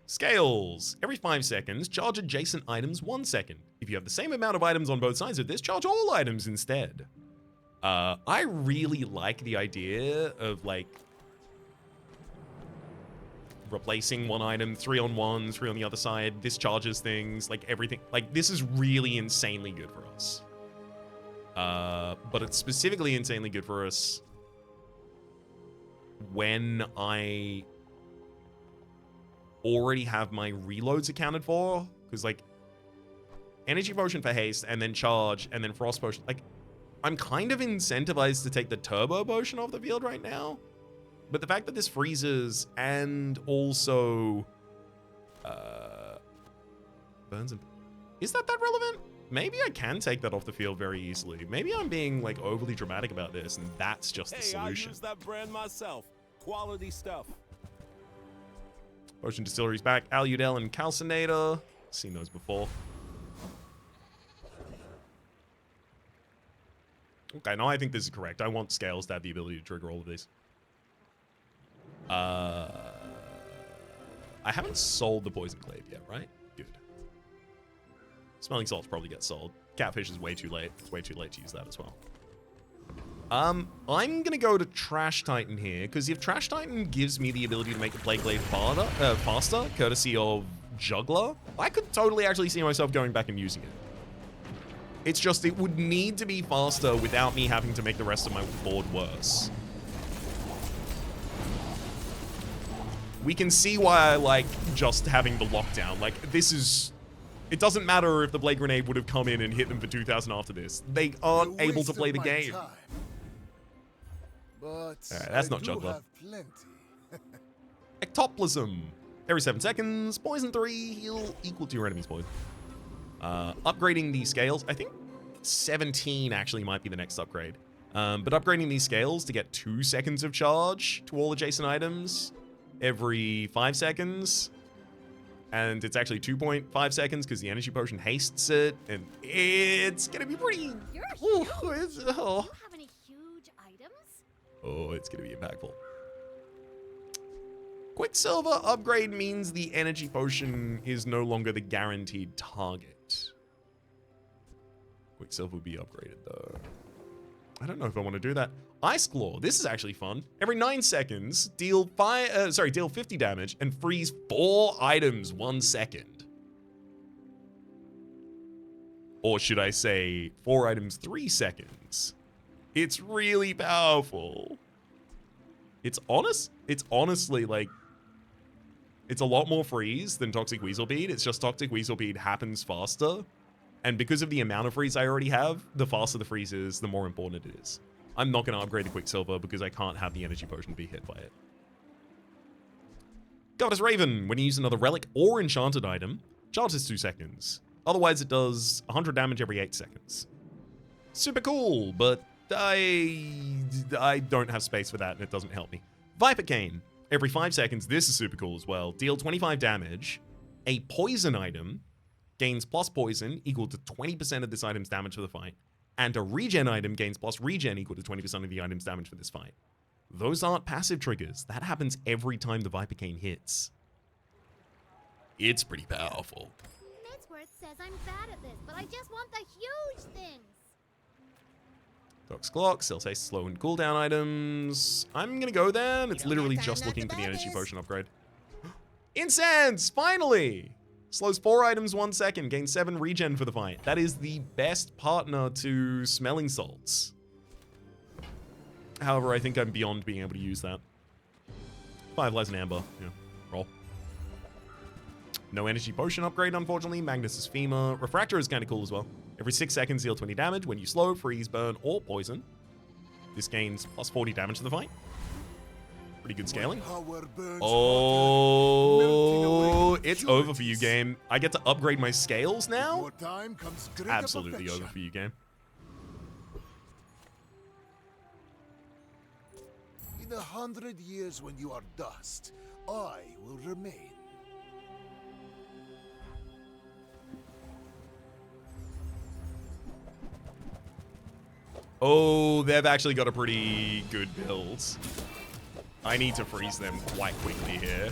Scales. Every 5 seconds, charge adjacent items 1 second. If you have the same amount of items on both sides of this, charge all items instead. I really like the idea of, like, replacing one item, 3 on one, 3 on the other side. This charges things, like everything. Like, this is really insanely good for us. But it's specifically insanely good for us when I already have my reloads accounted for, because like energy potion for haste and then charge and then frost potion, like I'm kind of incentivized to take the turbo potion off the field right now, but the fact that this freezes and also burns and is that relevant? Maybe I can take that off the field very easily. Maybe I'm being like overly dramatic about this and that's just the solution. I use that brand myself. Quality stuff. Potion Distillery's back. Aludel and Calcinator. Seen those before. Okay, no, I think this is correct. I want Scales to have the ability to trigger all of these. I haven't sold the Poison Glaive yet, right? Good. Smelling Salts probably gets sold. Catfish is way too late. It's way too late to use that as well. I'm gonna go to Trash Titan here, because if Trash Titan gives me the ability to make the Plague Glaive faster, courtesy of Juggler, I could totally actually see myself going back and using it. It's just, it would need to be faster without me having to make the rest of my board worse. We can see why I like just having the lockdown. Like, this is... It doesn't matter if the Blade Grenade would have come in and hit them for 2,000 after this. They aren't able to play the game. Time. But Alright, that's not Juggler. Ectoplasm. Every 7 seconds, poison 3, heal equal to your enemy's poison. Upgrading these scales, I think 17 actually might be the next upgrade. But upgrading these scales to get 2 seconds of charge to all adjacent items every 5 seconds. And it's actually 2.5 seconds because the energy potion hastes it. And it's going to be pretty... You're huge. Oh, Do you have any huge items? Oh, it's going to be impactful. Quicksilver upgrade means the energy potion is no longer the guaranteed target. Quicksilver will be upgraded though. I don't know if I want to do that. Ice Claw, this is actually fun. Every 9 seconds, deal 50 damage and freeze 4 items 1 second. Or should I say 4 items 3 seconds? It's really powerful. It's honestly like, it's a lot more freeze than Toxic Weasel Bead. It's just Toxic Weasel Bead happens faster. And because of the amount of freeze I already have, the faster the freeze is, the more important it is. I'm not going to upgrade the Quicksilver because I can't have the energy potion be hit by it. Goddess Raven, when you use another relic or enchanted item, charges 2 seconds. Otherwise, it does 100 damage every 8 seconds. Super cool, but I don't have space for that and it doesn't help me. Viper Cane, every 5 seconds, this is super cool as well. Deal 25 damage, a poison item, gains plus poison equal to 20% of this item's damage for the fight, and a regen item gains plus regen equal to 20% of the item's damage for this fight. Those aren't passive triggers. That happens every time the Viper Cane hits. It's pretty powerful. Midsworth says I'm bad at this, but I just want the huge things. Docs Clock, still says slow and cooldown items. I'm gonna go there, and it's literally just looking for the energy potion upgrade. Incense! Finally! Slows 4 items 1 second, gains 7 regen for the fight. That is the best partner to smelling salts. However, I think I'm beyond being able to use that. 5 less than Amber. Yeah, roll. No energy potion upgrade, unfortunately. Magnus's Femur. Refractor is kind of cool as well. Every 6 seconds, deal 20 damage when you slow, freeze, burn, or poison. This gains plus 40 damage to the fight. Pretty good scaling. Oh, it's over for you, game. I get to upgrade my scales now? Absolutely over for you, game. In 100 years when you are dust, I will remain. Oh, they've actually got a pretty good build. I need to freeze them quite quickly here.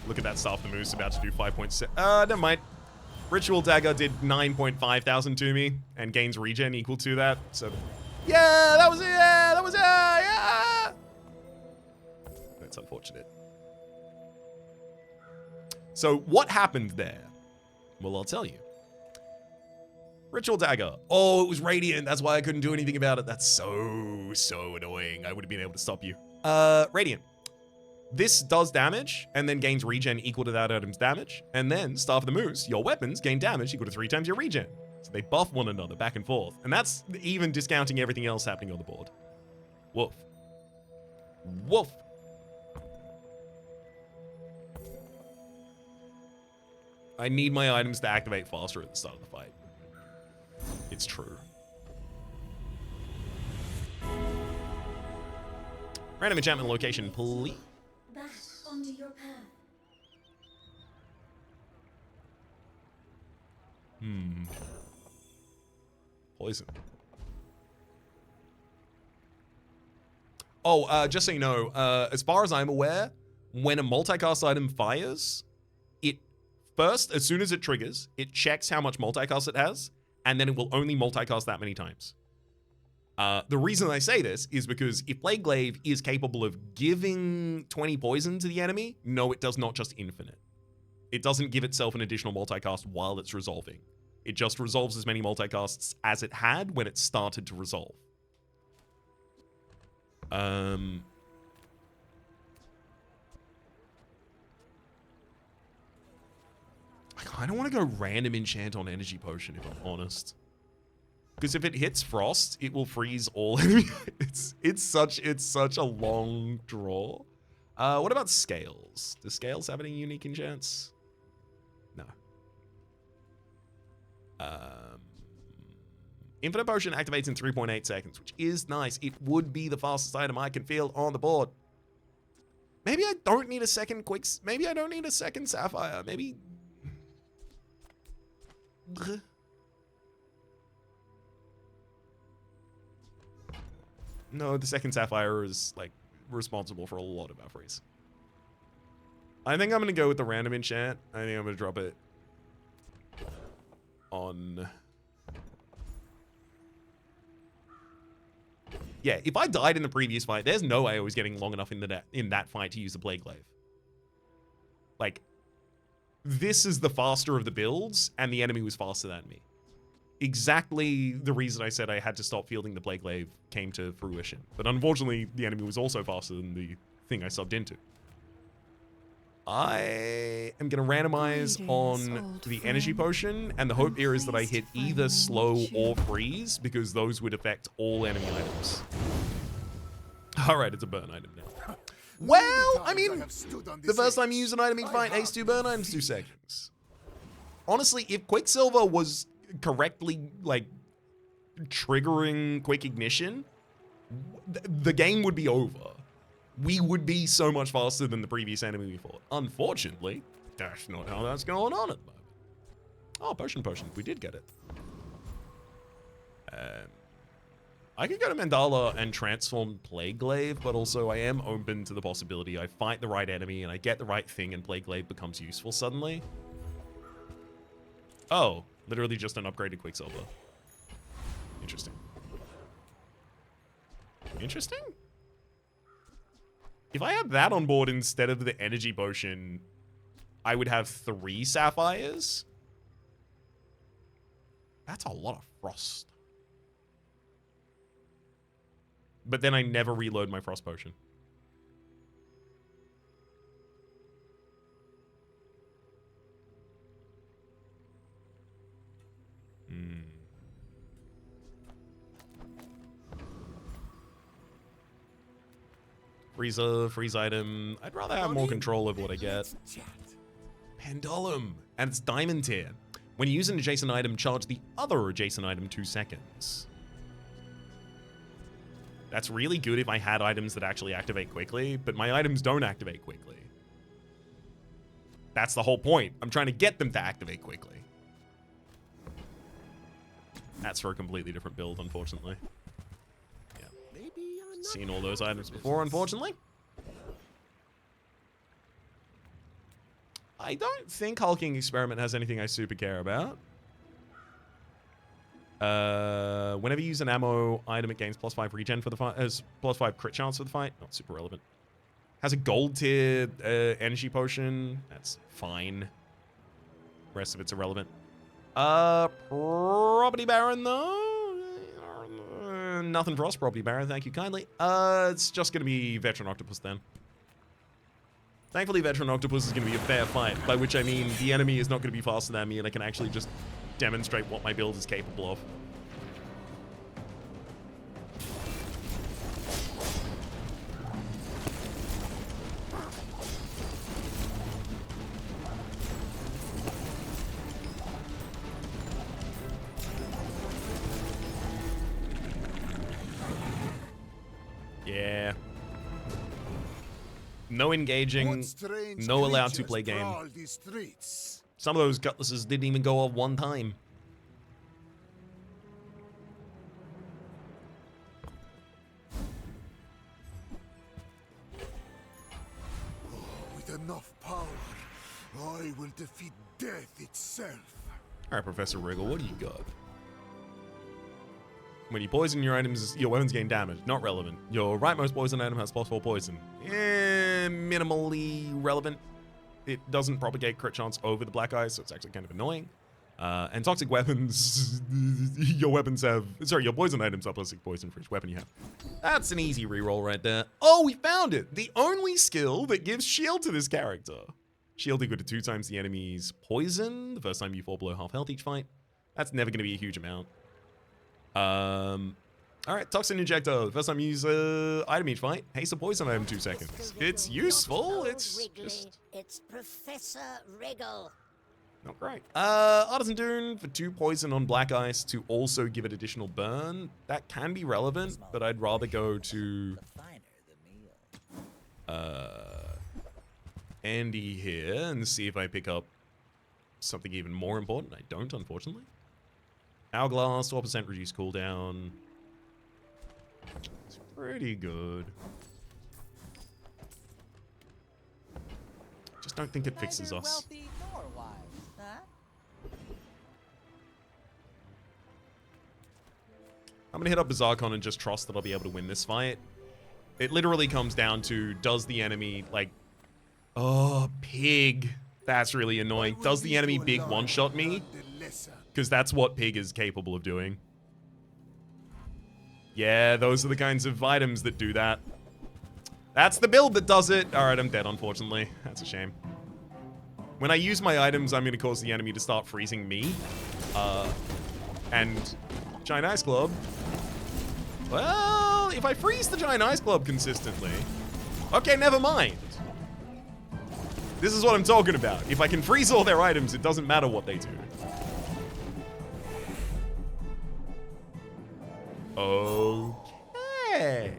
Look at that Staff the Moose about to do 5.6. Never mind. Ritual Dagger did 9.5 thousand to me and gains regen equal to that. So, yeah, that was it. Yeah, that was it. Yeah. That's unfortunate. So, what happened there? Well, I'll tell you. Ritual Dagger. Oh, it was Radiant. That's why I couldn't do anything about it. That's so annoying. I would have been able to stop you. Radiant. This does damage and then gains regen equal to that item's damage. And then Staff of the Moose, your weapons gain damage equal to 3 times your regen. So they buff one another back and forth. And that's even discounting everything else happening on the board. Woof. Woof. I need my items to activate faster at the start of the fight. It's true. Random enchantment location, please. Back onto your path. Poison. Oh, just so you know, as far as I'm aware, when a multicast item fires, it first, as soon as it triggers, it checks how much multicast it has, and then it will only multicast that many times. The reason I say this is because if Plague Glaive is capable of giving 20 poison to the enemy, no, it does not just infinite. It doesn't give itself an additional multicast while it's resolving. It just resolves as many multicasts as it had when it started to resolve. I kind of want to go random enchant on energy potion if I'm honest. Because if it hits frost, it will freeze all enemies. It's such a long draw. What about scales? Do scales have any unique enchants? No. Infinite potion activates in 3.8 seconds, which is nice. It would be the fastest item I can feel on the board. Maybe I don't need a second maybe I don't need a second sapphire. Maybe. No, the second sapphire is like responsible for a lot of our freeze. I think I'm gonna go with the random enchant. I think I'm gonna drop it on. Yeah, if I died in the previous fight, there's no way I was getting long enough in that fight to use the Plague Glaive. Like, this is the faster of the builds, and the enemy was faster than me. Exactly the reason I said I had to stop fielding the Plague Glaive came to fruition. But unfortunately, the enemy was also faster than the thing I subbed into. I am going to randomize on the energy potion, and the hope here is that I hit either slow or freeze, because those would affect all enemy items. Alright, it's a burn item now. Well, I mean, the first time you use an item each fight, Ace 2 burn items 2 seconds. Honestly, if Quicksilver was correctly, like, triggering quick ignition, the game would be over. We would be so much faster than the previous enemy we fought. Unfortunately, that's not how that's going on at the moment. Oh, potion. We did get it. I could go to Mandala and transform Plague Glaive, but also I am open to the possibility I fight the right enemy and I get the right thing and Plague Glaive becomes useful suddenly. Oh, literally just an upgraded Quicksilver. Interesting. Interesting? If I had that on board instead of the energy potion, I would have 3 sapphires. That's a lot of frost. But then I never reload my frost potion. Freeze item. I'd rather have more control over what I get. Pendulum. And it's diamond tier. When you use an adjacent item, charge the other adjacent item 2 seconds. That's really good if I had items that actually activate quickly, but my items don't activate quickly. That's the whole point. I'm trying to get them to activate quickly. That's for a completely different build, unfortunately. Yeah. Seen all those items before, unfortunately. I don't think Hulking Experiment has anything I super care about. Whenever you use an ammo item, it gains +5 regen for the fight, has +5 crit chance for the fight. Not super relevant. Has a gold tier energy potion. That's fine. Rest of it's irrelevant. Property Baron though. Nothing for us, Property Baron. Thank you kindly. It's just gonna be Veteran Octopus then. Thankfully, Veteran Octopus is gonna be a fair fight, by which I mean the enemy is not gonna be faster than me, and I can actually just demonstrate what my build is capable of. Yeah. No engaging, no allowed to play game. Some of those cutlasses didn't even go off one time. With enough power, I will defeat death itself. Alright, Professor Wriggle, what do you got? When you poison your items, your weapons gain damage. Not relevant. Your rightmost poison item has +4 poison. Minimally relevant. It doesn't propagate crit chance over the black eyes, so it's actually kind of annoying. And toxic weapons, your poison items are +6 poison for each weapon you have. That's an easy reroll right there. Oh, we found it! The only skill that gives shield to this character. Shield equal to 2 times the enemy's poison, the first time you fall below half health each fight. That's never going to be a huge amount. Alright, Toxin Injector. The first time you use item each fight, haste a poison item 2 seconds. It's useful, it's just... It's Professor Wriggle. Not great. Artisan Dune for 2 poison on black ice to also give it additional burn. That can be relevant, but I'd rather go to... Andy here and see if I pick up something even more important. I don't, unfortunately. Hourglass, 12% reduced cooldown. It's pretty good. Just don't think it fixes us. I'm gonna hit up BazarCon and just trust that I'll be able to win this fight. It literally comes down to, does the enemy, like... Oh, pig. That's really annoying. Does the enemy big one-shot me? Because that's what Pig is capable of doing. Yeah, those are the kinds of items that do that. That's the build that does it. Alright, I'm dead, unfortunately. That's a shame. When I use my items, I'm going to cause the enemy to start freezing me. And Giant Ice Club. Well, if I freeze the Giant Ice Club consistently... Okay, never mind. This is what I'm talking about. If I can freeze all their items, it doesn't matter what they do. Okay.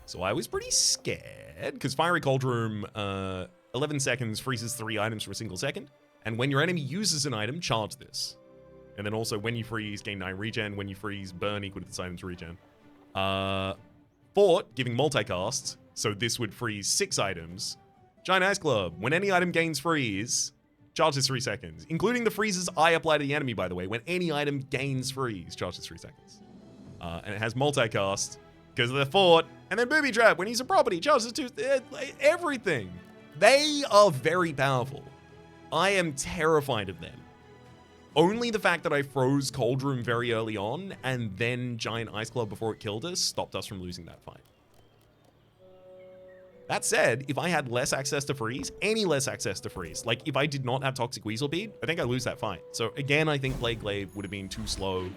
So I was pretty scared, because Fiery Cold Room 11 seconds freezes 3 items for a single second. And when your enemy uses an item, charge this. And then also, when you freeze, gain 9 regen. When you freeze, burn equal to this item's regen. Fort, giving multicast. So this would freeze 6 items. Giant Ice Club. When any item gains freeze, charges 3 seconds. Including the freezes I apply to the enemy, by the way. When any item gains freeze, charges 3 seconds. And it has multicast because of the Fort. And then Booby Trap. When he's a property, charges 2... everything. They are very powerful. I am terrified of them. Only the fact that I froze Cold Room very early on and then Giant Ice Club before it killed us stopped us from losing that fight. That said, if I had less access to freeze, any less access to freeze, like if I did not have Toxic Weasel Bead, I think I'd lose that fight. So again, I think Plague Glaive would have been too slow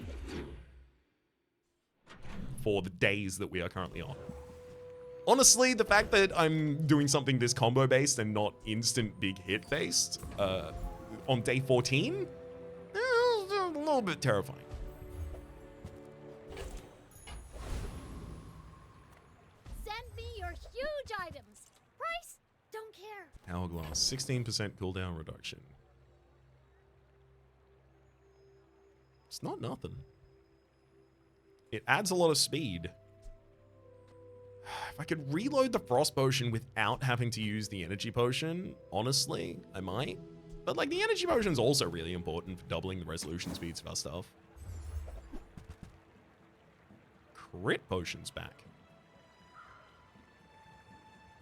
for the days that we are currently on. Honestly, the fact that I'm doing something this combo based and not instant big hit based on day 14, a little bit terrifying. Send me your huge items. Price? Don't care. Hourglass, 16% cooldown reduction. It's not nothing. It adds a lot of speed. If I could reload the Frost Potion without having to use the Energy Potion, honestly, I might. But like the Energy Potion is also really important for doubling the resolution speeds of our stuff. Crit Potion's back.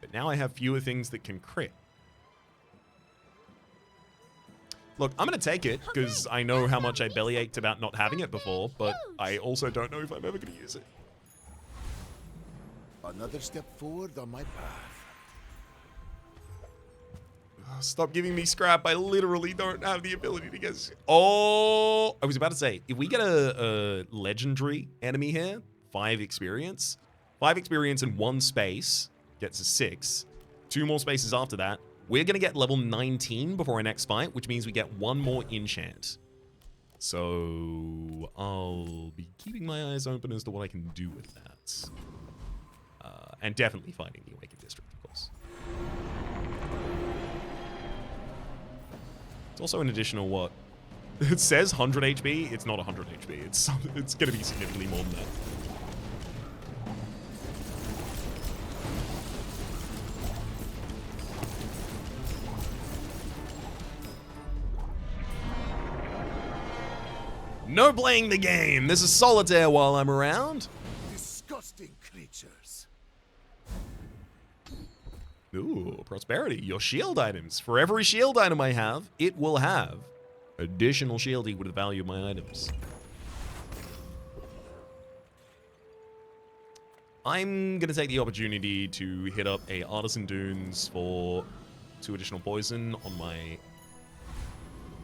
But now I have fewer things that can crit. Look, I'm going to take it because I know how much I belly ached about not having it before, but I also don't know if I'm ever going to use it. Another step forward on my path. Stop giving me scrap. I literally don't have the ability to get... Oh, I was about to say, if we get a legendary enemy here, 5 experience. 5 experience in 1 space gets us 6. 2 more spaces after that. We're going to get level 19 before our next fight, which means we get 1 more enchant. So I'll be keeping my eyes open as to what I can do with that. And definitely fighting the Awakened District, of course. It's also an additional what? It says 100 HP. It's not 100 HP. It's going to be significantly more than that. No playing the game. This is solitaire while I'm around. Disgusting creatures. Ooh, prosperity. Your shield items. For every shield item I have, it will have additional shield equal to the value of my items. I'm going to take the opportunity to hit up a Artisan Dunes for 2 additional poison on my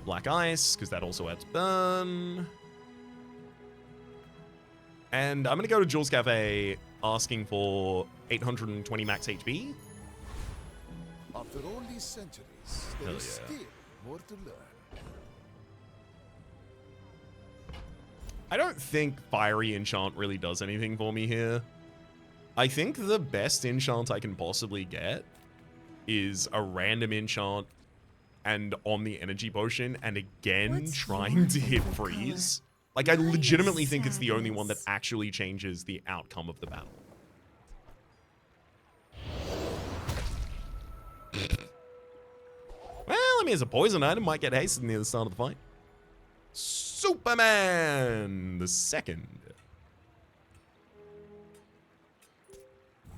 Black Ice, because that also adds burn. And I'm going to go to Jules Cafe asking for 820 max HP. After all these centuries, there is still more to learn. I don't think Fiery Enchant really does anything for me here. I think the best enchant I can possibly get is a random enchant and on the Energy Potion, and again trying to hit freeze. Like, I legitimately think it's the only one that actually changes the outcome of the battle. Well, I mean, as a poison item, might get hasted near the start of the fight. Superman the second.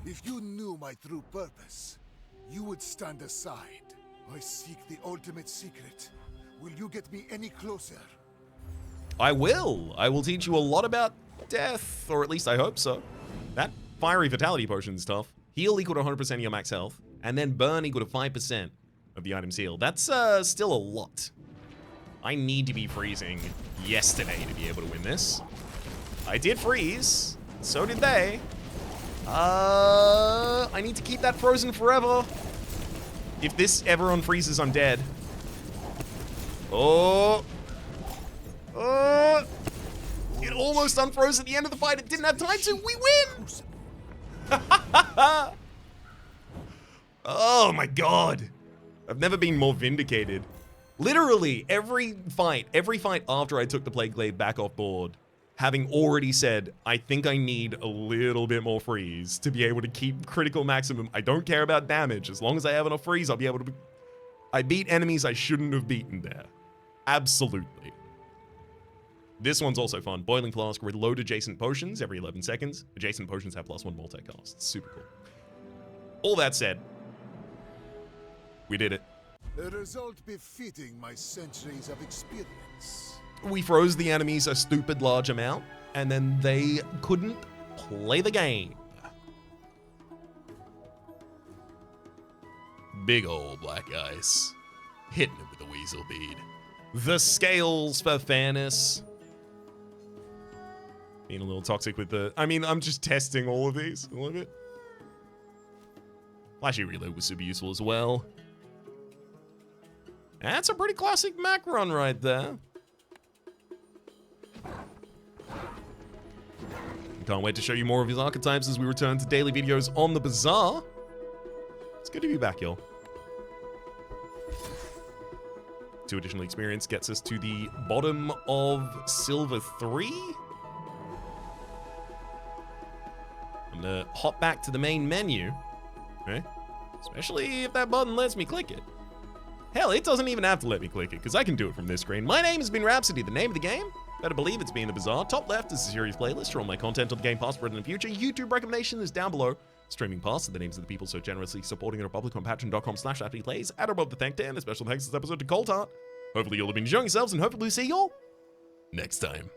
If you knew my true purpose, you would stand aside. I seek the ultimate secret. Will you get me any closer? I will. I will teach you a lot about death, or at least I hope so. That Fiery Vitality Potion is tough. Heal equal to 100% of your max health, and then burn equal to 5% of the item's heal. That's still a lot. I need to be freezing yesterday to be able to win this. I did freeze. So did they. I need to keep that frozen forever. If this ever unfreezes, I'm dead. Oh. It almost unfroze at the end of the fight. It didn't have time to. We win! Oh my god. I've never been more vindicated. Literally, every fight after I took the Plague Glaive back off board, having already said, I think I need a little bit more freeze to be able to keep critical maximum. I don't care about damage. As long as I have enough freeze, I'll be able to... I beat enemies I shouldn't have beaten there. Absolutely. This one's also fun. Boiling Flask, reload adjacent potions every 11 seconds. Adjacent potions have +1 multicast. Super cool. All that said, we did it. A result befitting my centuries of experience. We froze the enemies a stupid large amount, and then they couldn't play the game. Big old black ice. Hitting it with a weasel bead. The scales for fairness. Being a little toxic with the... I mean, I'm just testing all of these a little bit. Flashy Reload was super useful as well. That's a pretty classic Mac run right there. Can't wait to show you more of his archetypes as we return to daily videos on the Bazaar. It's good to be back, y'all. 2 additional experience gets us to the bottom of Silver 3. I'm gonna hop back to the main menu. Okay? Especially if that button lets me click it. Hell, it doesn't even have to let me click it, because I can do it from this screen. My name has been Rhapsody. The name of the game? Better believe it's been the Bazaar. Top left is a series playlist for all my content on the Game Pass, present and future. YouTube recommendation is down below. Streaming past are the names of the people so generously supporting the Republic on patreon.com/AfterPlays. At above the thank day, and a special thanks this episode to Cold Heart. Hopefully you'll have been enjoying yourselves, and hopefully we'll see y'all next time.